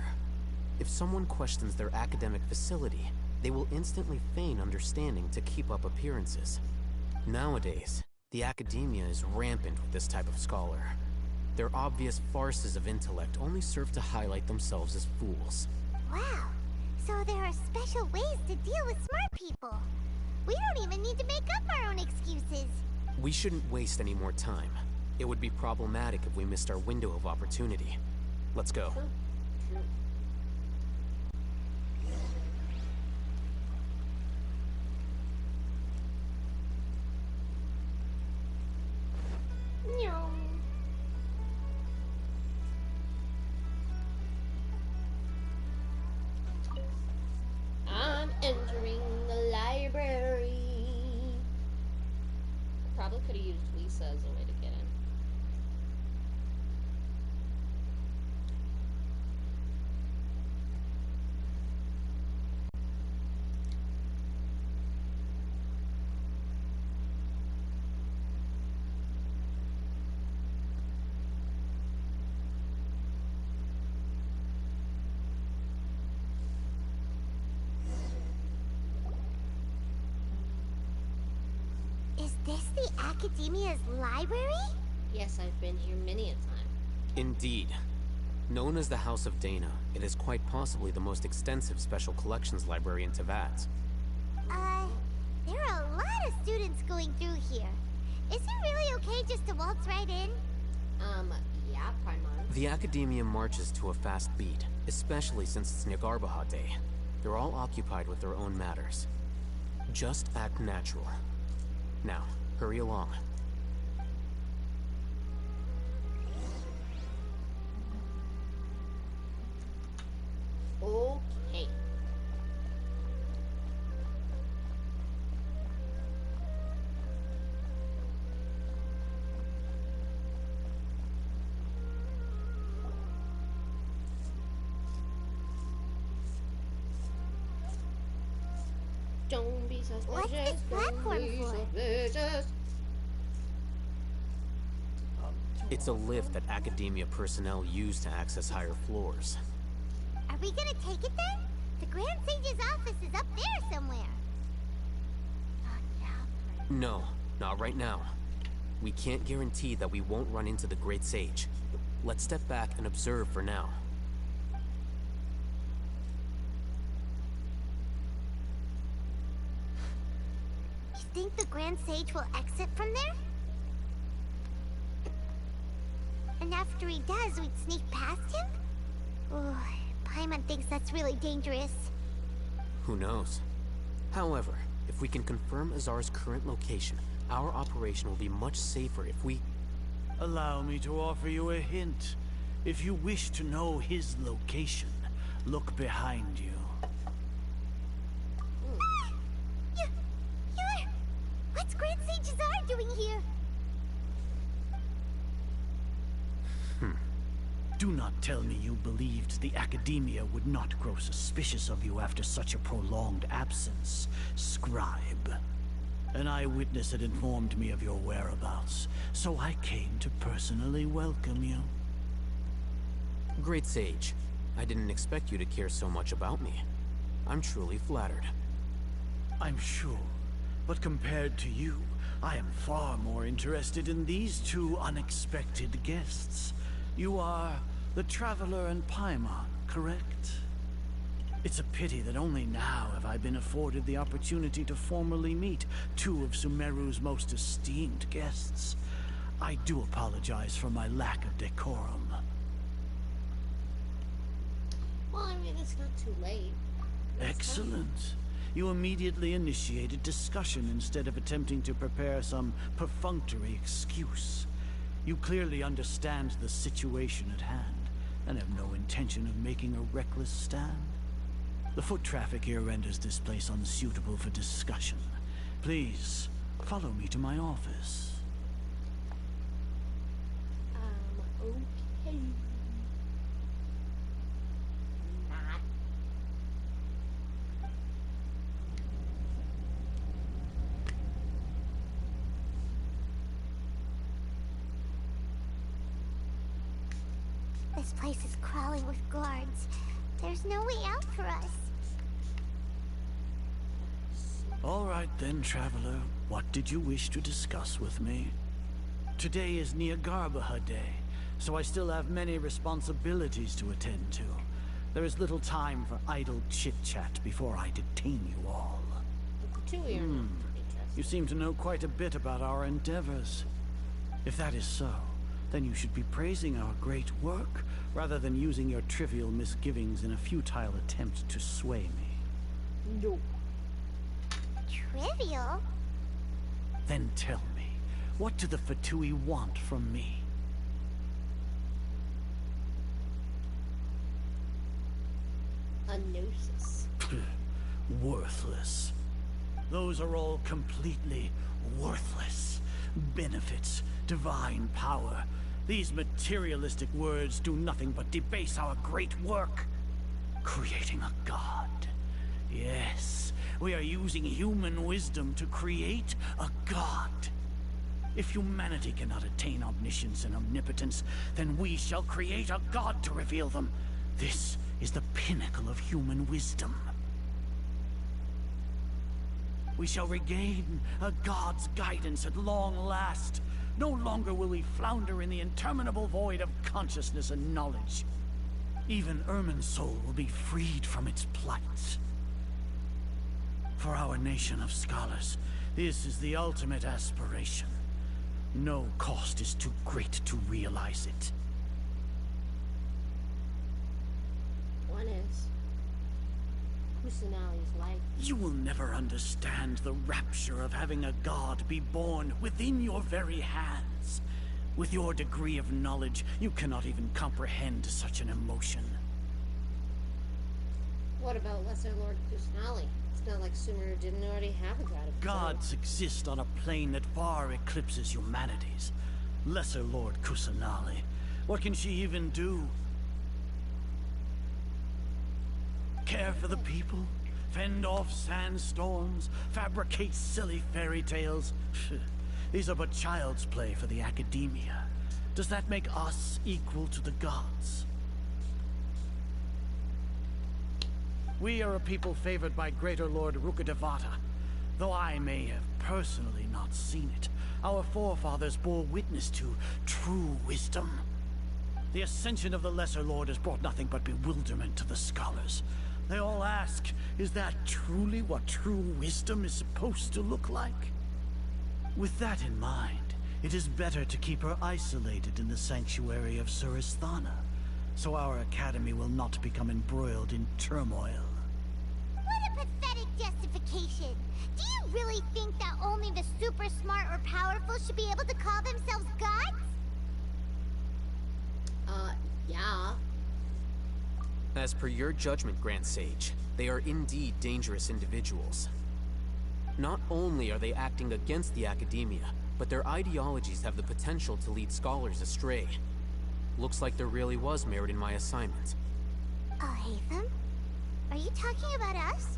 If someone questions their academic facility, they will instantly feign understanding to keep up appearances. Nowadays, the academia is rampant with this type of scholar. Their obvious farces of intellect only serve to highlight themselves as fools.
Wow. So there are special ways to deal with smart people. We don't even need to make up our own excuses.
We shouldn't waste any more time. It would be problematic if we missed our window of opportunity. Let's go.
I'm entering the library. Probably could have used Lisa as a way to get in.
Is this the Academia's library?
Yes, I've been here many a time.
Indeed. Known as the House of Dana, it is quite possibly the most extensive special collections library in Teyvat.
There are a lot of students going through here. Is it really okay just to waltz right in?
Yeah, Paimon.
The Academia marches to a fast beat, especially since it's Nyagarbahad Day. They're all occupied with their own matters. Just act natural. Now, hurry along.
Okay. Don't be suspicious.
What's this platform for?
It's a lift that Academia personnel use to access higher floors.
Are we gonna take it then? The Grand Sage's office is up there somewhere.
No, not right now. We can't guarantee that we won't run into the Great Sage. Let's step back and observe for now.
think the Grand Sage will exit from there? And after he does, we'd sneak past him? Oh, Paimon thinks that's really dangerous.
Who knows? However, if we can confirm Azar's current location, our operation will be much safer if we...
Allow me to offer you a hint. If you wish to know his location, look behind you.
You're... What's Grand Sage Azar doing here?
Do not tell me you believed the Academia would not grow suspicious of you after such a prolonged absence, scribe. An eyewitness had informed me of your whereabouts, so I came to personally welcome you.
Great Sage, I didn't expect you to care so much about me. I'm truly flattered.
I'm sure, but compared to you, I am far more interested in these two unexpected guests. You are the Traveler and Paimon, correct? It's a pity that only now have I been afforded the opportunity to formally meet two of Sumeru's most esteemed guests. I do apologize for my lack of decorum.
Well, I mean, it's not too late.
Excellent. You immediately initiated discussion instead of attempting to prepare some perfunctory excuse. You clearly understand the situation at hand, and have no intention of making a reckless stand. The foot traffic here renders this place unsuitable for discussion. Please, follow me to my office.
Okay. Not.
This place is crawling with guards. There's no way out for us.
All right then, Traveler. What did you wish to discuss with me? Today is Nahida Day, so I still have many responsibilities to attend to. There is little time for idle chit-chat before I detain you all.
The two of you are not interested.
You seem to know quite a bit about our endeavors. If that is so, then you should be praising our great work, rather than using your trivial misgivings in a futile attempt to sway me.
No.
Trivial?
Then tell me, what do the Fatui want from me?
A gnosis.
Worthless. Those are all completely worthless. Benefits, divine power. These materialistic words do nothing but debase our great work. Creating a god. Yes, we are using human wisdom to create a god. If humanity cannot attain omniscience and omnipotence, then we shall create a god to reveal them. This is the pinnacle of human wisdom. We shall regain a god's guidance at long last. No longer will we flounder in the interminable void of consciousness and knowledge. Even Irminsul will be freed from its plight. For our nation of scholars, this is the ultimate aspiration. No cost is too great to realize it.
One is Kusanali's life.
You will never understand the rapture of having a god be born within your very hands. With your degree of knowledge, you cannot even comprehend such an emotion.
What about Lesser Lord Kusanali? It's not like Sumeru didn't already have a god of its own.
Gods exist on a plane that far eclipses humanity's. Lesser Lord Kusanali. What can she even do? Care for the people? Fend off sandstorms? Fabricate silly fairy tales? These are but child's play for the Academia. Does that make us equal to the gods? We are a people favored by Greater Lord Rukkhadevata. Though I may have personally not seen it, our forefathers bore witness to true wisdom. The ascension of the Lesser Lord has brought nothing but bewilderment to the scholars. They all ask, is that truly what true wisdom is supposed to look like? With that in mind, it is better to keep her isolated in the sanctuary of Surasthana, so our academy will not become embroiled in turmoil.
What a pathetic justification! Do you really think that only the super smart or powerful should be able to call themselves gods?
Yeah.
As per your judgment, Grand Sage, they are indeed dangerous individuals. Not only are they acting against the academia, but their ideologies have the potential to lead scholars astray. Looks like there really was merit in my assignment.
Hatham? Are you talking about us?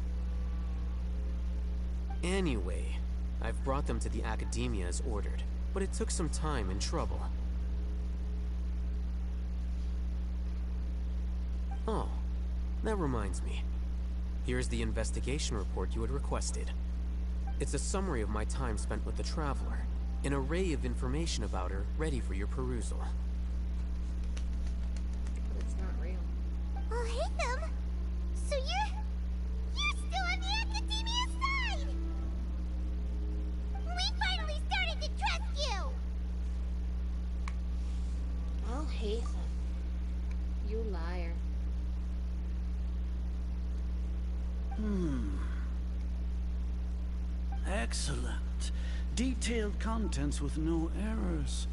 Anyway, I've brought them to the academia as ordered, but it took some time and trouble. Oh, that reminds me. Here's the investigation report you had requested. It's a summary of my time spent with the Traveler, an array of information about her ready for your perusal.
It's not real.
Hatham? So you're still on the academia side! We finally started to trust you!
Well, Hatham, you liar.
Excellent. Detailed contents with no errors.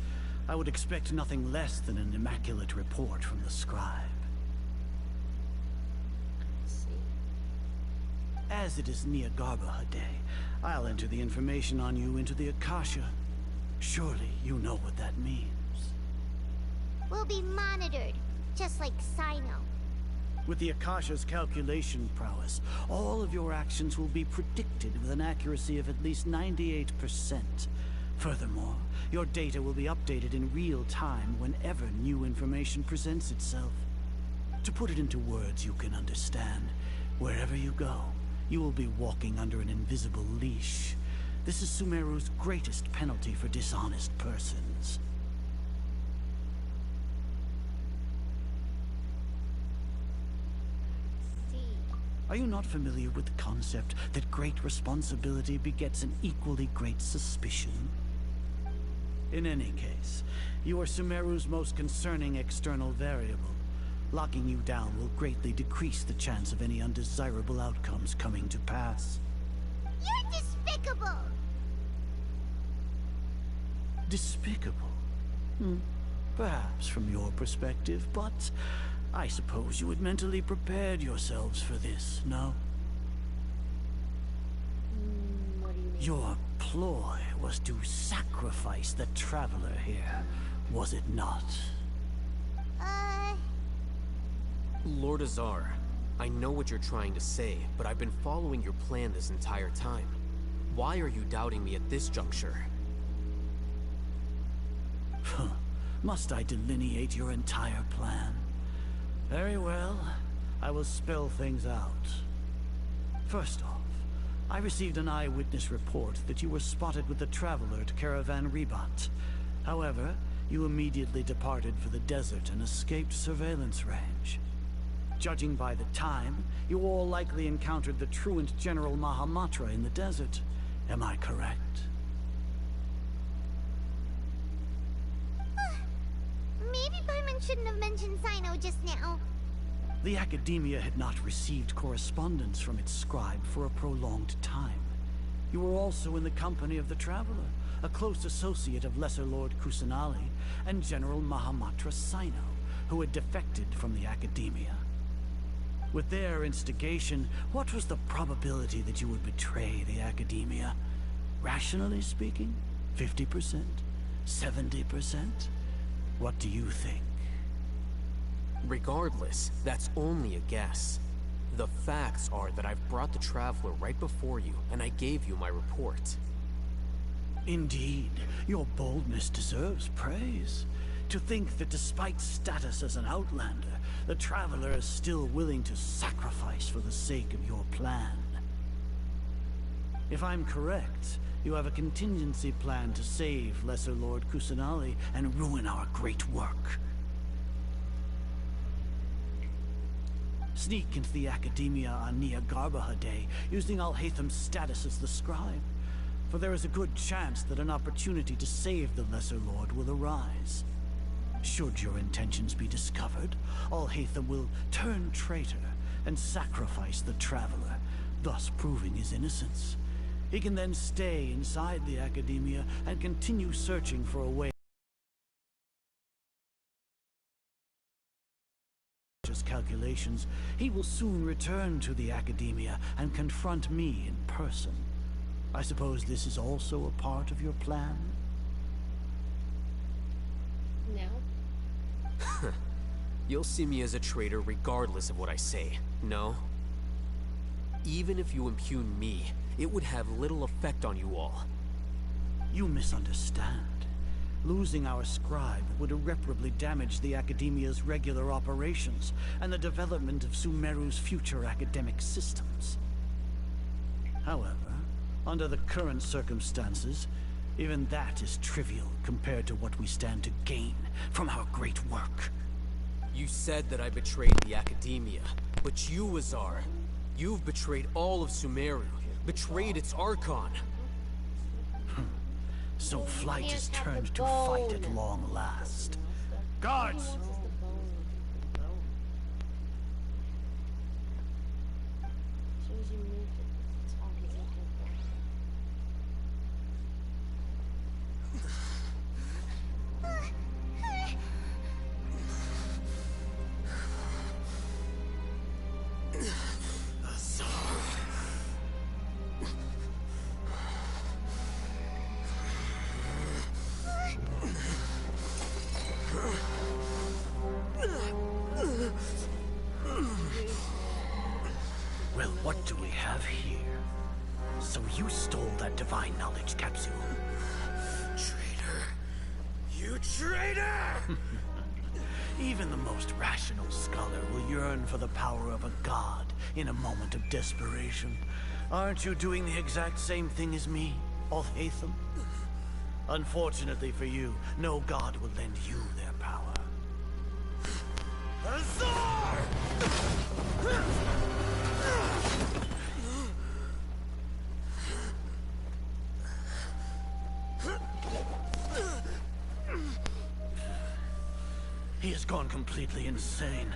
I would expect nothing less than an immaculate report from the scribe. As it is Niagarbaha Day, I'll enter the information on you into the Akasha. Surely you know what that means.
We'll be monitored, just like Sino.
With the Akasha's calculation prowess, all of your actions will be predicted with an accuracy of at least 98%. Furthermore, your data will be updated in real time whenever new information presents itself. To put it into words you can understand, wherever you go, you will be walking under an invisible leash. This is Sumeru's greatest penalty for dishonest persons. Are you not familiar with the concept that great responsibility begets an equally great suspicion? In any case, you are Sumeru's most concerning external variable. Locking you down will greatly decrease the chance of any undesirable outcomes coming to pass.
You're despicable!
Despicable? Perhaps from your perspective, but I suppose you had mentally prepared yourselves for this, no?
What do you mean?
Your ploy was to sacrifice the Traveler here, was it not?
Lord Azar, I know what you're trying to say, but I've been following your plan this entire time. Why are you doubting me at this juncture?
Must I delineate your entire plan? Very well, I will spell things out. First off, I received an eyewitness report that you were spotted with the Traveler at Caravan Ribat. However, you immediately departed for the desert and escaped surveillance range. Judging by the time, you all likely encountered the truant General Mahamatra in the desert. Am I correct?
Maybe Paimon shouldn't have mentioned Sino just now.
The Academia had not received correspondence from its scribe for a prolonged time. You were also in the company of the Traveler, a close associate of Lesser Lord Kusanali and General Mahamatra Sino, who had defected from the Academia. With their instigation, what was the probability that you would betray the Academia? Rationally speaking, 50%? 70%? What do you think?
Regardless, that's only a guess. The facts are that I've brought the Traveler right before you, and I gave you my report.
Indeed, your boldness deserves praise. To think that despite status as an outlander, the Traveler is still willing to sacrifice for the sake of your plan. If I'm correct, you have a contingency plan to save Lesser Lord Kusanali and ruin our great work. Sneak into the Academia on Niagarbaha Day, using Alhatham's status as the scribe. for there is a good chance that an opportunity to save the Lesser Lord will arise. Should your intentions be discovered, Alhaitham will turn traitor and sacrifice the Traveler, thus proving his innocence. He can then stay inside the Academia and continue searching for a way. Calculations, he will soon return to the Academia and confront me in person. I suppose this is also a part of your plan?
No.
You'll see me as a traitor regardless of what I say, no? Even if you impugn me, it would have little effect on you all.
You misunderstand. Losing our scribe would irreparably damage the Academia's regular operations and the development of Sumeru's future academic systems. However, under the current circumstances, even that is trivial compared to what we stand to gain from our great work.
You said that I betrayed the Academia, but you, Azar, you've betrayed all of Sumeru, betrayed its Archon.
So flight is turned to fight at long last. Guards! Well, what do we have here? So you stole that divine knowledge capsule?
Traitor! You traitor!
Even the most rational scholar will yearn for the power of a god in a moment of desperation. Aren't you doing the exact same thing as me, Alhaitham? Unfortunately for you, no god will lend you their power.
Azar!
He has gone completely insane.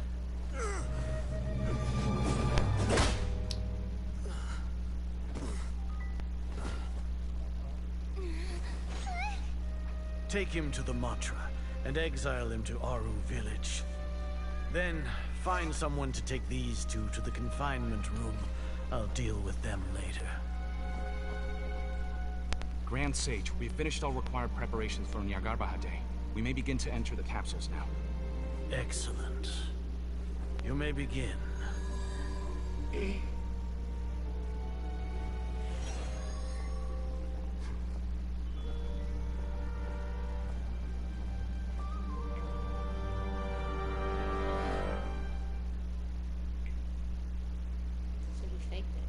Take him to the Matra and exile him to Aru village. Then find someone to take these two to the confinement room. I'll deal with them later.
Grand Sage, we've finished all required preparations for Nyagarbahade. We may begin to enter the capsules now.
Excellent. You may begin.
So he faked it.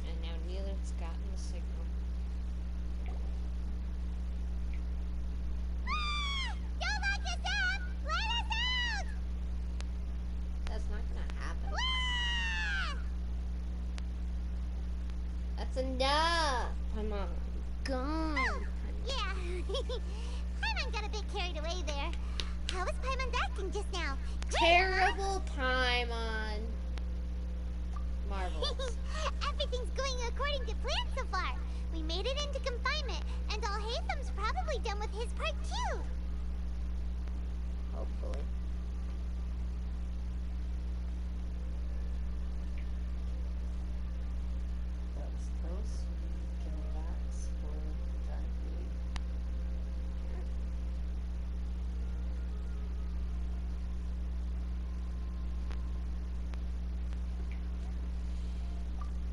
And now Neela's gotten the signal.
Don't lock us up! Let us out!
That's not gonna happen. That's enough! Come on. Gone.
Yeah. Paimon got a bit carried away there. How was Paimon's acting just now? Great,
Terrible Paimon. Marvelous.
Everything's going according to plan so far. We made it into confinement, and Alhaitham's probably done with his part too.
Hopefully.
That was close. We can relax for the time being.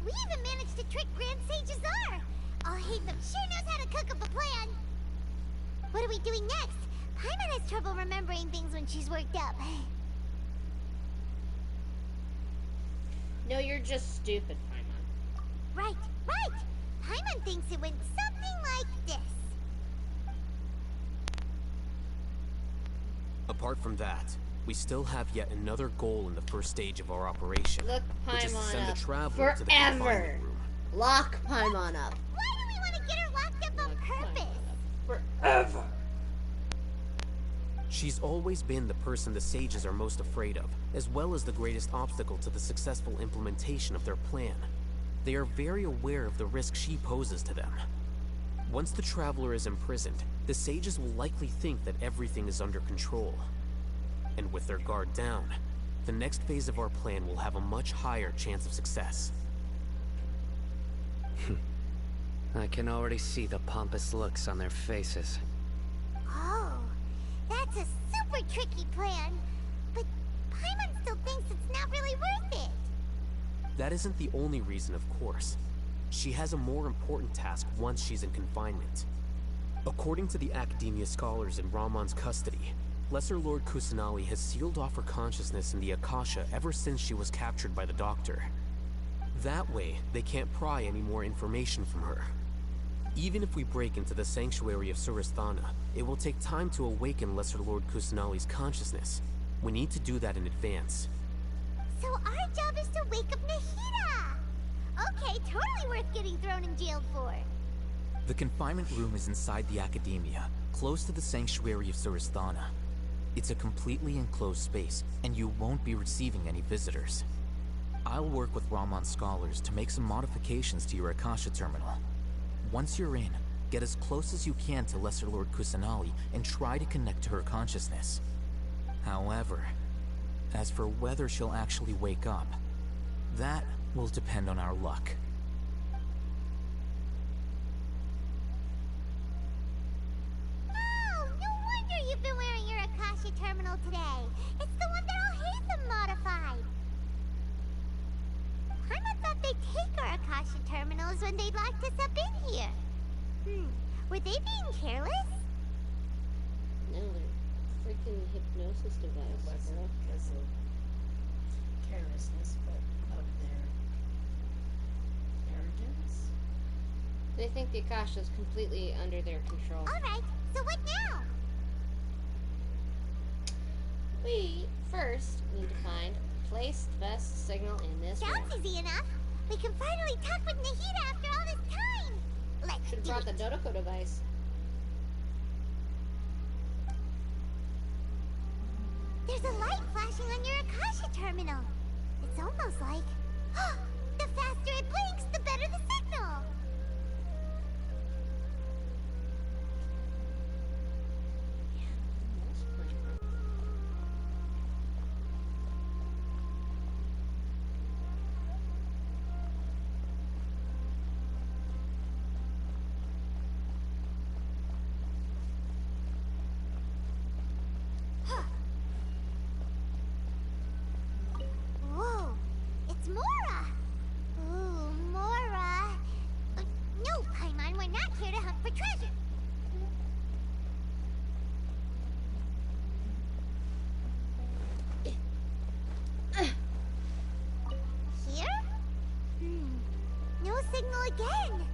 We even managed to trick Grand Sage Azar. Alhaitham sure knows how to cook up a plan. What are we doing next? Paimon has trouble remembering things when she's worked up.
No, you're just stupid, Paimon.
Right, right. Paimon thinks it went something like this.
Apart from that, we still have yet another goal in the first stage of our operation,
Look
which is to
Paimon
send
up
the Traveler to the
forever.
confinement room.
Lock Paimon up.
Why do we want to get her locked up on purpose?
Forever.
She's always been the person the sages are most afraid of, as well as the greatest obstacle to the successful implementation of their plan. They are very aware of the risk she poses to them. Once the Traveler is imprisoned, the sages will likely think that everything is under control. And with their guard down, the next phase of our plan will have a much higher chance of success.
I can already see the pompous looks on their faces.
Oh, that's a super tricky plan. But Paimon still thinks it's not really worth it.
That isn't the only reason, of course. She has a more important task once she's in confinement. According to the Academia scholars in Ramon's custody, Lesser Lord Kusanali has sealed off her consciousness in the Akasha ever since she was captured by the Doctor. That way, they can't pry any more information from her. Even if we break into the sanctuary of Surasthana, it will take time to awaken Lesser Lord Kusanali's consciousness. We need to do that in advance.
So our job is to wake up Nahida! Okay, totally worth getting thrown in jail for.
The confinement room is inside the Academia, close to the sanctuary of Surasthana. It's a completely enclosed space, and you won't be receiving any visitors. I'll work with Ramon's scholars to make some modifications to your Akasha terminal. Once you're in, get as close as you can to Lesser Lord Kusanali and try to connect to her consciousness. However, as for whether she'll actually wake up, that will depend on our luck.
Oh, no wonder you've been wearing your Akasha terminal today. It's the one that all Hatham modified. Paimon thought they'd take our Akasha terminals when they locked us up in here. Were they being careless?
No, they're freaking hypnosis device.
It wasn't because of carelessness, but of their arrogance.
They think the Akasha is completely under their control.
Alright, so what now?
We first need to find place the best signal in this room.
Sounds easy enough. We can finally talk with Nahida after all this time. Let's
Should have brought the Dodoko device.
There's a light flashing on your Akasha terminal. It's almost like... the faster it blinks, the better the signal. Whoa, it's Mora! Ooh, Mora. No, Paimon, we're not here to hunt for treasure. Here? No signal again.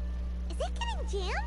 Is it getting jammed?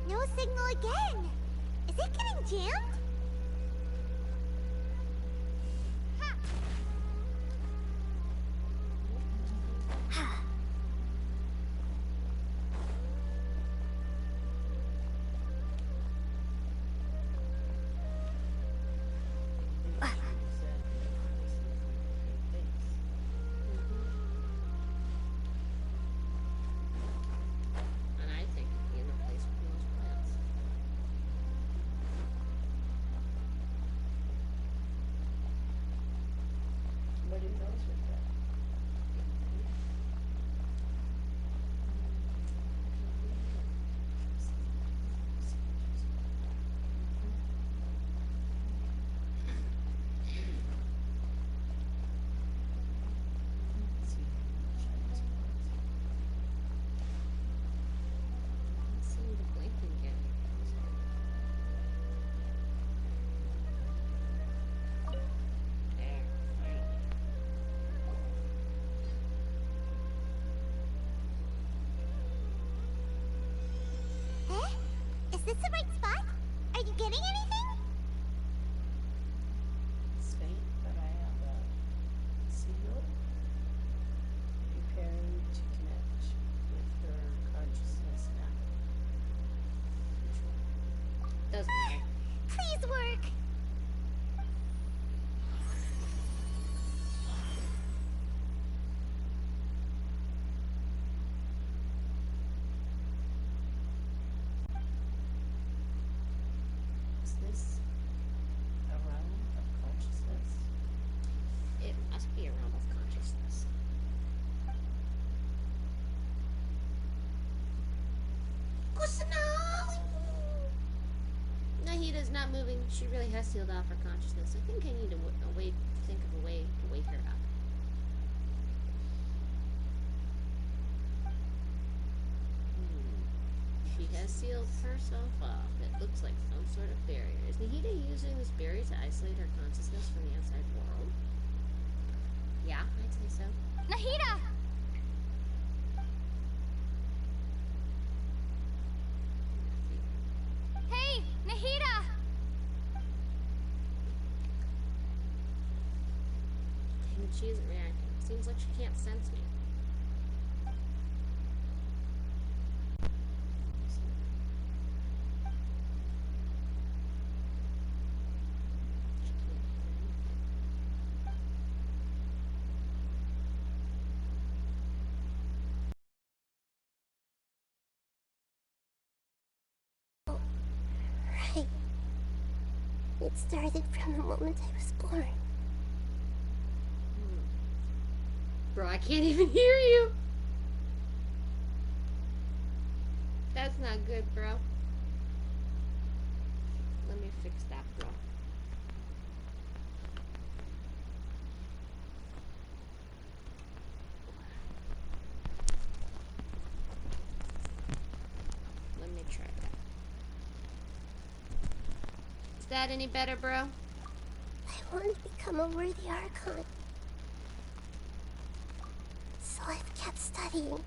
No signal again. Is it getting jammed?
doesn't matter.
Please work.
Is this
A realm of consciousness?
it must be a realm of consciousness. Nahida's not moving. She really has sealed off her consciousness. I think I need to think of a way to wake her up. She has sealed herself off. It looks like some sort of barrier. Is Nahida using this barrier to isolate her consciousness from the outside world? Yeah, I'd say so.
Nahida! Hey, Nahida!
Dang it, she isn't reacting. Seems like she can't sense me.
Right. It started from the moment I was born.
Bro, I can't even hear you. That's not good, bro. Let me fix that, bro. Let me try that. Is that any better, bro?
I want to become a worthy Archon. So I've kept studying,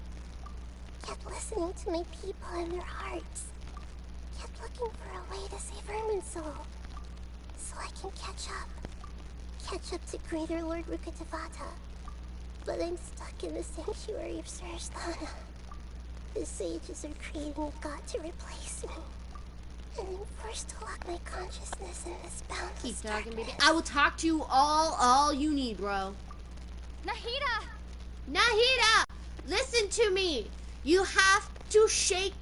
kept listening to my people and their hearts, kept looking for a way to save Irminsul, so I can catch up to Greater Lord Rukkhadevata. But I'm stuck in the sanctuary of Sarasthana. The sages are creating a god to replace me, and I'm forced to lock my consciousness in this boundless
Keep talking, baby.
darkness.
I will talk to you all you need, bro.
Nahida!
Nahida! Listen to me! You have to shake,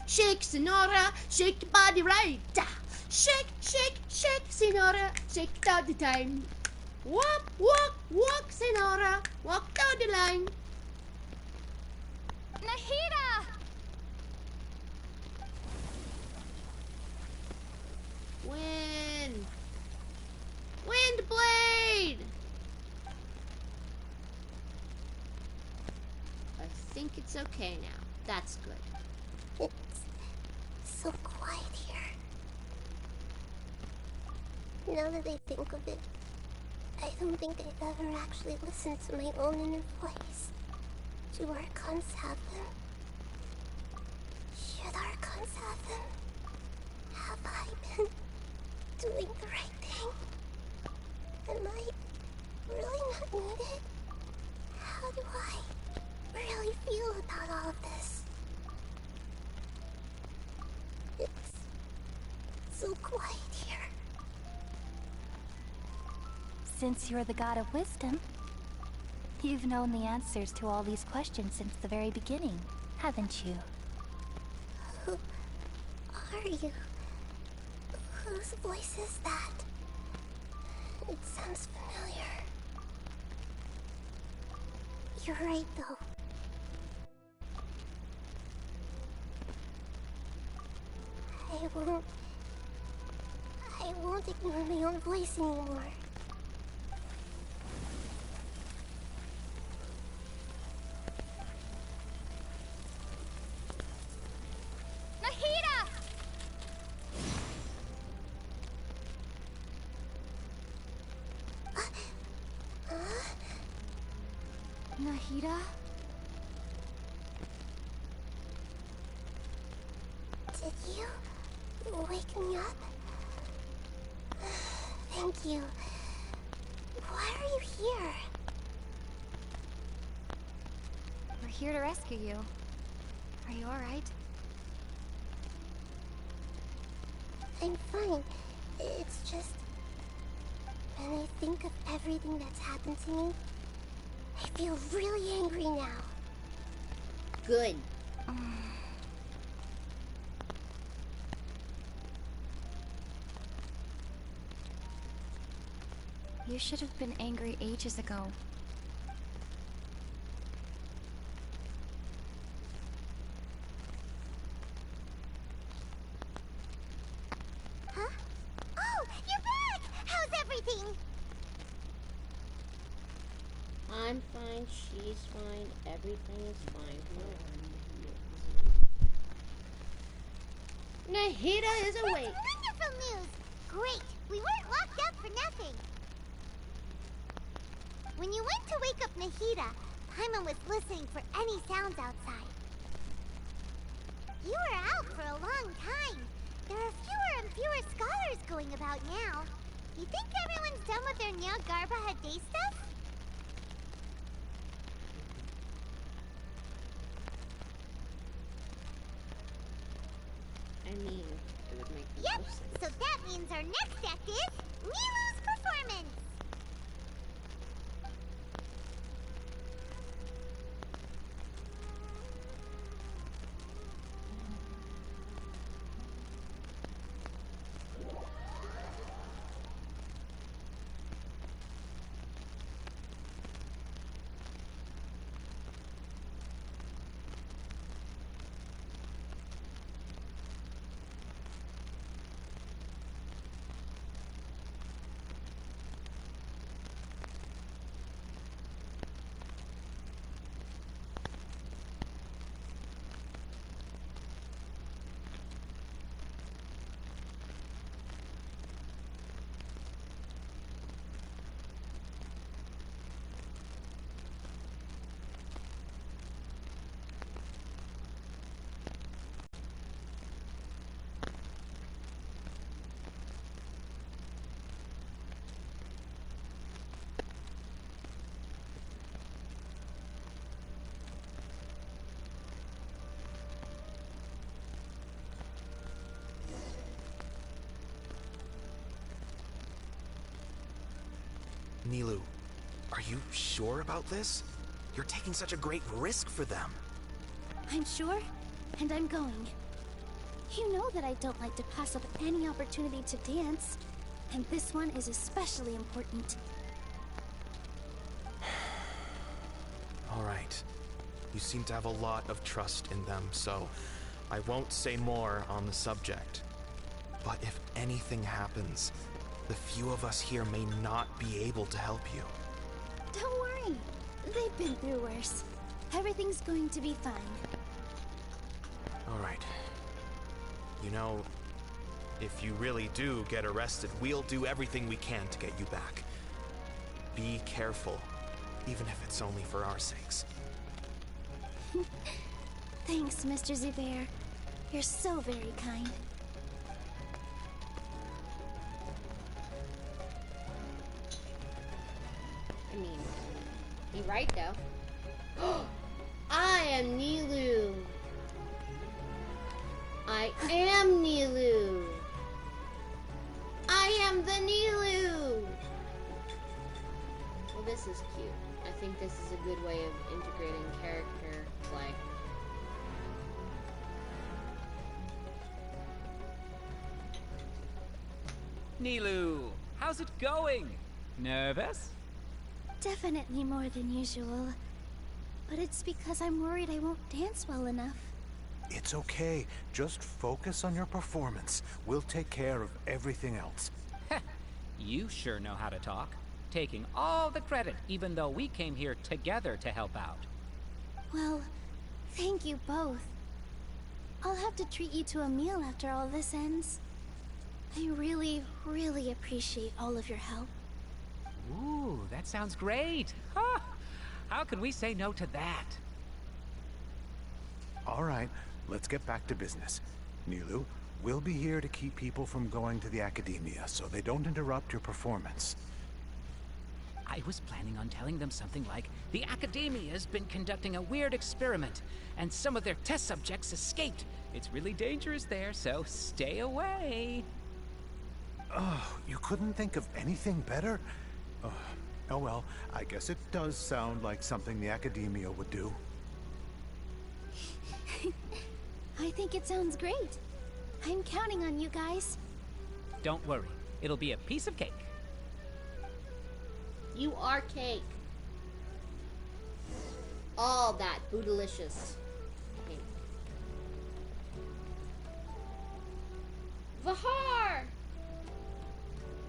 Senora. Shake the body right. Shake, Senora. Shake it all the time. Walk, Senora. Walk down the line.
Nahida!
Wind blade! I think it's okay now. That's good.
It's so quiet here. Now that I think of it, I don't think I've ever actually listened to my own inner voice. Do Archons have them? Should Archons have them? Have I been doing the right thing? Am I really not needed? How do I really feel about all of this? It's so quiet here.
Since you're the god of wisdom, you've known the answers to all these questions since the very beginning, haven't you?
Who are you? Whose voice is that? It sounds familiar. You're right, though. I won't ignore my own voice anymore. Nahida!
Nahida?
Did you wake me up? Thank you. Why are you here?
We're here to rescue you. Are you alright?
I'm fine. It's just... when I think of everything that's happened to me, I feel really angry now.
Good.
You should have been angry ages ago.
Huh? Oh, you're back! How's everything?
I'm fine, she's fine, everything is fine. Nahida is awake.
That's wonderful news! Great! We weren't locked up for nothing. When you went to wake up Nahida, Paimon was listening for any sounds outside. You were out for a long time. There are fewer and fewer scholars going about now. You think everyone's done with their Nyargarba Day stuff?
I mean, it would make
Yep,
no sense.
so that means our next act is Milu's performance.
Nilou, are you sure about this? You're taking such a great risk for them.
I'm sure, and I'm going. You know that I don't like to pass up any opportunity to dance, and this one is especially important.
All right. You seem to have a lot of trust in them, so I won't say more on the subject. But if anything happens, the few of us here may not be able to help you.
Don't worry. They've been through worse. Everything's going to be fine.
All right. You know, if you really do get arrested, we'll do everything we can to get you back. Be careful, even if it's only for our sakes.
Thanks, Mr. Zubair. You're so very kind.
I mean, you're right though. I am Nilou. I am Nilou. I am the Nilou. Well, this is cute. I think this is a good way of integrating character play.
Nilou, how's it going? Nervous?
Definitely more than usual. But it's because I'm worried I won't dance well enough.
It's okay. Just focus on your performance. We'll take care of everything else.
You sure know how to talk. Taking all the credit, even though we came here together to help out.
Well, thank you both. I'll have to treat you to a meal after all this ends. I really, really appreciate all of your help.
Ooh, that sounds great. Huh. How could we say no to that?
All right, let's get back to business. Nilou, we'll be here to keep people from going to the academia so they don't interrupt your performance.
I was planning on telling them something like, the Academia's been conducting a weird experiment, and some of their test subjects escaped. It's really dangerous there, so stay away.
Oh, you couldn't think of anything better? Oh well, I guess it does sound like something the Academia would do.
I think it sounds great. I'm counting on you guys.
Don't worry. It'll be a piece of cake.
You are cake. All that bootylicious cake. Vahar!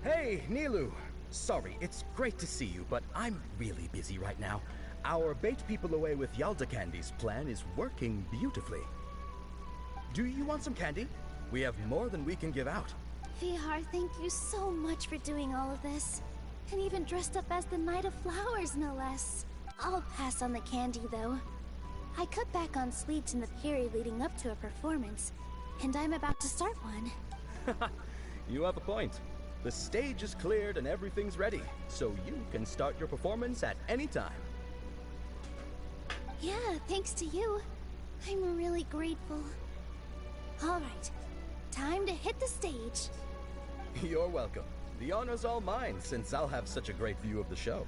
Hey, Nilu! Sorry, it's great to see you, but I'm really busy right now. Our bait people away with Yalda candies plan is working beautifully. Do you want some candy? We have more than we can give out.
Vihar, thank you so much for doing all of this. And even dressed up as the Knight of Flowers, no less. I'll pass on the candy, though. I cut back on sweets in the period leading up to a performance, and I'm about to start one.
You have a point. The stage is cleared and everything's ready, so you can start your performance at any time.
Yeah, thanks to you. I'm really grateful. All right, time to hit the stage.
You're welcome. The honor's all mine, since I'll have such a great view of the show.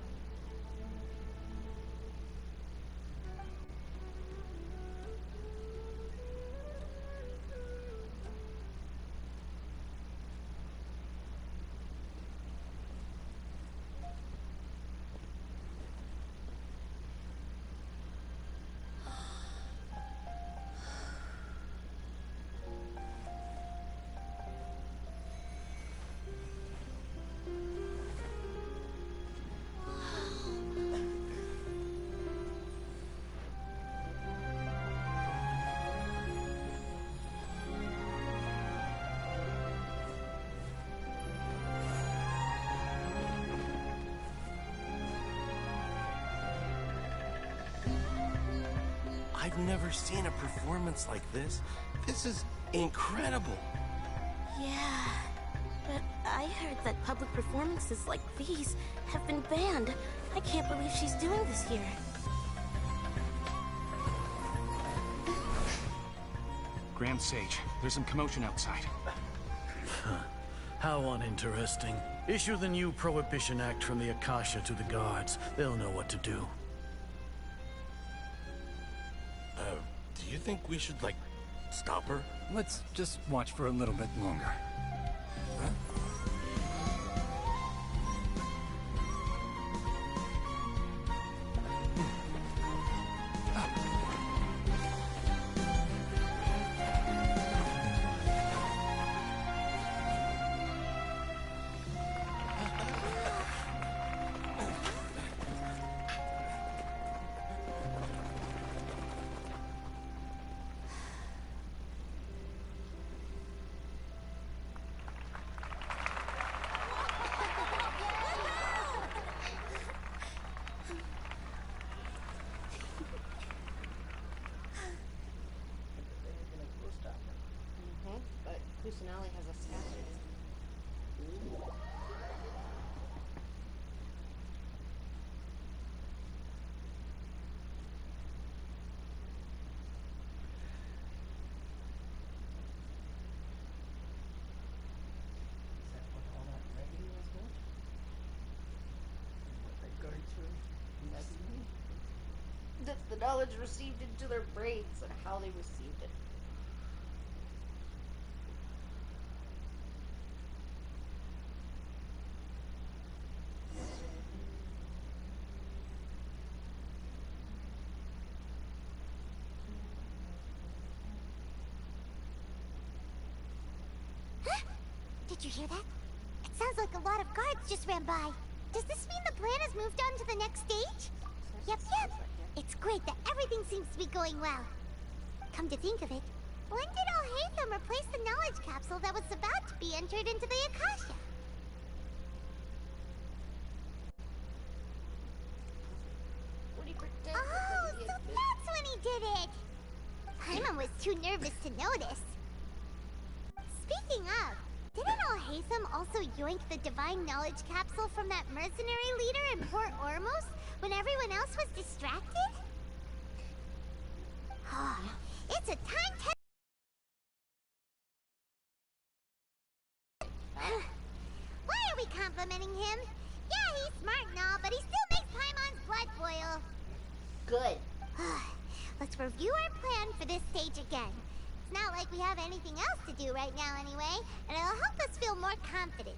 I've never seen a performance like this. This is incredible.
Yeah, but I heard that public performances like these have been banned. I can't believe she's doing this here.
Grand Sage, there's some commotion outside.
How uninteresting. Issue the new Prohibition Act from the Akasha to the guards. They'll know what to do.
Do you think we should, like, stop her?
Let's just watch for a little bit longer.
But Kusanali has a statue. That's the knowledge received into their brains and how they received it.
Did you hear that? It sounds like a lot of guards just ran by. Does this mean the plan has moved on to the next stage? Yep. It's great that everything seems to be going well. Come to think of it, when did Al-Haytham replace the knowledge capsule that was about to be entered into the Akasha? Oh, so that's when he did it! Paimon was too nervous to notice. Speaking of, didn't Al-Haytham also yoink the divine knowledge capsule from that mercenary leader in Port Ormos when everyone else was distracted? It's a time complimenting him. Yeah, he's smart and all, but he still makes Paimon's blood boil.
Good.
Let's review our plan for this stage again. It's not like we have anything else to do right now anyway, and it'll help us feel more confident.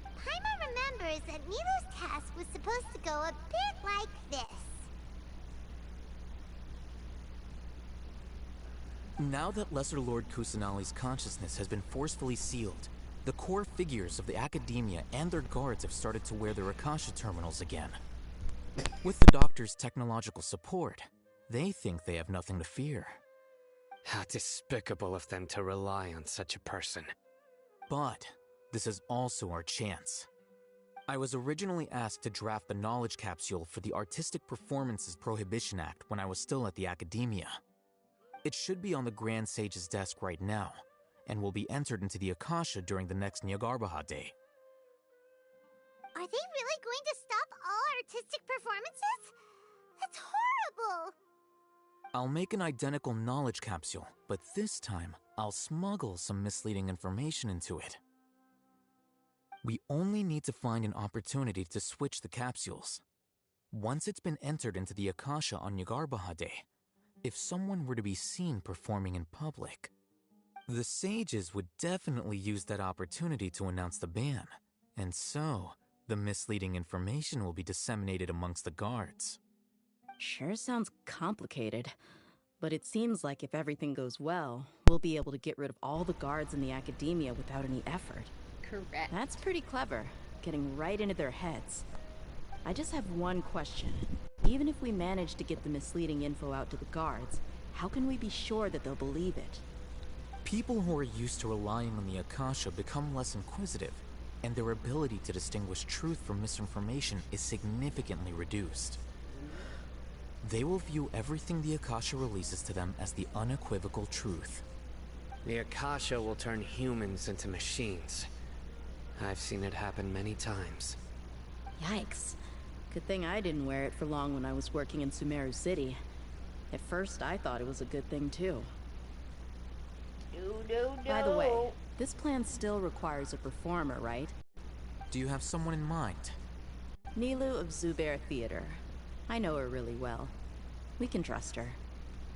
Paimon remembers that Nilu's task was supposed to go a bit like this.
Now that Lesser Lord Kusanali's consciousness has been forcefully sealed, the core figures of the Academia and their guards have started to wear their Akasha terminals again. With the Doctor's technological support, they think they have nothing to fear.
How despicable of them to rely on such a person.
But this is also our chance. I was originally asked to draft the knowledge capsule for the Artistic Performances Prohibition Act when I was still at the Academia. It should be on the Grand Sage's desk right now, and will be entered into the Akasha during the next Nyargarbaha Day.
Are they really going to stop all artistic performances? That's horrible!
I'll make an identical knowledge capsule, but this time I'll smuggle some misleading information into it. We only need to find an opportunity to switch the capsules. Once it's been entered into the Akasha on Nyargarbaha Day, if someone were to be seen performing in public, the sages would definitely use that opportunity to announce the ban, and so the misleading information will be disseminated amongst the guards.
Sure sounds complicated, but it seems like if everything goes well, we'll be able to get rid of all the guards in the Academia without any effort.
Correct.
That's pretty clever, getting right into their heads. I just have one question. Even if we manage to get the misleading info out to the guards, how can we be sure that they'll believe it?
People who are used to relying on the Akasha become less inquisitive, and their ability to distinguish truth from misinformation is significantly reduced. They will view everything the Akasha releases to them as the unequivocal truth.
The Akasha will turn humans into machines. I've seen it happen many times.
Yikes. Good thing I didn't wear it for long when I was working in Sumeru City. At first, I thought it was a good thing, too.
No.
By the way, this plan still requires a performer, right?
Do you have someone in mind?
Nilu of Zubair Theater. I know her really well. We can trust her.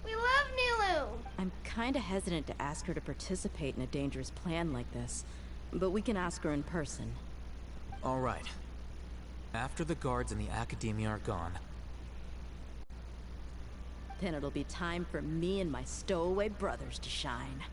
We love Nilu!
I'm kinda hesitant to ask her to participate in a dangerous plan like this, but we can ask her in person.
All right. After the guards and the Academia are gone,
then it'll be time for me and my stowaway brothers to shine.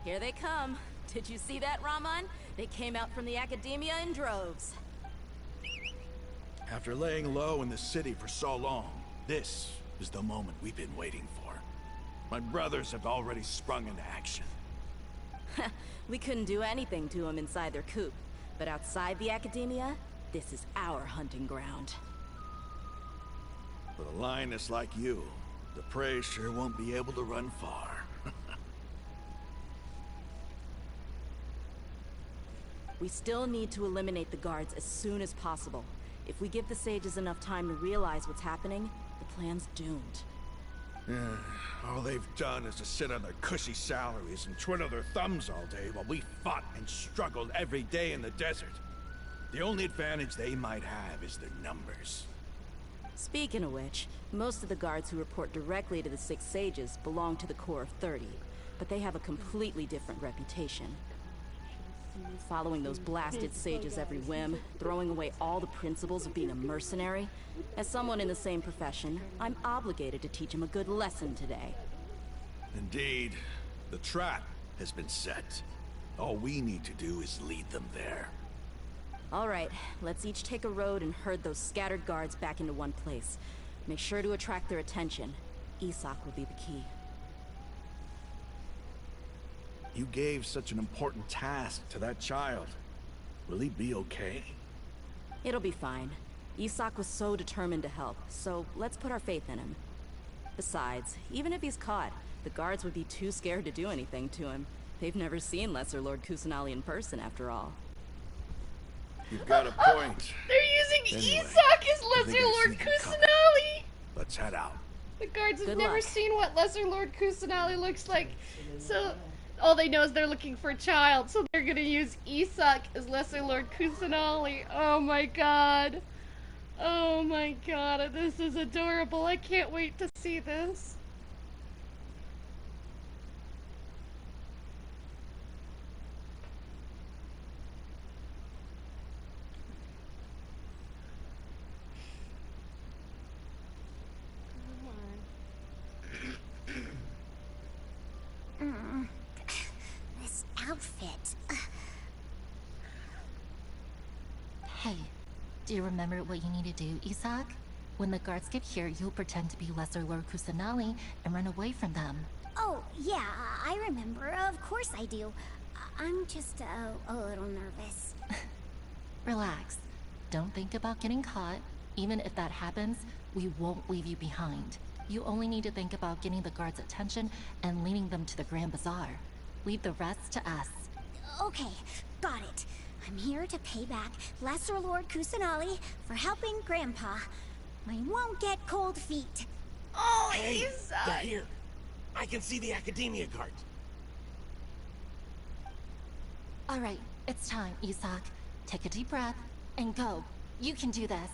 Here they come. Did you see that, Raman? They came out from the Academia in droves.
After laying low in the city for so long, this is the moment we've been waiting for. My brothers have already sprung into action.
We couldn't do anything to them inside their coop, but outside the Academia, this is our hunting ground.
With a lioness like you, the prey sure won't be able to run far.
We still need to eliminate the guards as soon as possible. If we give the sages enough time to realize what's happening, the plan's doomed.
All they've done is to sit on their cushy salaries and twiddle their thumbs all day while we fought and struggled every day in the desert. The only advantage they might have is their numbers.
Speaking of which, most of the guards who report directly to the Six Sages belong to the Corps of 30, but they have a completely different reputation. Following those blasted sages every whim, throwing away all the principles of being a mercenary. As someone in the same profession, I'm obligated to teach him a good lesson today.
Indeed. The trap has been set. All we need to do is lead them there.
All right, let's each take a road and herd those scattered guards back into one place. Make sure to attract their attention. Isak will be the key.
You gave such an important task to that child. Will he be okay?
It'll be fine. Isak was so determined to help, so let's put our faith in him. Besides, even if he's caught, the guards would be too scared to do anything to him. They've never seen Lesser Lord Kusanali in person, after all.
You've got a point.
They're using
Anyway,
Isak as
I think
Lesser
I
Lord
see you coming.
Kusanali!
Let's head out.
The guards have
Good
never
luck.
seen what Lesser Lord Kusanali looks like, so all they know is they're looking for a child, so they're gonna use Isak as Lesser Lord Kusanali. Oh my god. Oh my god, this is adorable. I can't wait to see this.
This outfit.
Hey, do you remember what you need to do, Isak? When the guards get here, you'll pretend to be Lesser Lord Kusanali and run away from them.
Oh, yeah, I remember. Of course I do. I'm just a little nervous.
Relax. Don't think about getting caught. Even if that happens, we won't leave you behind. You only need to think about getting the guards' attention and leading them to the Grand Bazaar. Leave the rest to us.
Okay, got it. I'm here to pay back Lesser Lord Kusanali for helping Grandpa. I won't get cold feet.
Oh,
Hey,
Isak!
they're here. I can see the Academia guards.
All right, it's time, Isak. Take a deep breath and go. You can do this.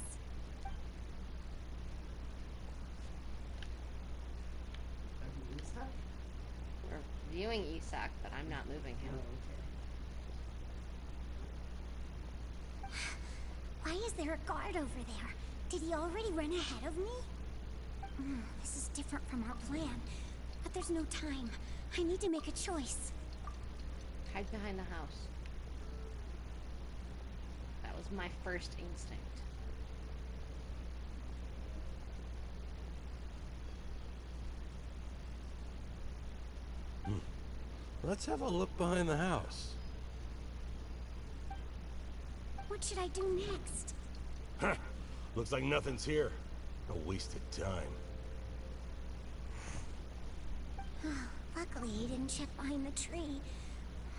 We're viewing Isak, but I'm not moving him.
Why is there a guard over there? Did he already run ahead of me? This is different from our plan. But there's no time. I need to make a choice.
Hide behind the house. That was my first instinct.
Let's have a look behind the house.
What should I do next?
Huh. Looks like nothing's here. A wasted time.
Luckily, he didn't check behind the tree.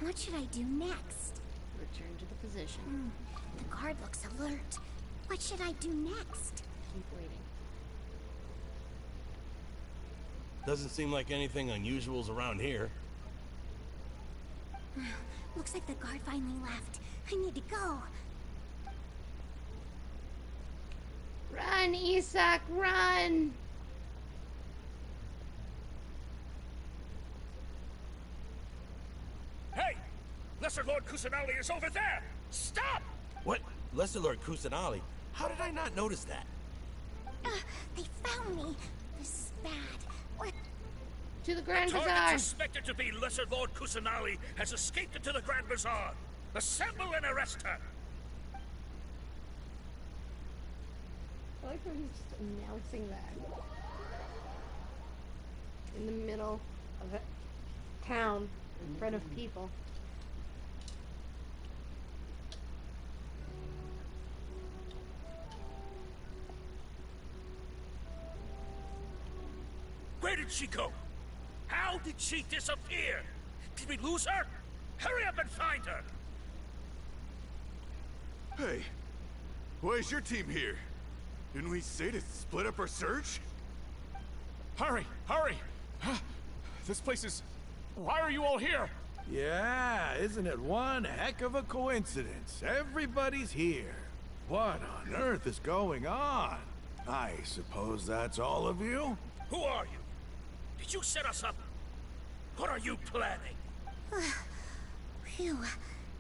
What should I do next?
Return to the position.
The guard looks alert. What should I do next?
Keep waiting.
Doesn't seem like anything unusual's around here.
Looks like the guard finally left. I need to go.
Run, Isak, run!
Hey! Lesser Lord Kusanali is over there! Stop!
What? Lesser Lord Kusanali? How did I not notice that?
They found me. This is bad. What?
To the
The
Grand
target
Bazaar!
suspected to be Lesser Lord Kusanali has escaped into the Grand Bazaar. Assemble and arrest her!
I like how he's just announcing that. In the middle of a town, in front of people.
Where did she go? How did she disappear? Did we lose her? Hurry up and find her!
Hey, why is your team here? Didn't we say to split up our search?
Hurry! Hurry! This place is... Why are you all here?
Yeah, isn't it one heck of a coincidence? Everybody's here. What on earth is going on? I suppose that's all of you?
Who are you? Did you set us up? What are you planning?
Phew.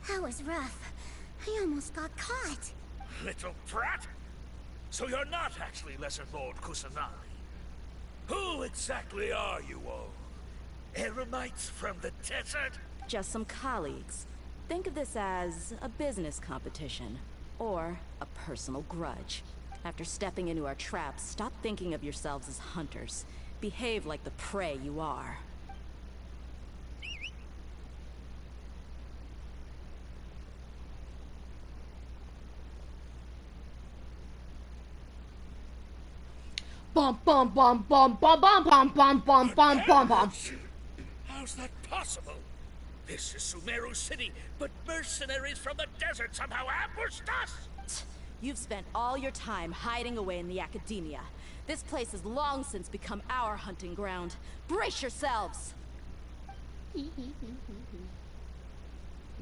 That was rough. I almost got caught.
Little brat! So you're not actually Lesser Lord Kusanagi. Who exactly are you all? Eremites from the desert?
Just some colleagues. Think of this as a business competition, or a personal grudge. After stepping into our traps, stop thinking of yourselves as hunters. Behave like the prey you are.
Bum bum bum bum bum bum bum bum bum bum bum bum.
How's that possible? This is Sumeru City, but mercenaries from the desert somehow ambushed us!
You've spent all your time hiding away in the academia. This place has long since become our hunting ground. Brace yourselves!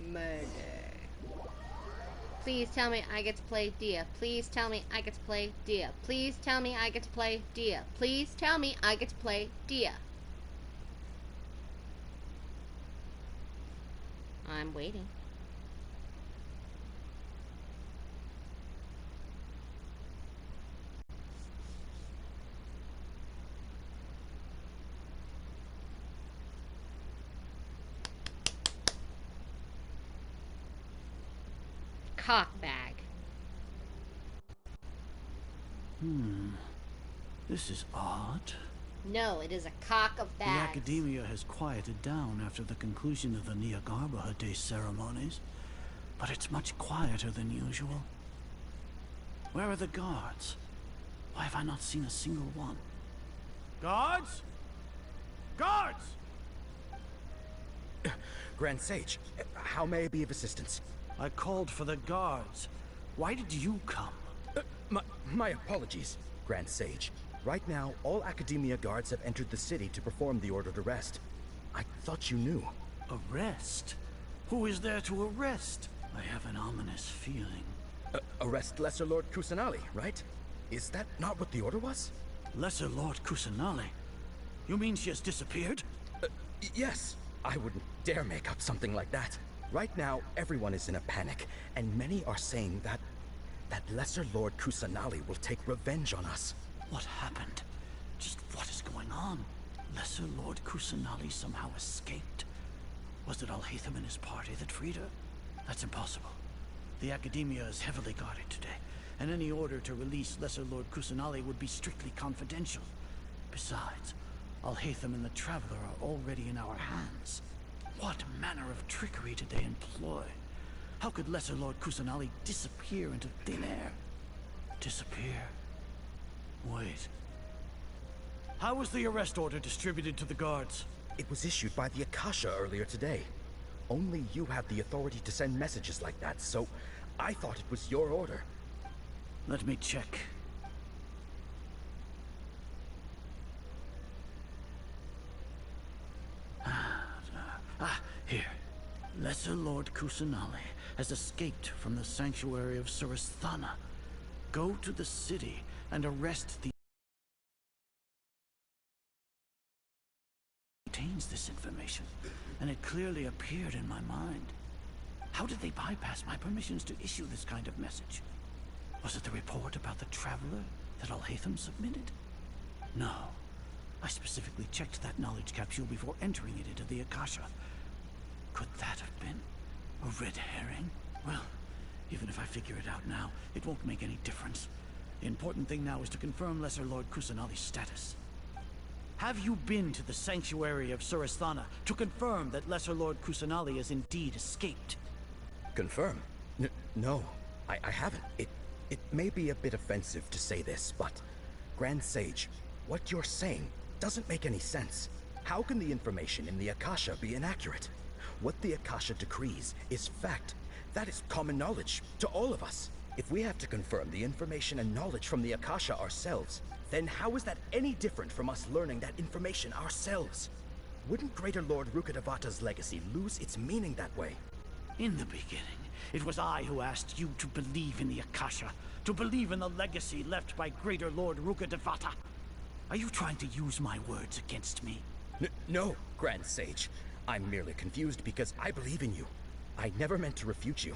Murder. Please tell me I get to play Dia. Please tell me I get to play Dia. Please tell me I get to play Dia. Please tell me I get to play Dia. I'm waiting. Cockbag.
This is odd.
No, it is a cock of
The
bags.
academia has quieted down after the conclusion of the Nahida Day ceremonies, but it's much quieter than usual. Where are the guards? Why have I not seen a single one? Guards? Guards!
Grand Sage, how may I be of assistance?
I called for the guards. Why did you come?
My apologies, Grand Sage. Right now, all Academia guards have entered the city to perform the ordered arrest. I thought you knew.
Arrest? Who is there to arrest? I have an ominous feeling.
Arrest Lesser Lord Kusanali, right? Is that not what the order was?
Lesser Lord Kusanali? You mean she has disappeared?
Yes. I wouldn't dare make up something like that. Right now, everyone is in a panic, and many are saying that Lesser Lord Kusanali will take revenge on us.
What happened? Just what is going on? Lesser Lord Kusanali somehow escaped. Was it Alhaitham and his party that freed her? That's impossible. The Academia is heavily guarded today, and any order to release Lesser Lord Kusanali would be strictly confidential. Besides, Alhaitham and the Traveler are already in our hands. What manner of trickery did they employ? How could Lesser Lord Kusanali disappear into thin air? Disappear? Wait. How was the arrest order distributed to the guards?
It was issued by the Akasha earlier today. Only you have the authority to send messages like that, so I thought it was your order.
Let me check. Here. Lesser Lord Kusanali has escaped from the sanctuary of Surasthana. Go to the city and arrest the... contains this information, and it clearly appeared in my mind. How did they bypass my permissions to issue this kind of message? Was it the report about the Traveler that Alhaitham submitted? No. I specifically checked that knowledge capsule before entering it into the Akasha. Could that have been a red herring? Well, even if I figure it out now, it won't make any difference. The important thing now is to confirm Lesser Lord Kusanali's status. Have you been to the sanctuary of Surasthana to confirm that Lesser Lord Kusanali has indeed escaped?
Confirm? No, I haven't. It may be a bit offensive to say this, but Grand Sage, what you're saying doesn't make any sense. How can the information in the Akasha be inaccurate? What the Akasha decrees is fact. That is common knowledge to all of us. If we have to confirm the information and knowledge from the Akasha ourselves, then how is that any different from us learning that information ourselves? Wouldn't Greater Lord Rukkhadevata's legacy lose its meaning that way?
In the beginning, it was I who asked you to believe in the Akasha, to believe in the legacy left by Greater Lord Rukkhadevata. Are you trying to use my words against me?
No, Grand Sage. I'm merely confused because I believe in you. I never meant to refute you.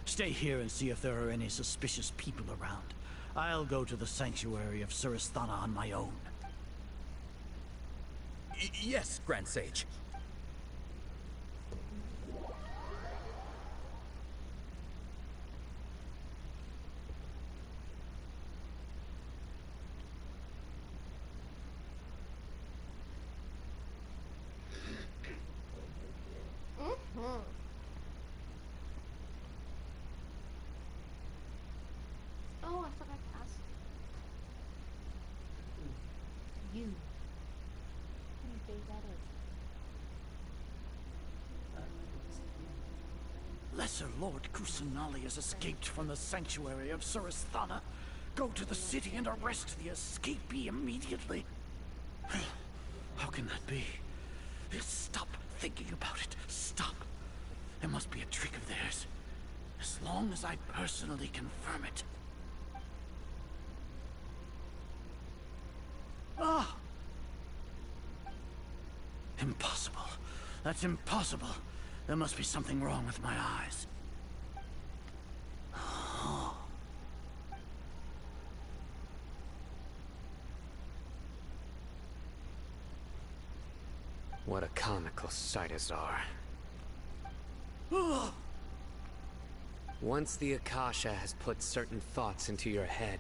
Stay here and see if there are any suspicious people around. I'll go to the sanctuary of Surasthana on my own.
Yes, Grand Sage.
Oh, I forgot to ask you. Who gave that in?
Lesser Lord Kusanali has escaped from the sanctuary of Surasthana. Go to the city and arrest the escapee immediately. How can that be? Stop thinking about it. Stop. It must be a trick of theirs. As long as I personally confirm it. Ah! Impossible. That's impossible. There must be something wrong with my eyes.
What a comical sight, Azar. Once the Akasha has put certain thoughts into your head,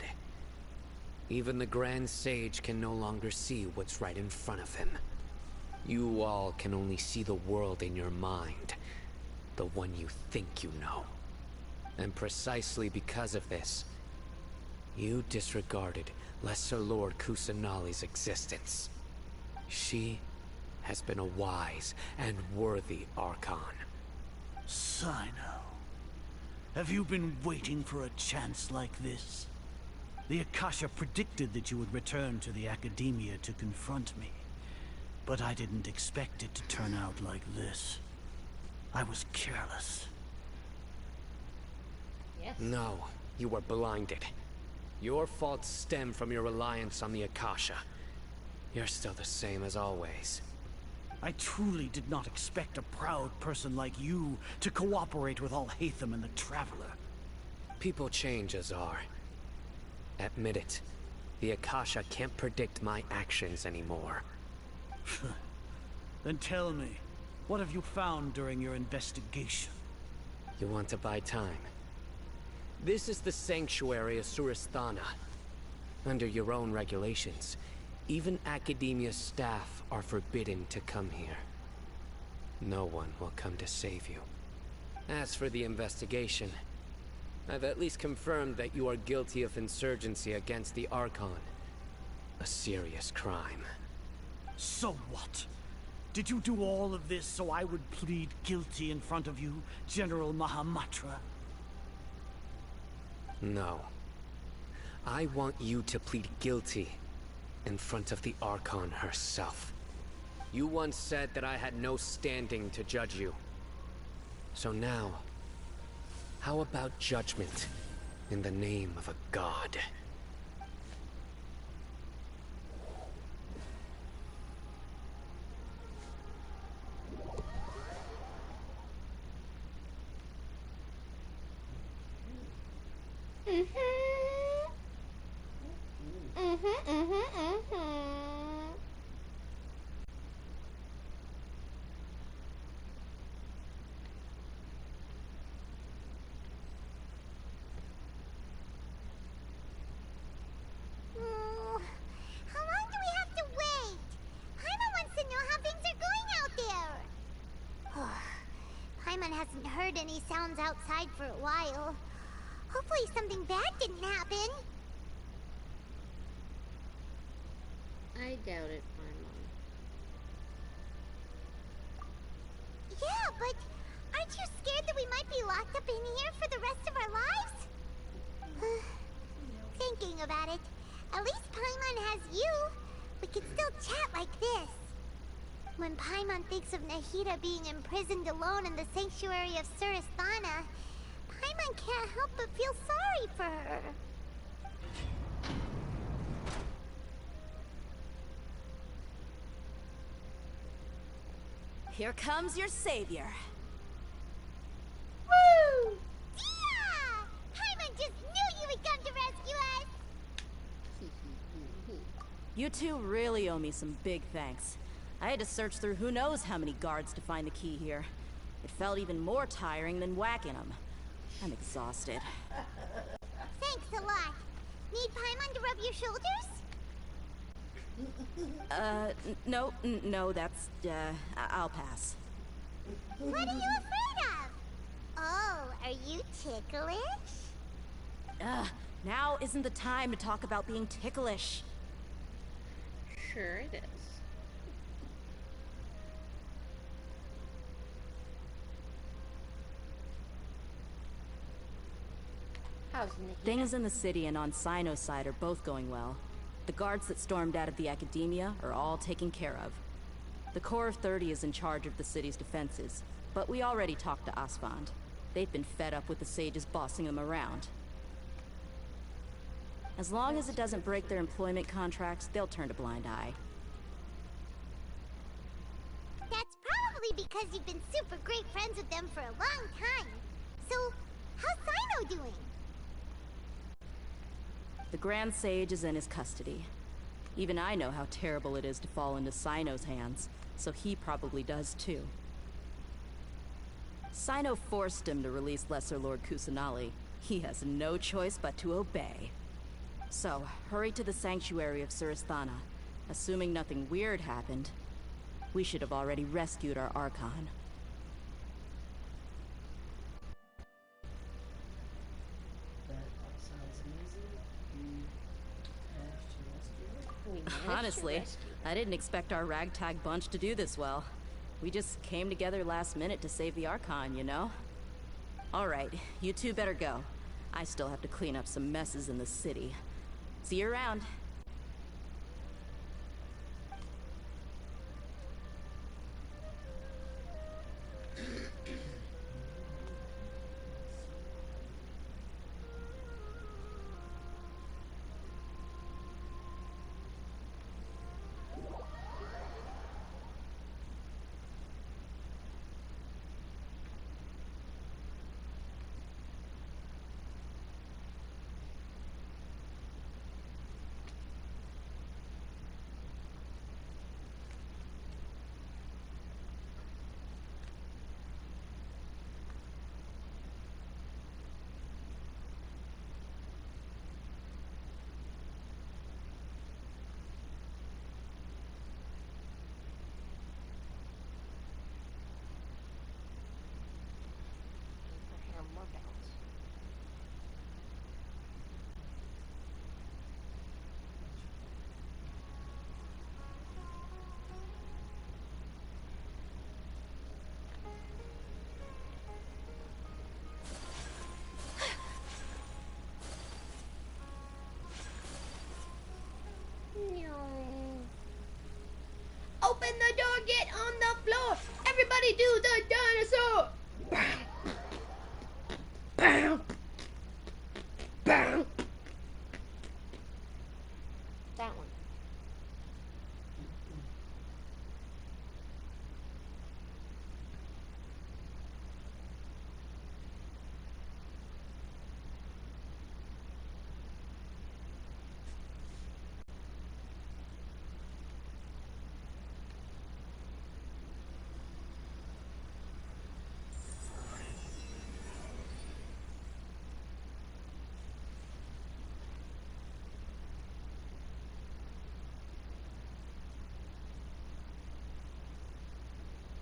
even the Grand Sage can no longer see what's right in front of him. You all can only see the world in your mind, the one you think you know. And precisely because of this, you disregarded Lesser Lord Kusanali's existence. She has been a wise and worthy Archon.
Sino, have you been waiting for a chance like this? The Akasha predicted that you would return to the Academia to confront me. But I didn't expect it to turn out like this. I was careless.
Yes.
No, you were blinded. Your faults stem from your reliance on the Akasha. You're still the same as always.
I truly did not expect a proud person like you to cooperate with Alhaitham and the Traveler.
People change, Azar. Admit it. The Akasha can't predict my actions anymore.
Then tell me, what have you found during your investigation?
You want to buy time? This is the sanctuary of Surasthana. Under your own regulations, even Academia staff are forbidden to come here. No one will come to save you. As for the investigation, I've at least confirmed that you are guilty of insurgency against the Archon. A serious crime.
So what? Did you do all of this so I would plead guilty in front of you, General Mahamatra?
No. I want you to plead guilty in front of the Archon herself. You once said that I had no standing to judge you. So now, how about judgment in the name of a god?
How long do we have to wait? Paimon wants to know how things are going out there. Paimon hasn't heard any sounds outside for a while. Hopefully something bad didn't happen.
I doubt it, Paimon.
Yeah, but aren't you scared that we might be locked up in here for the rest of our lives? Thinking about it, at least Paimon has you. We can still chat like this. When Paimon thinks of Nahida being imprisoned alone in the sanctuary of Surasthana, Paimon can't help but feel sorry for her.
Here comes your savior. You two really owe me some big thanks. I had to search through who knows how many guards to find the key here. It felt even more tiring than whacking them. I'm exhausted.
Thanks a lot. Need Paimon to rub your shoulders?
No, that's, I'll pass.
What are you afraid of? Oh, are you ticklish?
Now isn't the time to talk about being ticklish.
Sure it is. How's Nahida?
Things in the city and on Sino's side are both going well. The guards that stormed out of the Academia are all taken care of. The Corps of 30 is in charge of the city's defenses, but we already talked to Asfand. They've been fed up with the sages bossing them around. As long as it doesn't break their employment contracts, they'll turn a blind eye.
That's probably because you've been super great friends with them for a long time. So, how's Sino doing?
The Grand Sage is in his custody. Even I know how terrible it is to fall into Sino's hands, so he probably does too. Sino forced him to release Lesser Lord Kusanali. He has no choice but to obey. So, hurry to the sanctuary of Surasthana. Assuming nothing weird happened, we should have already rescued our Archon. Honestly, I didn't expect our ragtag bunch to do this well. We just came together last minute to save the Archon, you know? Alright, you two better go. I still have to clean up some messes in the city. See you around.
Open the door, get on the floor. Everybody do the dinosaur. Bam. Bam. That one.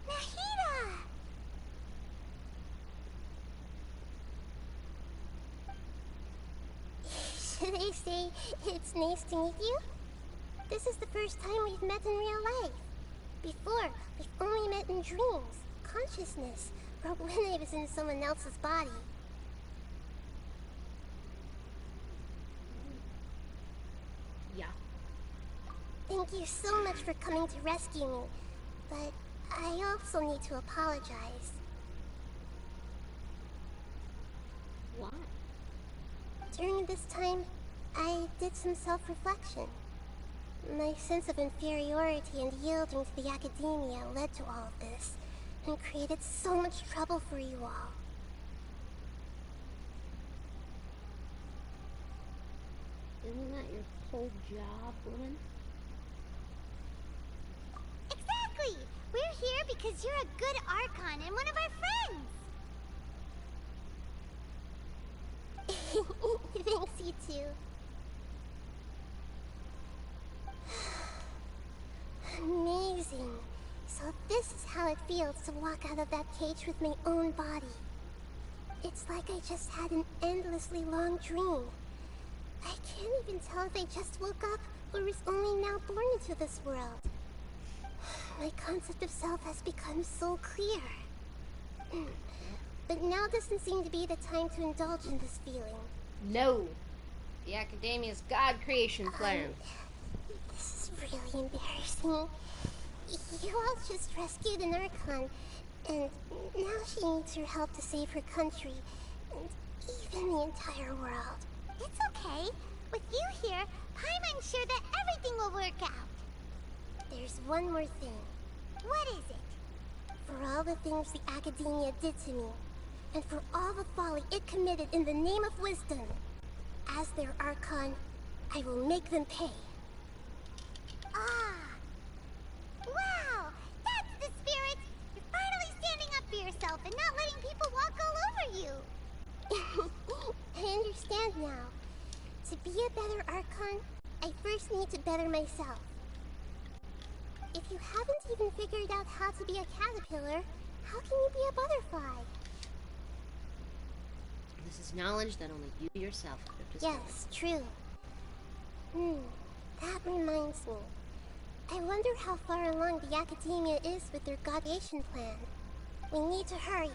Nahida! Should I say it's nice to meet you? This is the first time we've met in real life. Before, we've only met in dreams, consciousness, or when I was in someone else's body.
Yeah.
Thank you so much for coming to rescue me, but I also need to apologize.
Why?
During this time, I did some self-reflection. My sense of inferiority and yielding to the Academia led to all of this, and created so much trouble for you all.
Isn't that your whole job, woman?
Exactly! We're here because you're a good Archon and one of our friends! Thanks, you two. Amazing. So this is how it feels to walk out of that cage with my own body. It's like I just had an endlessly long dream. I can't even tell if I just woke up or was only now born into this world. My concept of self has become so clear. But now doesn't seem to be the time to indulge in this feeling.
No. The Academia's God creation plan.
This is really embarrassing. You all just rescued an Archon, and now she needs your help to save her country, and even the entire world. It's okay. With you here, I'm sure that everything will work out. There's one more thing. What is it? For all the things the Academia did to me, and for all the folly it committed in the name of wisdom, as their Archon, I will make them pay. Ah! Wow! That's the spirit! You're finally standing up for yourself and not letting people walk all over you! I understand now. To be a better Archon, I first need to better myself. If you haven't even figured out how to be a caterpillar, how can you be a butterfly?
This is knowledge that only you yourself could have discovered.
Yes, true. That reminds me. I wonder how far along the Academia is with their God creation plan. We need to hurry